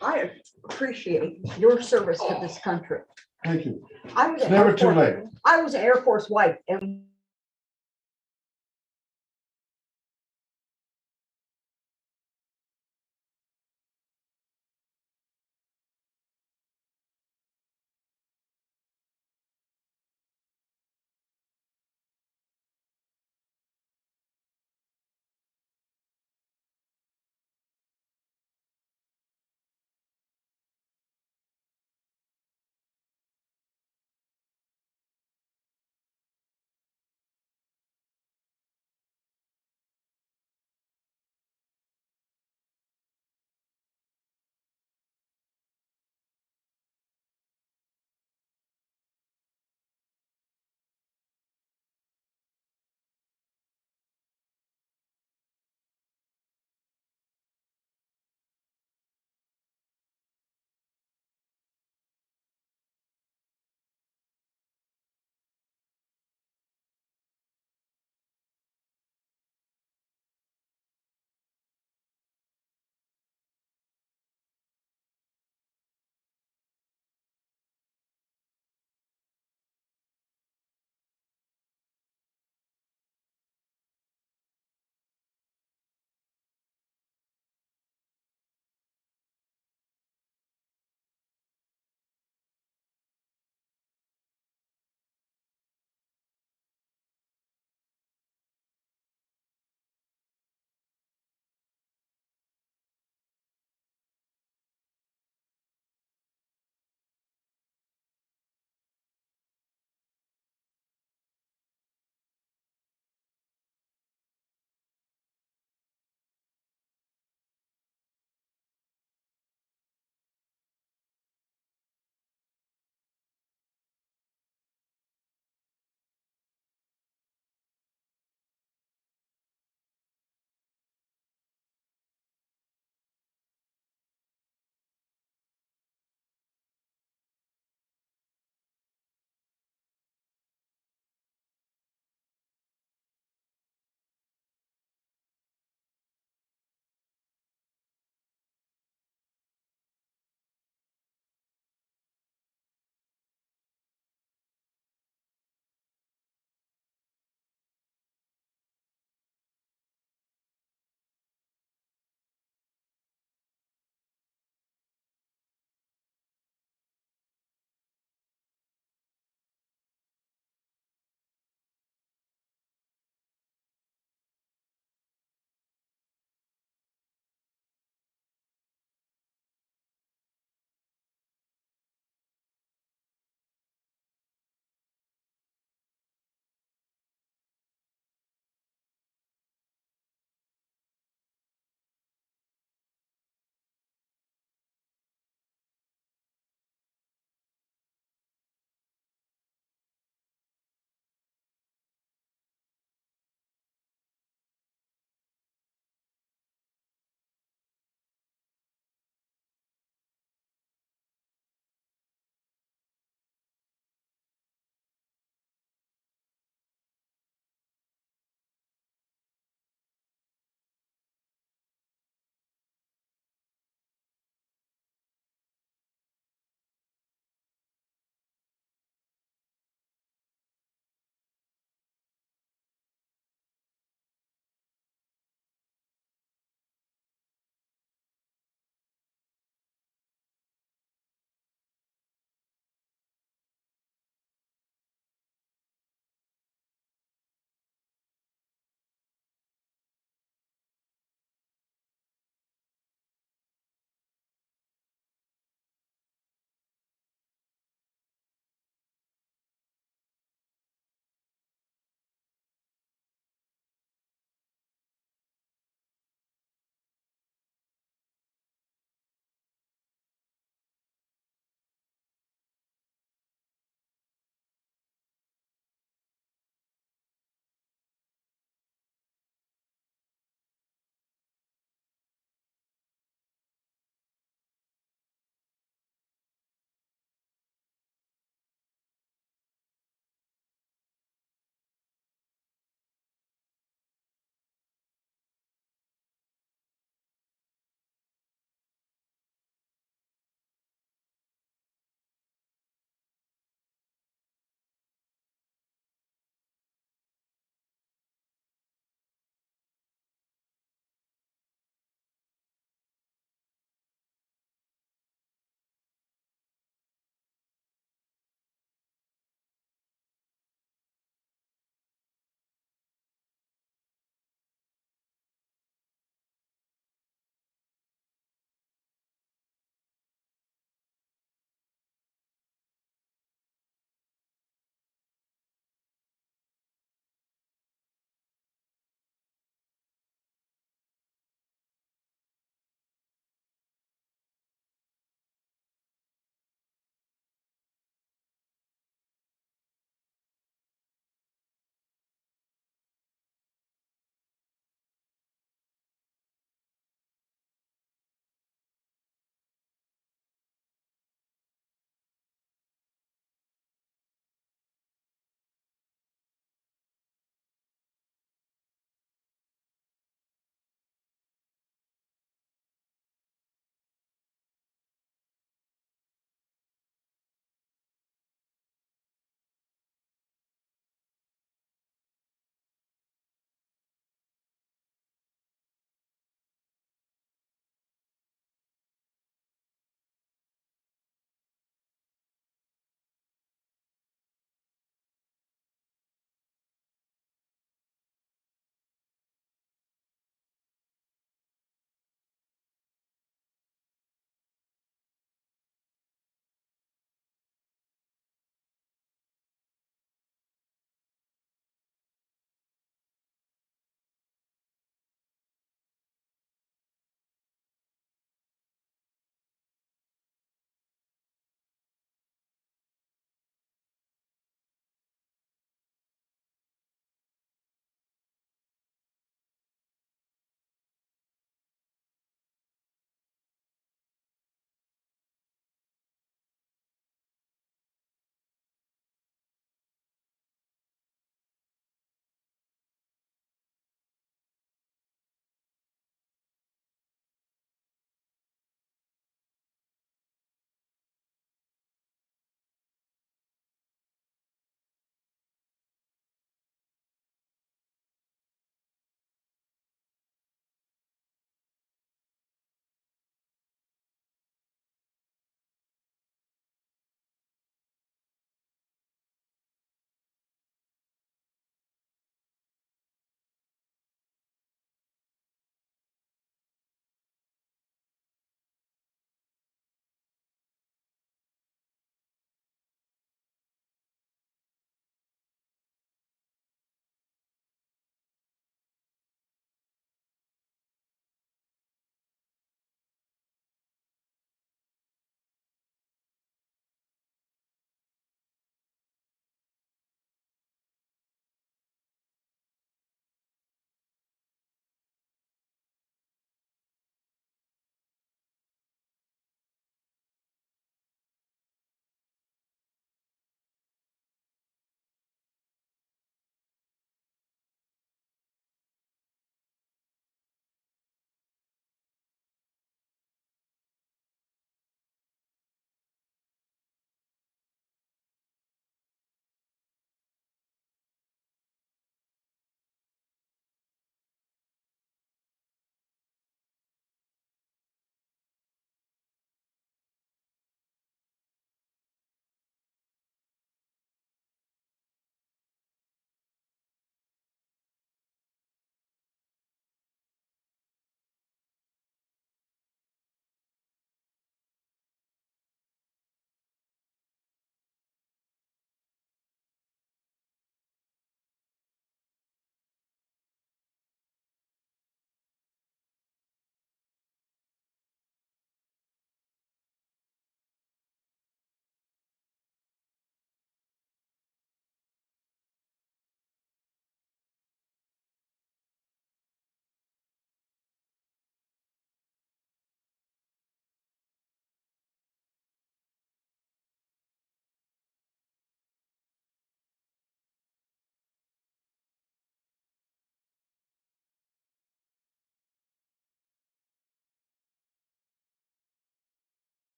I appreciate your service to this country. Thank you. I was It's an never Air too Force- late. I was an Air Force wife, and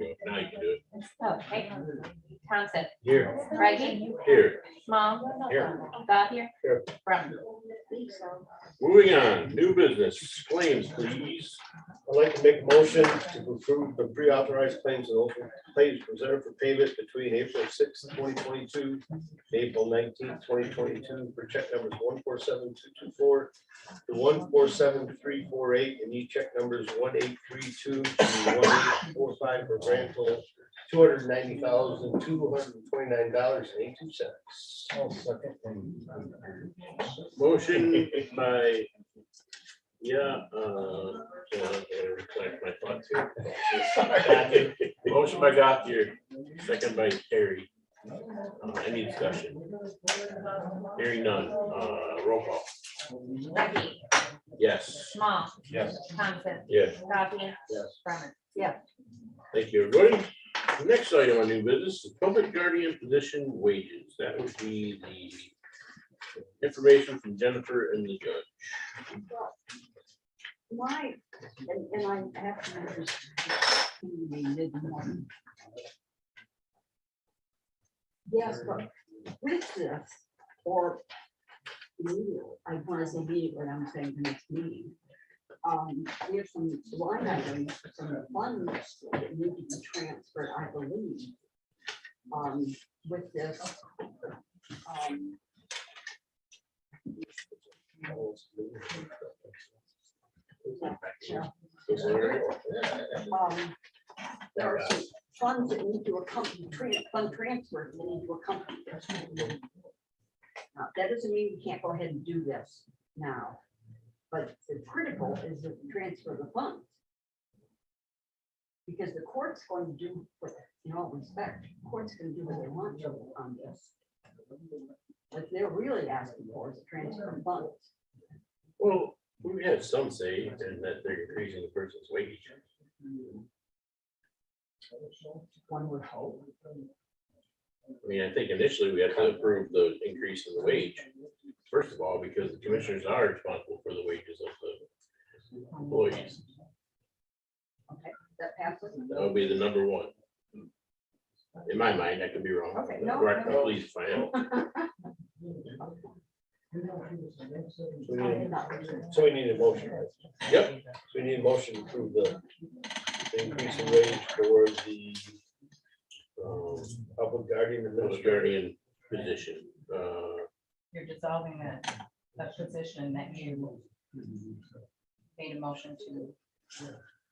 Now you can do it. Okay. Thompson. Here. Reggie. Here. Small. Here. Gothier. Here. Brown. Moving on, new business, claims, please. I'd like to make a motion to approve the pre-authorized claims and open claims presented for payment between April 6th, 2022, April 19th, 2022, for check numbers 147224 to 147348, and each check numbers 1832 to 1845 for a grand total $290,229.82. Motion by, reflect my thoughts here. Motion by Gothier, second by Terry. Any discussion? Hearing none, roll call. Reggie. Yes. Small. Yes. Thompson. Yes. Gothier. Yes. Brown. Yeah. Thank you, everybody. The next item on new business is public guardian position wages. That would be the information from Jennifer and the judge. Why, and I have to mention, mid-morning. Yes, but with this, or immediately, I want to say immediately, I'm saying the next meeting. We have some line items, some funds that need to be transferred, I believe. With this. There are some funds that need to accompany, fund transfers that need to accompany this. Now, that doesn't mean you can't go ahead and do this now, but the critical is the transfer of the funds. Because the court's going to do, what, in all respect, the court's going to do what they want to on this. What they're really asking for is a transfer of funds. Well, we have some say in that they're increasing the person's wage. One would hope. I mean, I think initially we had to approve the increase in the wage. First of all, because the commissioners are responsible for the wages of the employees. Okay, that passes. That would be the number one. In my mind, I could be wrong. Okay, no, Correct me, no. please find out. So we need a motion. Right? Yep. So we need a motion to approve the increase in wage for the public guardian Public administrator. guardian position. You're dissolving a position that you made a motion to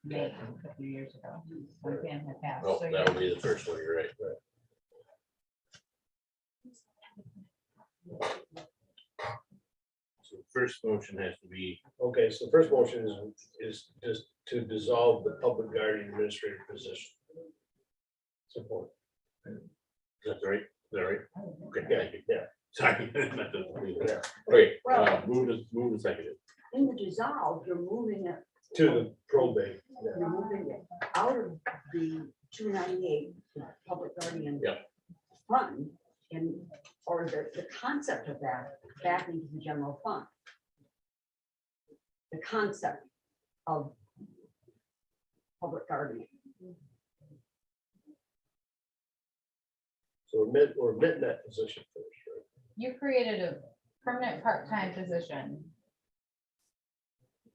make a few years ago. When Pam had passed. Oh, So that would be the first one, you're right. So first motion has to be, Okay, so the first motion is just to dissolve the public guardian administrator position. Support. that's right, is that right? Okay, thank you. Yeah. Sorry. Yeah. Okay, Well- move and seconded. In the dissolve, you're moving it, To the probate. you're moving it out of the 298 public guardian Yep. fund, and, or the concept of that back into the general fund. The concept of public guardian. So we're admitting that position first, right? You created a permanent part-time position.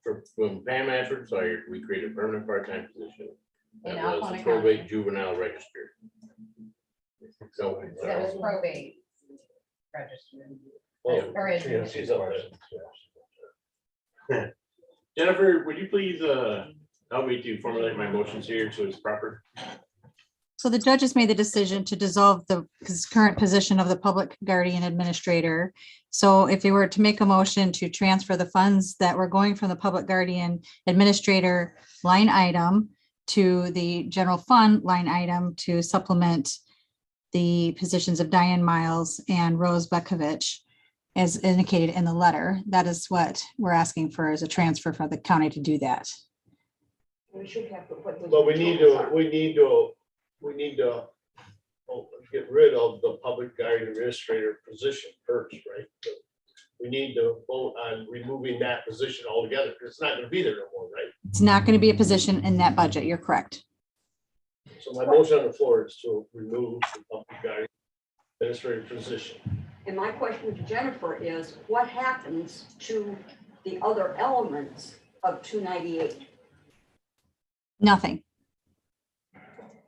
For when Pam Ashford fired, we created a permanent part-time position. In That was Alphona the probate County. juvenile register. So, That was probate registered. Oh, Or is yeah, it? she's up there. Jennifer, would you please help me to formulate my motions here so it's proper? So the judge has made the decision to dissolve the current position of the public guardian administrator. So if they were to make a motion to transfer the funds that were going from the public guardian administrator line item to the general fund line item to supplement the positions of Diane Miles and Rose Bekovich, as indicated in the letter, that is what we're asking for, is a transfer for the county to do that. We should have. But we need to get rid of the public guardian administrator position first, right? We need to vote on removing that position altogether, because it's not gonna be there no more, right? It's not going to be a position in that budget. You're correct. So my motion on the floor is to remove the public guardian administrator position. And my question to Jennifer is, what happens to the other elements of 298? Nothing.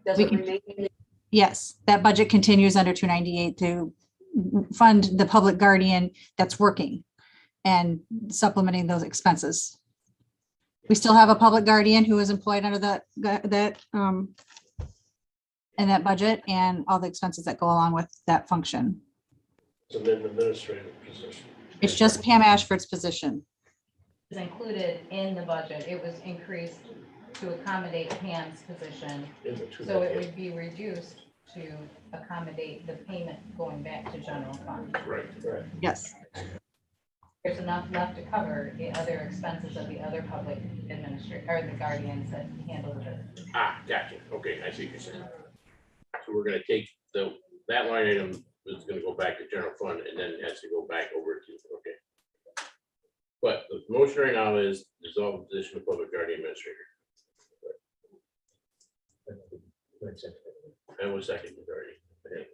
Does We it can- remain in the Yes, that budget continues under 298 to fund the public guardian that's working and supplementing those expenses. We still have a public guardian who is employed under in that budget and all the expenses that go along with that function. It's an administrative position. It's just Pam Ashford's position. Is included in the budget. It was increased to accommodate Pam's position. In the So it 298. would be reduced to accommodate the payment going back to general fund. Right, right. Yes. There's enough left to cover the other expenses of the other public administrator, or the guardians that handle it. Ah, gotcha. Okay, I see what you're saying. So we're gonna take that line item is gonna go back to general fund and then it has to go back over to, okay. But the motion right now is dissolve the position of public guardian administrator. And we'll second the guardian. Okay.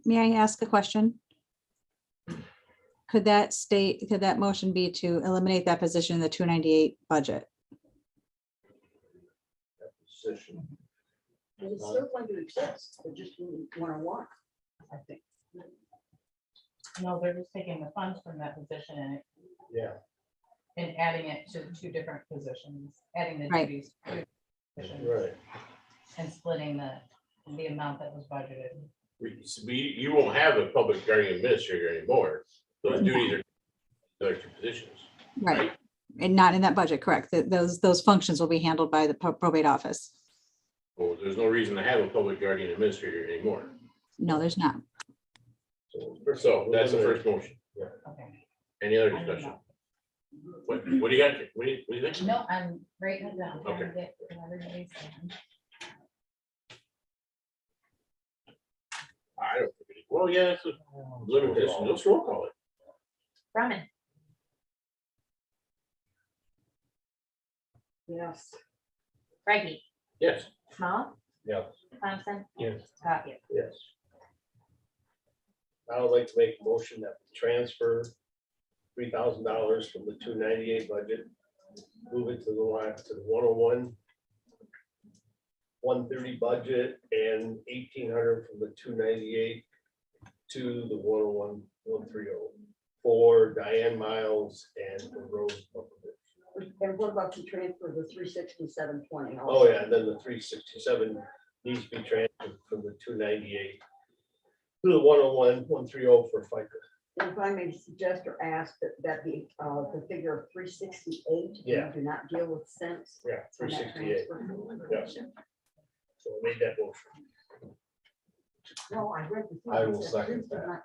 May I ask a question? Could that motion be to eliminate that position in the 298 budget? Position. It's still going to exist, but just 101, I think. No, they're just taking the funds from that position Yeah. and adding it to two different positions, adding the Right. duties to two positions Right. and splitting the amount that was budgeted. You won't have a public guardian administrator anymore. Those duties are the other two positions. Right. And not in that budget, correct? Those functions will be handled by the probate office. Well, there's no reason to have a public guardian administrator anymore. No, there's not. So that's the first motion. Okay. Any other I don't discussion? know. What do you got? What do you think? No, I'm writing it down. trying to Okay. get what everybody's saying. I don't think it. Well, yeah, it's a limited, let's roll call it. Brumman, Yes. Reggie, Yes. Small, Yeah. Thompson, Yes. Gothier. Yes. I would like to make a motion that we transfer $3,000 from the 298 budget, move it to the line, to the 101, 130 budget, and 1,800 from the 298 to the 101, 130 for Diane Miles and the Rose Buckovich. And what about the transfer, the 367.20? Oh, yeah, and then the 367 needs to be transferred from the 298 to the 101, 130 for FICA. If I may suggest or ask that the figure of 368, Yeah. do not deal with cents. Yeah, on that 368. transfer. Yes. So I made that motion. No, I read the. I will second that.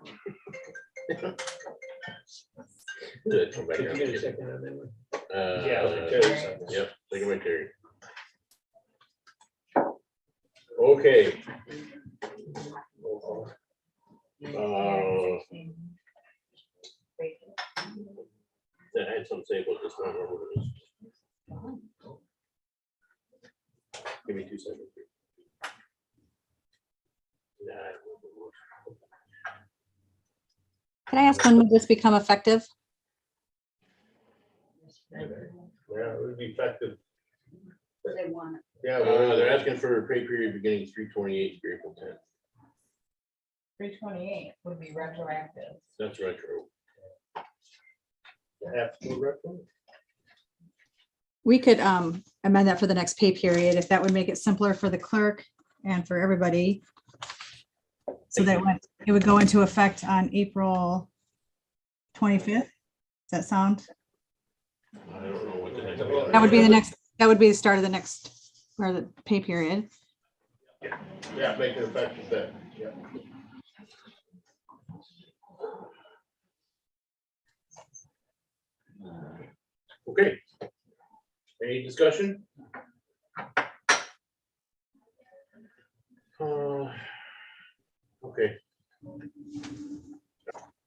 Good, come back Did you get a here. second on that one? Yeah. Yeah, okay, Terry. Yep, second by Terry. Okay. I had something to say about this one. I don't remember what it is. Give me 2 seconds. Nah, I don't remember. Can I ask when will this become effective? Yeah, it would be effective. They want it. Yeah, well, They're asking for a pay period beginning 3/28 to April 10th. 328 would be retroactive. That's retro. have to go retro. We could amend that for the next pay period, if that would make it simpler for the clerk and for everybody. So that it would go into effect on April 25th. Does that sound? I don't know what the next. That would be the next, that would be the start of the next, or the pay period. Yeah, make it effective then, yeah. Okay. Any discussion? Okay.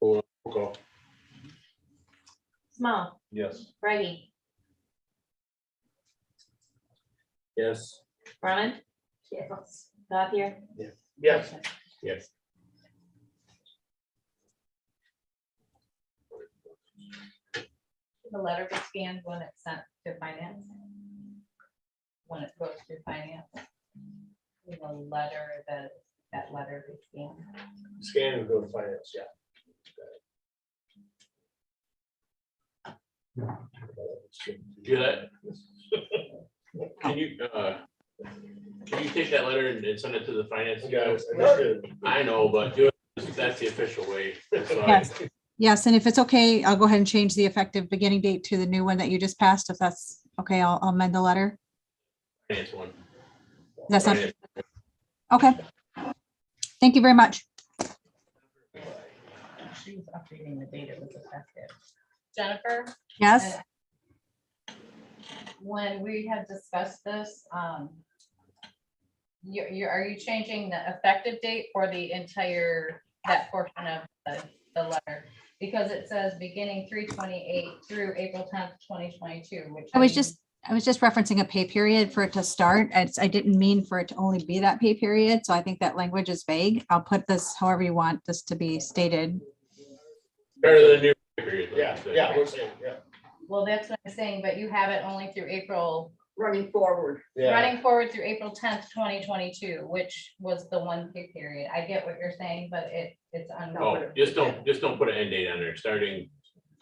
Roll call. Small, Yes. Reggie, Yes. Brian, Yes. Bob here. Yes. Yes. The letter gets scanned when it's sent to finance. When it goes to finance. The letter, that letter gets scanned. Scan and go to finance, yeah. Do that. Can you take that letter and send it to the finance? Guys, I just did. I know, but do it, that's the official way. That's why- Yes, yes, and if it's okay, I'll go ahead and change the effective beginning date to the new one that you just passed. If that's okay, I'll amend the letter. Finance one. That's not, Finance. okay. Thank you very much. She was updating the date it was effective. Jennifer? Yes. When we had discussed this, are you changing the effective date for the entire, that portion of the letter? Because it says beginning 3/28 through April 10th, 2022, which. I was just referencing a pay period for it to start. I didn't mean for it to only be that pay period, so I think that language is vague. I'll put this however you want this to be stated. Better than new period. like Yeah, you said. yeah, we're saying, yeah. Well, that's what I'm saying, but you have it only through April, Running forward. Yeah. running forward through April 10th, 2022, which was the one pay period. I get what you're saying, but it's Oh, unknown. just don't put an end date on there, starting.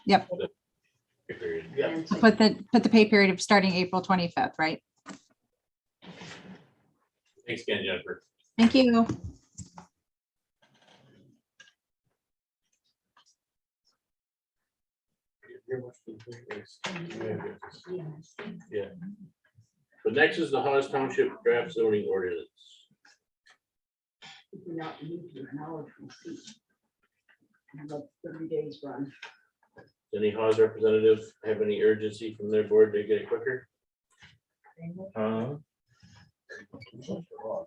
Yep. the pay period. Yeah. I'll put the pay period of starting April 25th, right? Thanks again, Jennifer. Thank you. Yeah. But next is the Hawes Township draft zoning ordinance. We do not need to acknowledge receipt. And let 30 days run. Does any Hawes representative have any urgency from their board to get it quicker? Oh,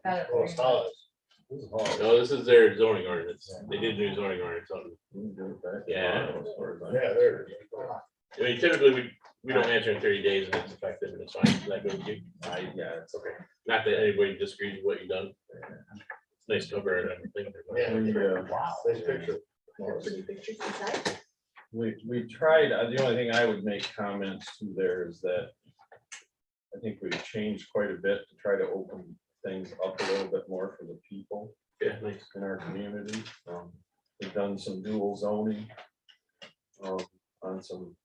Got it. it's Hawes. No, this is their zoning ordinance. They did new zoning ordinance on. Yeah. Yeah, there. I mean, typically, we don't answer in 30 days and it's effective and it's fine. Is that good with you? Yeah, it's okay. Not that anybody disagrees with what you've done. Nice cover and everything. Yeah. Wow. Nice picture. Pretty pictures inside. We tried, the only thing I would make comments to there is that I think we've changed quite a bit to try to open things up a little bit more for the people Yeah, nice. in our community. We've done some dual zoning on some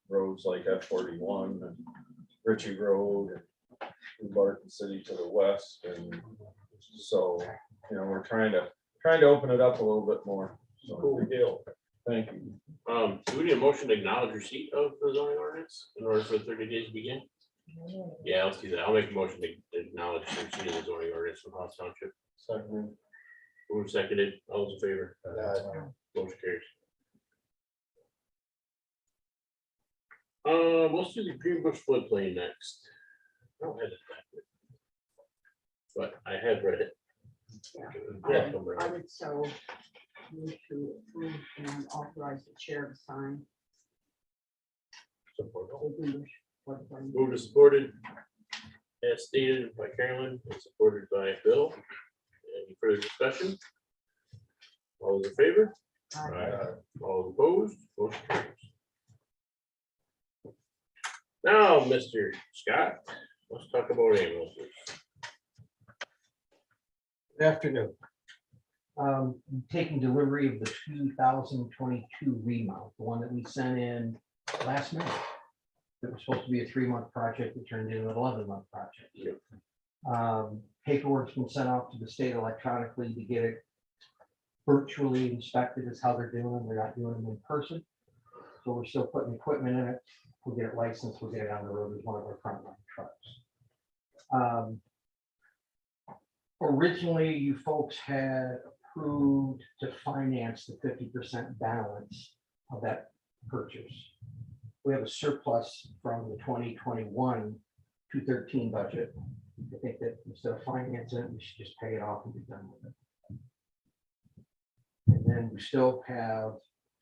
roads like F41 and Ritchie Road and Barton City to the west. And so, we're trying to open it up a little bit more. So, Cool deal. thank you. Do we need a motion to acknowledge receipt of the zoning ordinance in order for the 30 days to begin? Yeah, let's do that. I'll make a motion to acknowledge the receipt of the zoning ordinance from Hawes Township. Second. Who seconded? All those in favor? Motion carries. Let's do the Green Bush floodplain next. I don't have it back. But I have read it. Yeah, I would so move to approve and authorize the chair to sign. Support. What- Moved and supported. As stated by Carolyn and supported by Bill. Any further discussion? All those in favor? All opposed? Motion carries. Now, Mr. Scott, let's talk about ambulances. Good afternoon. Taking delivery of the 2022 remount, the one that we sent in last May. It was supposed to be a 3-month project. It turned into an 11-month project. Paperwork's been sent off to the state electronically to get it virtually inspected is how they're doing them. They're not doing them in person. So we're still putting equipment in it. We'll get it licensed. We'll get it on the road as one of our frontline trucks. Originally, you folks had approved to finance the 50% balance of that purchase. We have a surplus from the 2021 213 budget. I think that instead of financing it, we should just pay it off and be done with it. And then we still have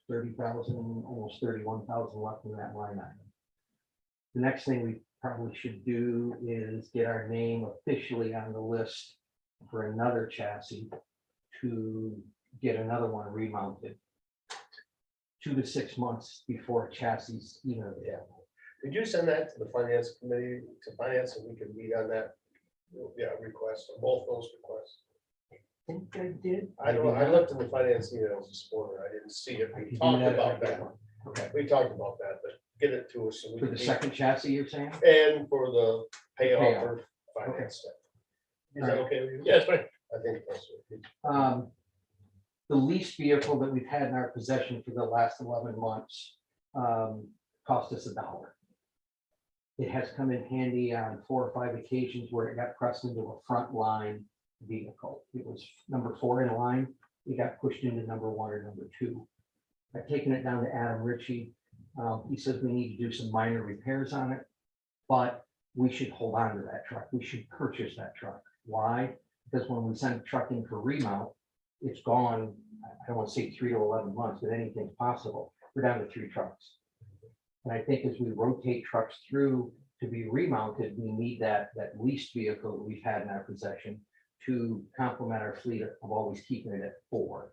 30,000, almost 31,000 left in that line item. The next thing we probably should do is get our name officially on the list for another chassis to get another one remounted. 2 to 6 months before chassis even available. Could you send that to the finance committee, to finance, and we can meet on that? Yeah, request, on both those requests. I think I did. I don't, I looked in the finance emails this morning, I didn't see it, I we could do talked that if I about get that. one. Okay. We talked about that, but get it to us. So we For can the meet. second chassis, you're saying? And for the payoff Payoff. for finance stuff. Is All that right. okay with you? Yeah, it's fine. I think that's. The leased vehicle that we've had in our possession for the last 11 months cost us $1. It has come in handy on 4 or 5 occasions where it got pressed into a front line vehicle. It was number 4 in line. It got pushed into number 1 or number 2. I've taken it down to Adam Ritchie. He says we need to do some minor repairs on it, but we should hold on to that truck. We should purchase that truck. Why? Because when we send a truck in for remount, it's gone, I don't want to say 3 to 11 months, but anything's possible. We're down to 3 trucks. And I think as we rotate trucks through to be remounted, we need that leased vehicle that we've had in our possession to complement our fleet of always keeping it at 4,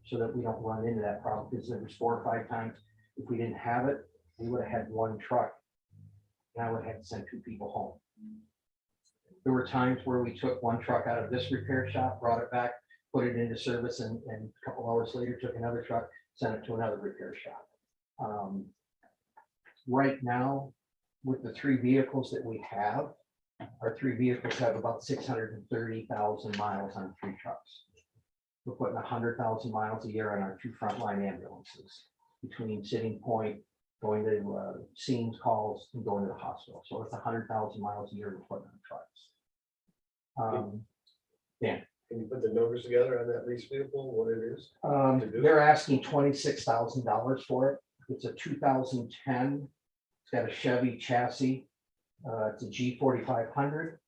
so that we don't run into that problem, because there was 4 or 5 times, if we didn't have it, we would have had 1 truck. And I would have had to send 2 people home. There were times where we took 1 truck out of this repair shop, brought it back, put it into service, and a couple hours later, took another truck, sent it to another repair shop. Right now, with the 3 vehicles that we have, our 3 vehicles have about 630,000 miles on 3 trucks. We're putting 100,000 miles a year on our 2 frontline ambulances, between Sitting Point, going to scenes calls, and going to the hospital. So it's 100,000 miles a year we're putting on trucks. Yeah. Can you put the numbers together on that lease vehicle, what it is? They're asking $26,000 for it. It's a 2010. It's got a Chevy chassis. It's a G4500.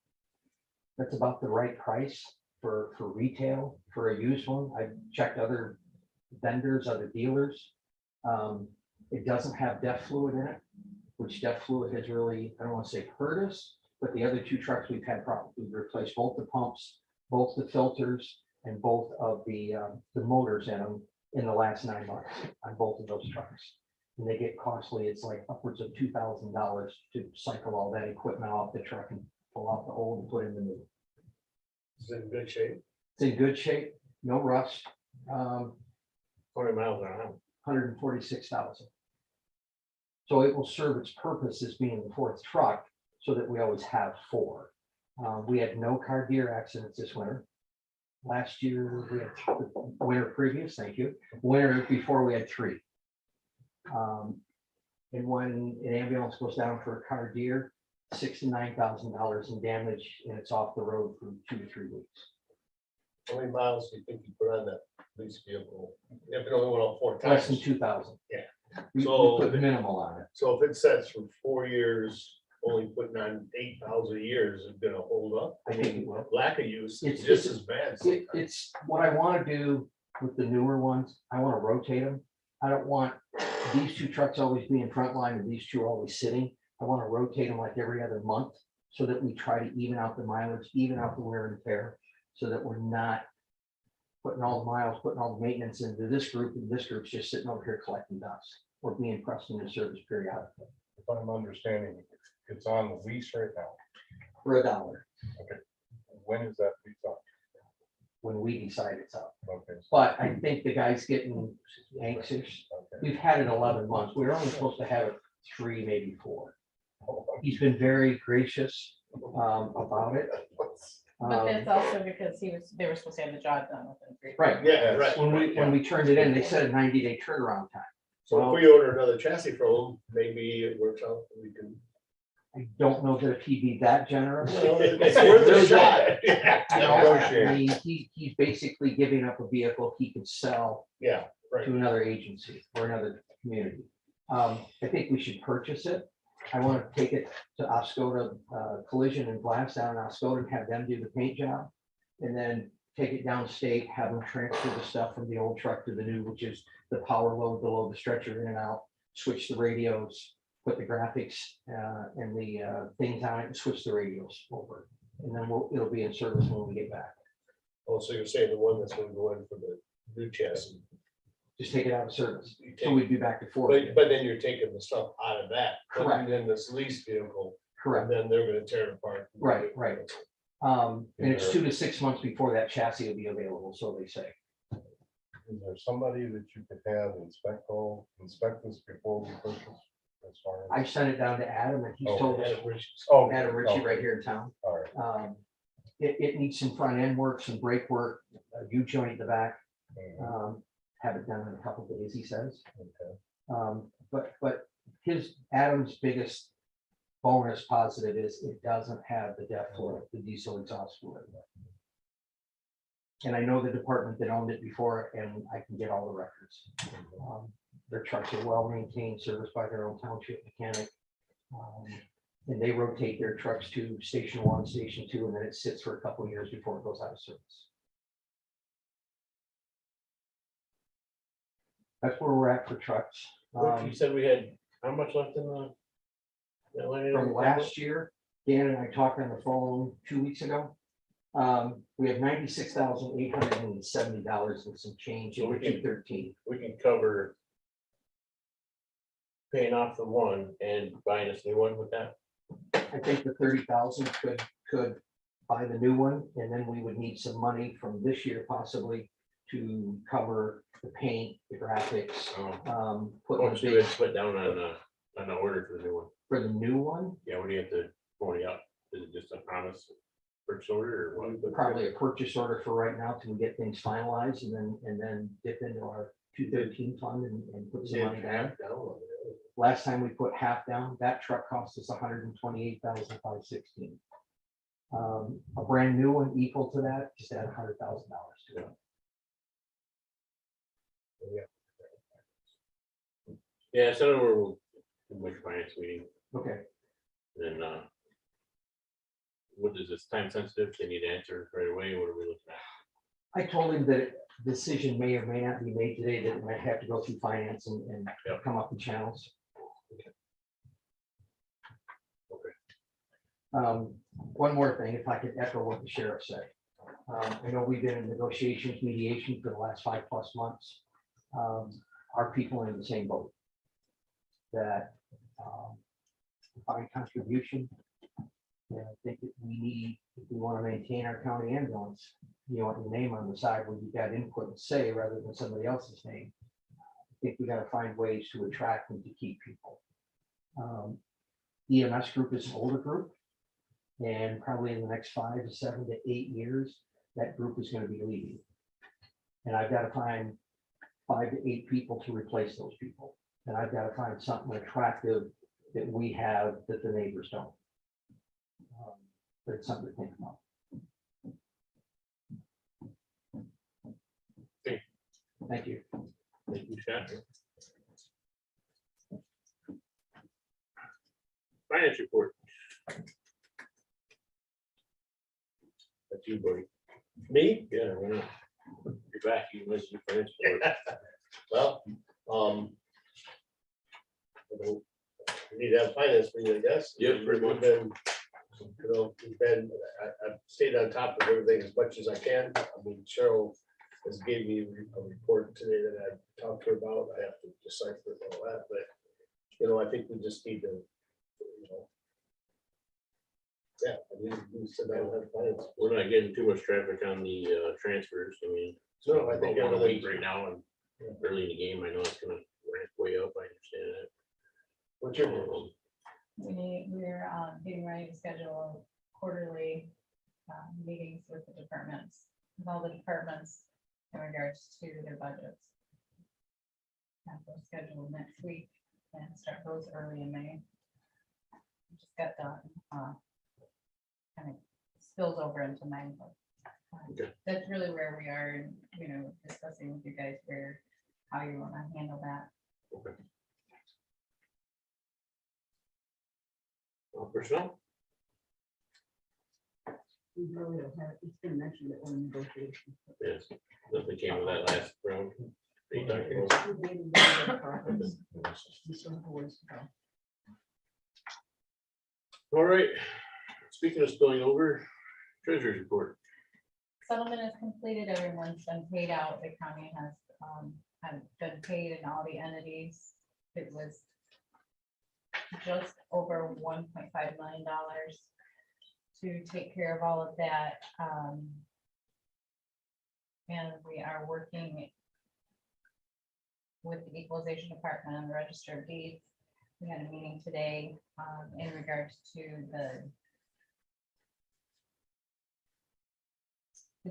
That's about the right price for retail for a used one. I checked other vendors, other dealers. It doesn't have DEF fluid in it, which DEF fluid has really, I don't want to say hurt us, but the other 2 trucks we've had problems. We've replaced both the pumps, both the filters, and both of the motors in them in the last 9 months on both of those trucks. And they get costly. It's like upwards of $2,000 to cycle all that equipment off the truck and pull out the old and put in the new. Is it in good shape? It's in good shape, no rust. 20 miles an hour. 146,000. So it will serve its purpose as being the 4th truck, so that we always have 4. We had no car gear accidents this winter. Last year, we had winter previous, thank you. Winter before, we had 3. And when an ambulance goes down for a car gear, $6,000 to $9,000 in damage, and it's off the road for 2 to 3 weeks. How many miles do you think you put on that lease vehicle? If it only went on 4 times. Less than 2,000. Yeah. We So- put minimal on it. So if it sets for 4 years, only putting on 8,000 a year, is it gonna hold up? I think it will. Lack of use is It's just as bad. sometimes. It's what I want to do with the newer ones. I want to rotate them. I don't want these 2 trucks always being front line and these 2 always sitting. I want to rotate them like every other month, so that we try to even out the mileage, even out the wear and tear, so that we're not putting all the miles, putting all the maintenance into this group, and this group's just sitting over here collecting dust or being pressed into service periodically. If I'm understanding, it's on the lease right now. For $1. Okay. When is that lease up? When we decide it's up. Okay. But I think the guy's getting anxious. We've had it 11 months. We were only supposed to have it 3, maybe 4. He's been very gracious about it. But that's also because they were supposed to have the job done within 3. Right. Yeah, right. When we turned it in, they said a 90-day turnaround time. So if we order another chassis from them, maybe it works out, we can. I don't know that if he'd be that generous. Well, it's worth a shot. I mean, he's basically giving up a vehicle he could sell Yeah, right. to another agency or another community. I think we should purchase it. I want to take it to Oscoda Collision and Glass down in Oscoda and have them do the paint job. And then take it downstate, have them transfer the stuff from the old truck to the new, which is the power load below the stretcher in and out, switch the radios, put the graphics and the things on it and switch the radios over. And then it'll be in service when we get back. Oh, so you're saying the one that's gonna go in for the new chassis. Just take it out of service. You So take- we'd be back to 4. But then you're taking the stuff out of that, Correct. putting it in this lease vehicle, Correct. and then they're gonna tear it apart. Right, right. And it's 2 to 6 months before that chassis will be available, so they say. Is there somebody that you could have inspect this before we purchase? As far as? I sent it down to Adam and he's Oh, told us, Adam Ritchie okay. right here in town. All right. It needs some front end work, some brake work, a U-joint in the back. Have it done in a couple days, he says. But Adam's biggest bonus positive is it doesn't have the depth fluid, the diesel exhaust fluid. And I know the department that owned it before, and I can get all the records. Their trucks are well maintained, serviced by their own township mechanic. And they rotate their trucks to station 1, station 2, and then it sits for a couple of years before it goes out of service. That's where we're at for trucks. You said we had, how much left in the? that line item? From last year, Dan and I talked on the phone 2 weeks ago. We have $96,870 and some change in So we can- 213. We can cover paying off the one and buying us a new one with that. I think the 30,000 could buy the new one, and then we would need some money from this year possibly to cover the paint, the graphics. Put What in much a do we big, put down on the order for the new one? for the new one, Yeah, what do you have to pony up? Is it just a promise purchase order or what? probably a purchase order for right now till we get things finalized, and then dip into our 213 fund and put some Yeah, money down. half down on it. Last time we put half down, that truck cost us $128,516. A brand new one equal to that, just add $100,000 to it. Yeah, so we'll make a finance meeting. Okay. Then, what is this time sensitive? They need answers right away. What are we looking at? I told him that decision may or may not be made today, that it might have to go through finance and come up with channels. One more thing, if I could echo what the sheriff said. I know we've been in negotiations, mediation for the last 5+ months. Our people are in the same boat. That defined contribution. And I think that we need, if we want to maintain our county ambulance, you want your name on the side where you got input and say rather than somebody else's name. I think we got to find ways to attract and to keep people. EMS group is an older group. And probably in the next 5 to 7 to 8 years, that group is going to be leaving. And I've got to find 5 to 8 people to replace those people. And I've got to find something attractive that we have that the neighbors don't. But it's something to think about. Okay. Thank you. Thank you, Scott. Finance report. That's you, buddy. Me? Yeah, why not? You're back. You must do finance report. Well, we need to have finance meeting, I guess. Yeah, pretty much. We've been, I've stayed on top of everything as much as I can. I mean, Cheryl has gave me a report today that I talked to her about. I have to decipher all that, but, I think we just need to, yeah, I mean, we said I don't have finance. We're not getting too much traffic on the transfers. I mean. No, I think about 1 week everything's- right now and early in the game, I know it's gonna ramp way up. I understand that. What's your name? We're getting ready to schedule quarterly meetings with the departments, with all the departments in regards to their budgets. Have those scheduled next week and start those early in May. Just got done, kind of spills over into May. But, Okay. that's really where we are, discussing with you guys how you want to handle that. Okay. Personnel? We really don't have, it's been mentioned that we're in negotiations. Yes, nothing came of that last round. That you talked about. We made a little bit of progress. We still have a ways to go. All right, speaking of spilling over, treasurer's report. Settlement is completed, everyone's been paid out, the county has been paid in all the entities. It was just over $1.5 million to take care of all of that. And we are working with the equalization department on the register of deeds. We had a meeting today in regards to the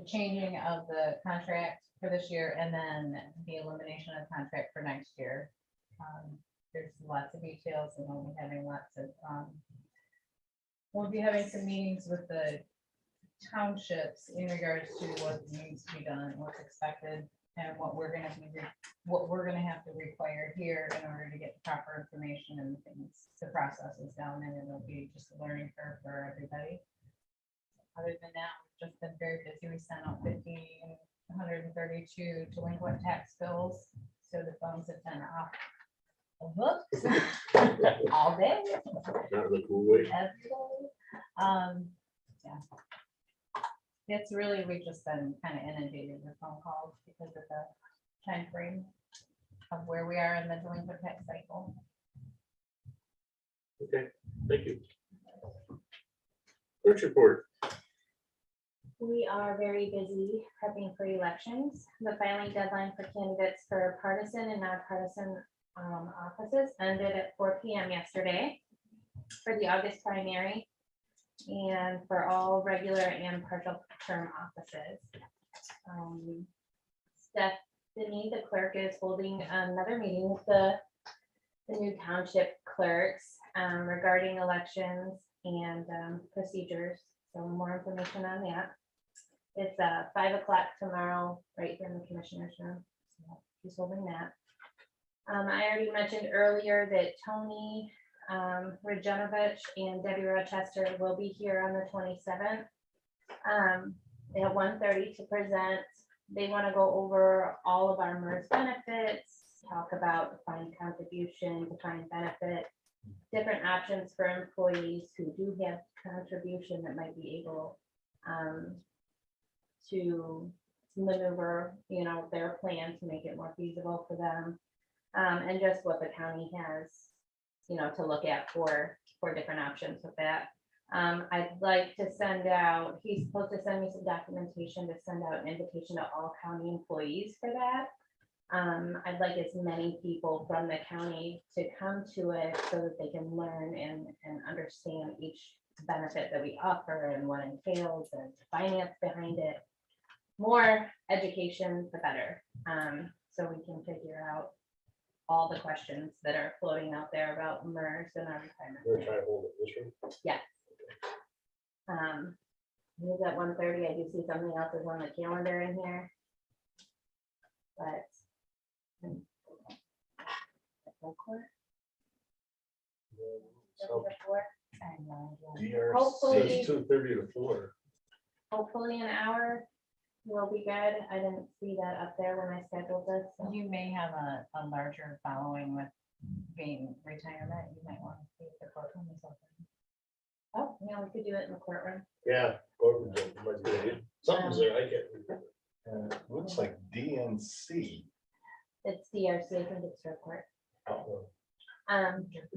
changing of the contract for this year and then the elimination of the contract for next year. There's lots of details and we'll be having we'll be having some meetings with the townships in regards to what needs to be done, what's expected, and what we're gonna have to require here in order to get the proper information and things, the processes down, and it'll be just a learning curve for everybody. Other than that, we've just been very busy. We sent out 132 delinquent tax bills, so the phones have been off the hooks all day. Not in a cool way. Every day. Yeah. It's really, we've just been kind of inundated with phone calls because of the time frame of where we are in the delinquent tax cycle. Okay, thank you. Clerk's report. We are very busy prepping for elections. The filing deadline for candidates for partisan and nonpartisan offices ended at 4 p.m. yesterday for the August primary and for all regular and partial term offices. Stephanie, the clerk, is holding another meeting with the new township clerks regarding elections and procedures. So more information on that. It's 5 o'clock tomorrow, right here in the commissioner's room. So she's holding that. I already mentioned earlier that Tony Rajanovich and Debbie Rochester will be here on the 27th at 1:30 to present. They want to go over all of our MERS benefits, talk about defined contribution, defined benefit, different options for employees who do have contribution that might be able to maneuver, their plan to make it more feasible for them, and just what the county has, to look at for different options with that. I'd like to send out, he's supposed to send me some documentation to send out an invitation to all county employees for that. I'd like as many people from the county to come to it so that they can learn and understand each benefit that we offer and what entails and finance behind it. More education, the better. So we can figure out all the questions that are floating out there about MERS and our retirement. We're trying to hold it this room. Yeah. He's at 1:30. I do see something else is on the calendar in here. But hopefully 2:30 to 4. Hopefully an hour will be good. I didn't see that up there when I scheduled this. So. You may have a larger following with being retirement. You might want to see if the courtroom is open. Oh, yeah, we could do it in the courtroom. Yeah. Something's there, I can't remember. Looks like DNC. It's DRC, I think it's your court.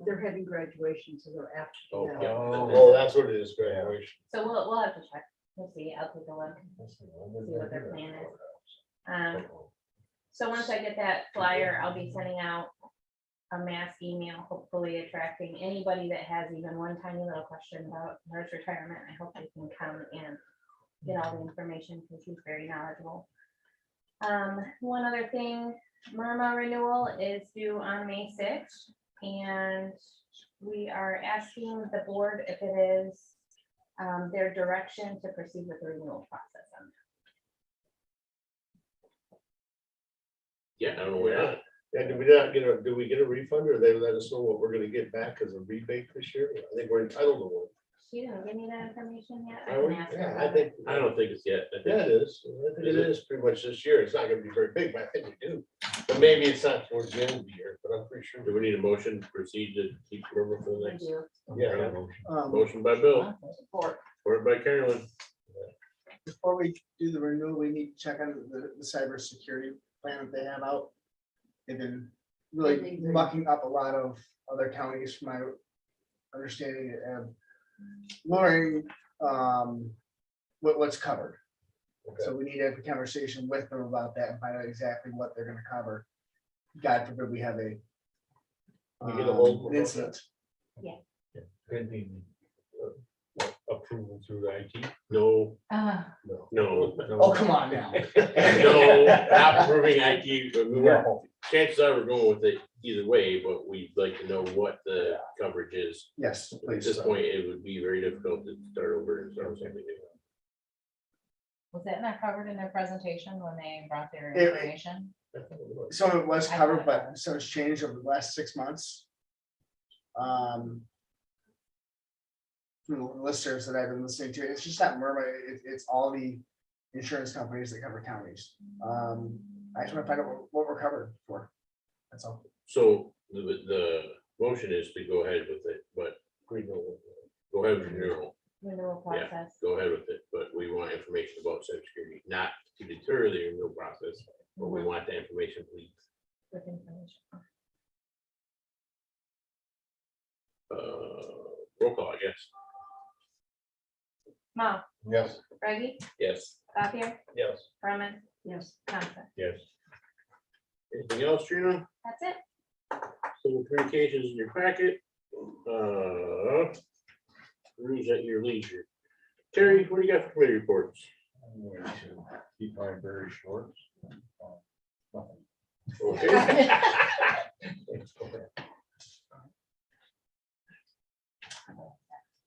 They're having graduation, so they're after. Oh, that's what it is, graduation. So we'll have to check. We'll see. I'll take a look. See what their plan is. So once I get that flyer, I'll be sending out a mass email, hopefully attracting anybody that has even one tiny little question about MERS retirement. I hope they can come and get all the information because he's very knowledgeable. One other thing, MIRMA renewal is due on May 6th, and we are asking the board if it is their direction to proceed with the renewal process. Yeah, I don't know where. And do we get a refund, or they let us know what we're gonna get back as a rebate this year? I think we're entitled to one. She didn't give me that information yet. I Oh, can ask her. Yeah, I about think, I don't think it's yet. I think yeah, it is. I think it is pretty much this year. It's not gonna be very big, but I think we do. But maybe it's not towards the end of the year, but I'm pretty sure. Do we need a motion to proceed to keep River for the I next? do. Yeah. Motion by Bill, Support. support by Carolyn. Before we do the renewal, we need to check on the cybersecurity plan that they have out. They've been really mucking up a lot of other counties, from my understanding, and lowering what's covered. So we need to have a conversation with them about that and find out exactly what they're gonna cover. God forbid we have a You get a hold of an incident. Could be approval through IT. No, Ah, no. Oh, come on now. No, not approving IT. Chances are we're going with it either way, but we'd like to know what the coverage is. Yes, At please. this point, it would be very difficult to start over and start something new. Was that not covered in their presentation when they brought their It- information? Some of it was I covered, thought but it was. so it's changed over the last 6 months. From the listers that I've been listening to, it's just not Murray, it's all the insurance companies that cover counties. I just want to find out what we're covered for. That's all. So the motion is to go ahead with it, but go ahead with renewal. renewal Yeah. process. Go ahead with it, but we want information about cybersecurity, not to deter the renewal process, but we want the information, please. With information. Roll call, I guess. Mom, Yes. Reggie, Yes. Gothier, Yes. Brumman, Yes. Thompson. Yes. Anything else, Trina? That's it. So communications in your packet. Read at your leisure. Terry, what do you got for committee reports? I'm going to keep mine very short. Okay.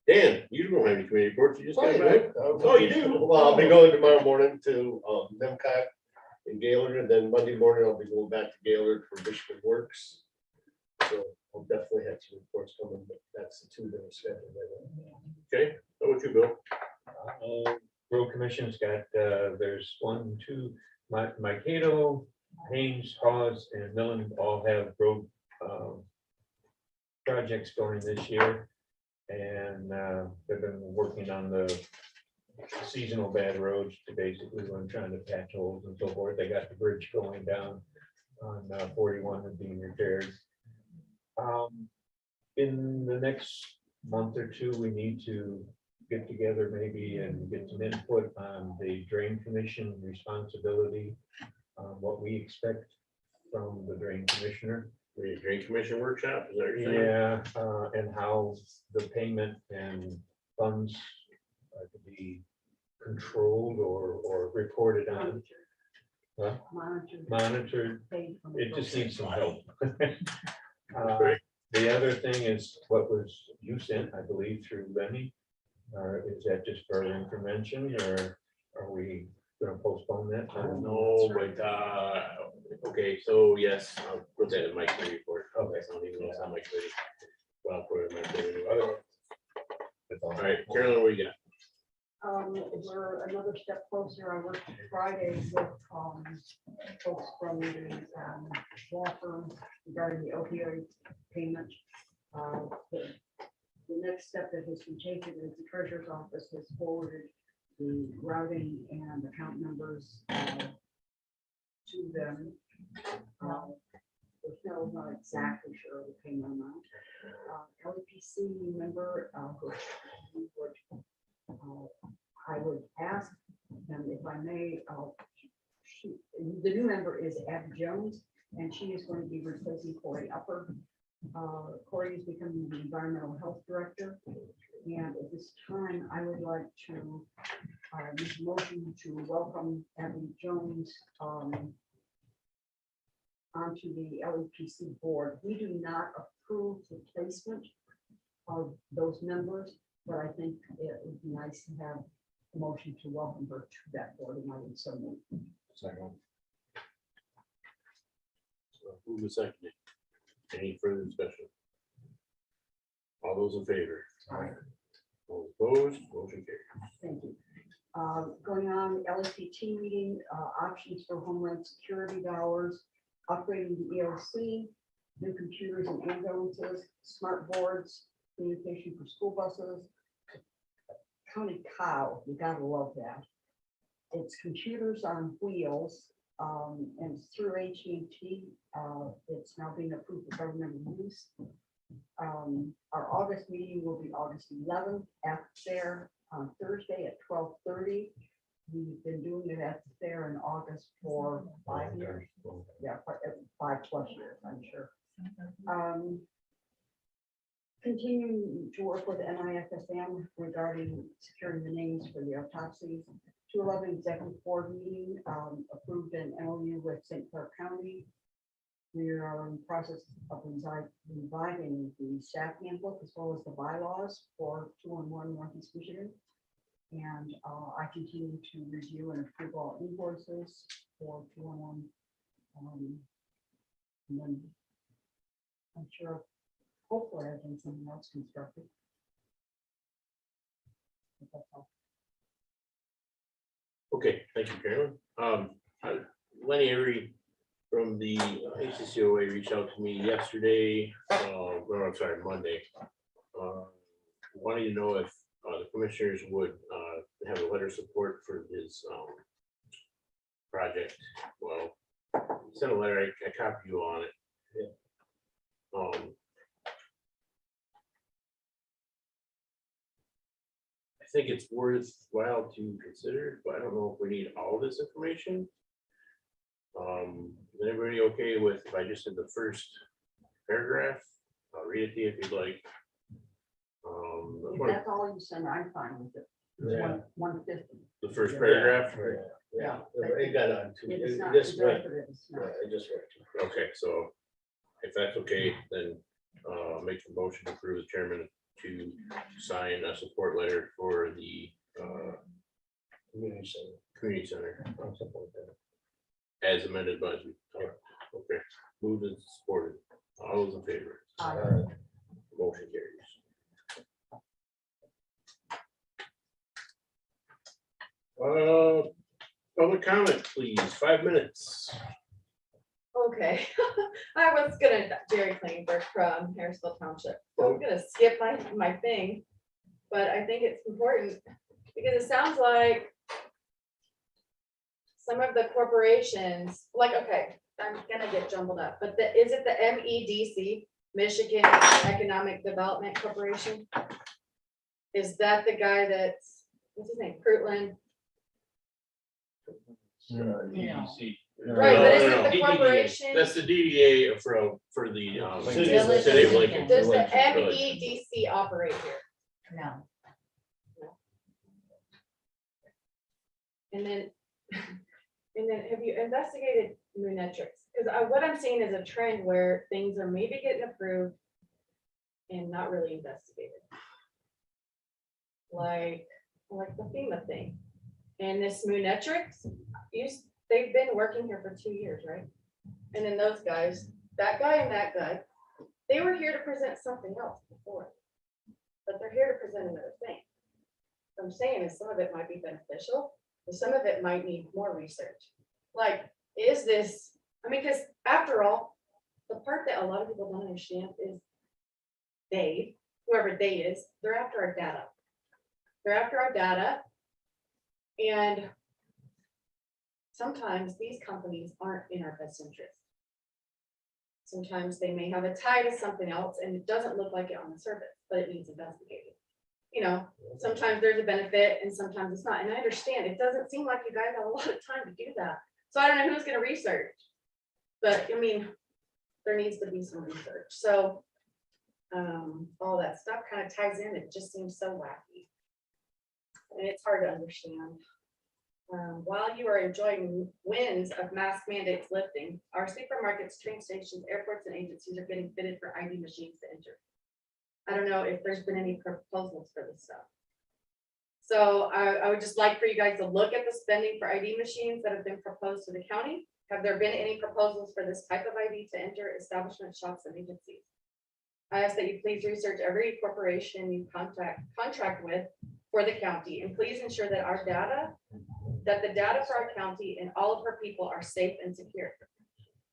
Dan, you don't have any committee reports, you just got back. Oh, you do? Well, I'll be going tomorrow morning to Nemcock in Gaylord, and then Monday morning I'll be going back to Gaylord for Michigan Works. So I'll definitely have some reports coming, but that's the two that are scheduled right now. Okay, how about you, Bill? Road Commission's got, there's 1, 2, Mankato, Haynes, Hawes, and Millen all have road projects going this year. And they've been working on the seasonal bad roads to basically when trying to patch holes and so forth. They got the bridge going down on 41 and being repaired. In the next month or two, we need to get together maybe and get some input on the Drain Commission responsibility, what we expect from the Drain Commissioner. Drain Commission workshop, is that what you're saying? Yeah, and how the payment and funds are to be controlled or reported on. Monitored. It just needs some help. The other thing is what was you sent, I believe, through Lenny. Is that just further information or are we gonna postpone that? No, but, okay, so yes, I'll put that in my committee report. Okay. I don't even know it's on my committee. Well, I'll put it in my committee. All right, Carolyn, what do you got? We're another step closer. I worked Friday with folks from the law firm regarding the opioid payment. The next step that has been taken is the treasurer's office has forwarded the routing and account numbers to them. We're not exactly sure of the payment amount. LPC member, I would ask them if I may, the new member is Abby Jones, and she is going to be replacing Corey Upper. Corey is becoming the environmental health director. And at this time, I would like to make a motion to welcome Abby Jones onto the LEPC board. We do not approve the placement of those members, but I think it would be nice to have a motion to welcome her to that board, and I would so move. Second. Who was seconded? Any further discussion? All those in favor? Aye. All Opposed, motion carries. Thank you. Going on, LSPT meeting, options for Homeland Security dollars, upgrading the EOC, new computers and ambulances, smart boards, communication for school buses. County cow, you gotta love that. It's computers on wheels, and it's through AT&T. It's now being approved for governmental use. Our August meeting will be August 11th at the fair on Thursday at 12:30. We've been doing it at the fair in August for 5 years. Yeah, 5+ years, I'm sure. Continuing to work with NIFSM regarding securing the names for the autopsies. 211 executive board meeting, approved an MOU with St. Clair County. We are in the process of reviving the staff handbook as well as the bylaws for 211 Northeast Michigan. And I continue to review and approve all invoices for 211. And then I'm sure, hopefully I've done something else constructive. But that's all. Okay, thank you, Carolyn. Lenny Avery from the ACCOA reached out to me yesterday, or I'm sorry, Monday. Wanting to know if the commissioners would have a letter of support for his project. Well, he sent a letter, I copied you on it. I think it's worthwhile to consider, but I don't know if we need all this information. Is everybody okay with if I just did the first paragraph? I'll read it to you if you'd like. If that's all you send, I'm fine with it. Yeah. 150. The first paragraph? Yeah, it got on too. It is not It just went. directed, it's not. Yeah, it just went. Okay, so if that's okay, then make the motion to approve the chairman to sign a support letter for the community center. Something like that. As amended by the okay, moved and supported. All those in favor? Motion carries. Public comment, please. 5 minutes. Okay, I was gonna, Jerry Klingberg from Harrisville Township. So I'm gonna skip my thing, but I think it's important because it sounds like some of the corporations, like, okay, I'm gonna get jumbled up, but is it the MEDC, Michigan Economic Development Corporation? Is that the guy that's, what's his name, Cr2 EDC. Right, but is it the corporation? That's the DDA for the Village city of of Lincoln. Does the Village. MEDC operate here? No. And then have you investigated Moonetics? Because what I'm seeing is a trend where things are maybe getting approved and not really investigated. Like the FEMA thing. And this Moonetics, they've been working here for 2 years, right? And then those guys, that guy and that guy, they were here to present something else before. But they're here to present another thing. What I'm saying is some of it might be beneficial, but some of it might need more research. Like, is this, I mean, because after all, the part that a lot of people don't understand is they, whoever they is, they're after our data. They're after our data. And sometimes these companies aren't in our best interest. Sometimes they may have a tie to something else and it doesn't look like it on the surface, but it needs investigating. You know, sometimes there's a benefit and sometimes it's not. And I understand, it doesn't seem like you guys have a lot of time to do that. So I don't know who's going to research, but I mean, there needs to be some research. So all that stuff kind of ties in. It just seems so wacky. And it's hard to understand. While you are enjoying wins of mask mandates lifting, our supermarkets, train stations, airports, and agencies are getting fitted for ID machines to enter. I don't know if there's been any proposals for this stuff. So I would just like for you guys to look at the spending for ID machines that have been proposed to the county. Have there been any proposals for this type of ID to enter establishment, shops, and agencies? I ask that you please research every corporation you contract with for the county, and please ensure that our data, that the data for our county and all of her people are safe and secure.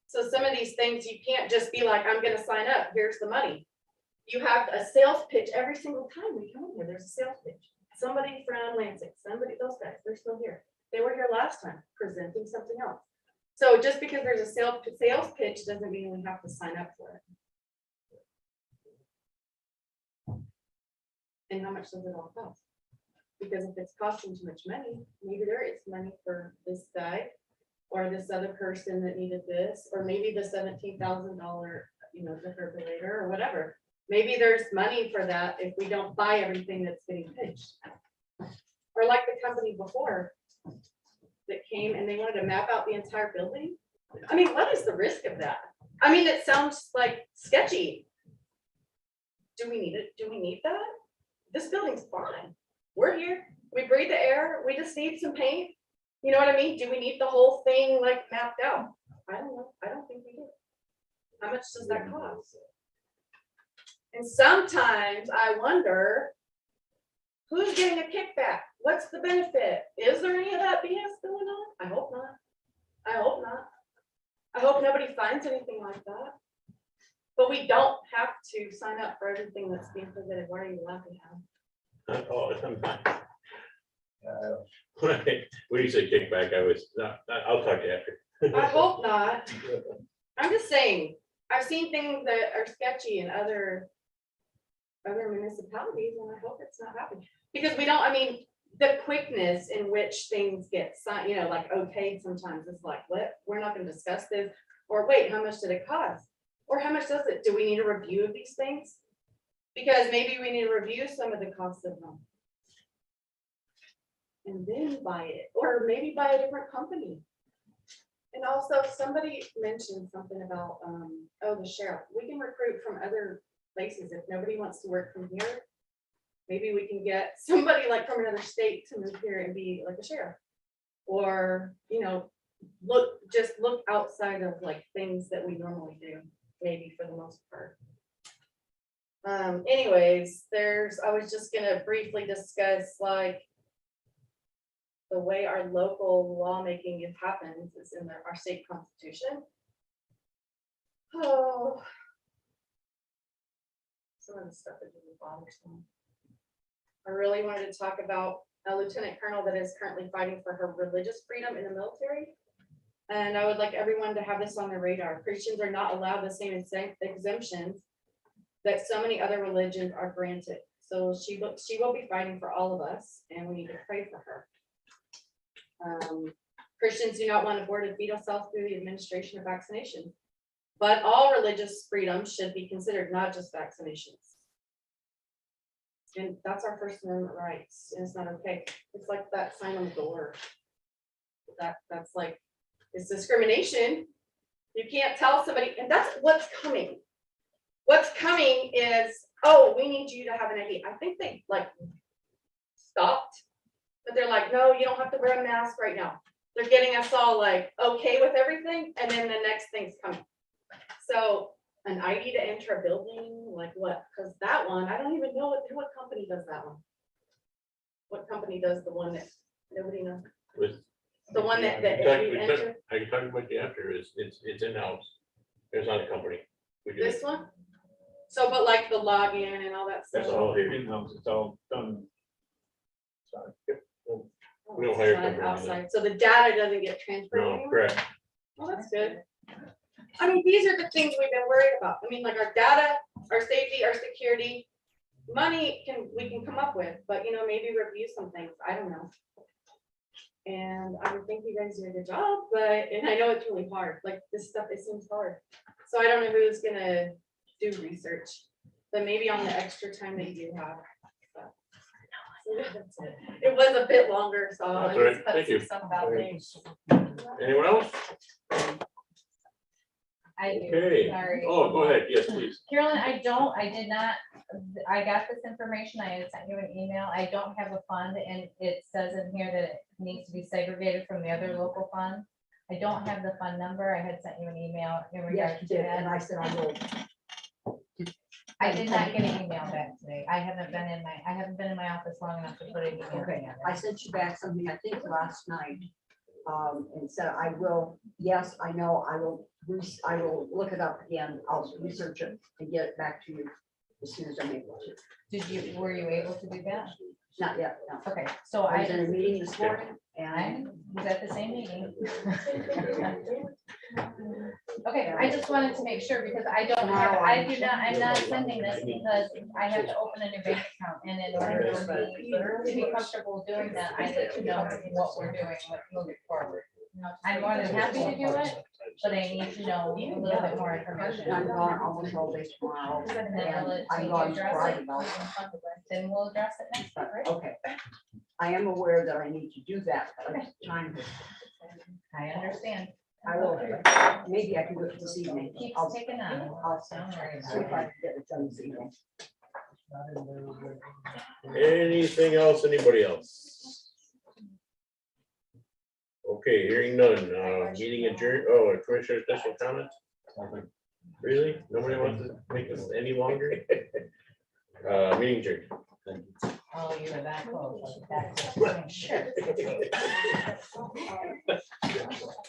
So some of these things, you can't just be like, I'm gonna sign up, here's the money. You have a sales pitch every single time we come in here, there's a sales pitch. Somebody from Lansing, somebody, those guys, they're still here. They were here last time presenting something else. So just because there's a sales pitch doesn't mean we have to sign up for it. And how much does it all cost? Because if it's costing too much money, maybe there is money for this guy or this other person that needed this, or maybe the $17,000, defibrillator or whatever. Maybe there's money for that if we don't buy everything that's getting pitched. Or like the company before that came and they wanted to map out the entire building. I mean, what is the risk of that? I mean, it sounds like sketchy. Do we need it? Do we need that? This building's fine. We're here. We breathe the air. We just need some paint. You know what I mean? Do we need the whole thing like mapped out? I don't know. I don't think we do. How much does that cost? And sometimes I wonder, who's getting a kickback? What's the benefit? Is there any of that BS going on? I hope not. I hope not. I hope nobody finds anything like that. But we don't have to sign up for everything that's being presented. Why are you laughing at? Oh, I'm fine. When you say kickback, I'll talk to you after. I hope not. I'm just saying, I've seen things that are sketchy in other municipalities, and I hope it's not happening. Because we don't, I mean, the quickness in which things get signed, like okayed sometimes is like, what? We're not gonna discuss this, or wait, how much did it cost? Or how much does it? Do we need a review of these things? Because maybe we need to review some of the costs of them. And then buy it, or maybe buy a different company. And also somebody mentioned something about, the sheriff. We can recruit from other places. If nobody wants to work from here, maybe we can get somebody like from another state to move here and be like a sheriff. Or, look outside of like things that we normally do, maybe for the most part. Anyways, I was just gonna briefly discuss like the way our local lawmaking happens is in our state constitution. Oh, some of the stuff that really bothers me. I really wanted to talk about a lieutenant colonel that is currently fighting for her religious freedom in the military. And I would like everyone to have this on their radar. Christians are not allowed the same exemptions that so many other religions are granted. So she will be fighting for all of us, and we need to pray for her. Christians do not want aborted fetal cells through the administration of vaccination, but all religious freedoms should be considered, not just vaccinations. And that's our First Amendment rights, and it's not okay. It's like that sign on the door. That's like, it's discrimination. You can't tell somebody, and that's what's coming. What's coming is, oh, we need you to have an ID. I think they like stopped, but they're like, no, you don't have to wear a mask right now. They're getting us all like okay with everything, and then the next thing's coming. So an ID to enter a building, like what? Because that one, I don't even know what company does that one. What company does the one that nobody knows? The one that if you enter. I can talk about you after. It's in-house. There's not a company. We do This it. one? So, but like the login and all that stuff. That's all here. In-house, it's all done. Sorry. We don't hire Not companies. outside, so the data doesn't get transferred No, anywhere? correct. Well, that's good. I mean, these are the things we've been worried about. I mean, like our data, our safety, our security, money we can come up with, but maybe review some things. I don't know. And I would think you guys do a good job, and I know it's really hard. Like this stuff, it seems hard. So I don't know who's gonna do research, but maybe on the extra time that you do have. So that's it. It was a bit longer, so I'll That's all right. just put Thank you. some stuff about things. Anyone else? I do, Okay. sorry. Oh, go ahead. Yes, please. Carolyn, I did not, I got this information, I had sent you an email, I don't have a fund, and it says in here that it needs to be segregated from the other local funds. I don't have the fund number, I had sent you an email in regards to that. And I said I will. I did not get an email back today. I haven't been in my office long enough to put an email Okay, together. I sent you back something, I think last night. And said I will, yes, I know, I will look it up again, I'll research it and get it back to you as soon as I'm able to. Were you able to do that? Not yet, no. Okay, so I was in a meeting this morning I and was at the same meeting. Okay, I just wanted to make sure because I'm not sending this because I have to open a new bank account and in order to be comfortable doing that, I need to know what we're doing with moving forward. I'm more than happy to do it, but I need to know a little bit more information. I'm gone almost all day tomorrow. And then will it I'm take gone you address Friday it? night. Then we'll address it next time, right? Okay. I am aware that I need to do that, but I'm trying to. I understand. I will, maybe I can do it this evening. Keep I'll taking on. Don't worry about it. See if I can get it done this evening. Anything else, anybody else? Okay, hearing none, meeting adjourned, Commissioner special comments? Really? Nobody wants to make this any longer? Meeting adjourned. Oh, you were that close. That's- Sure.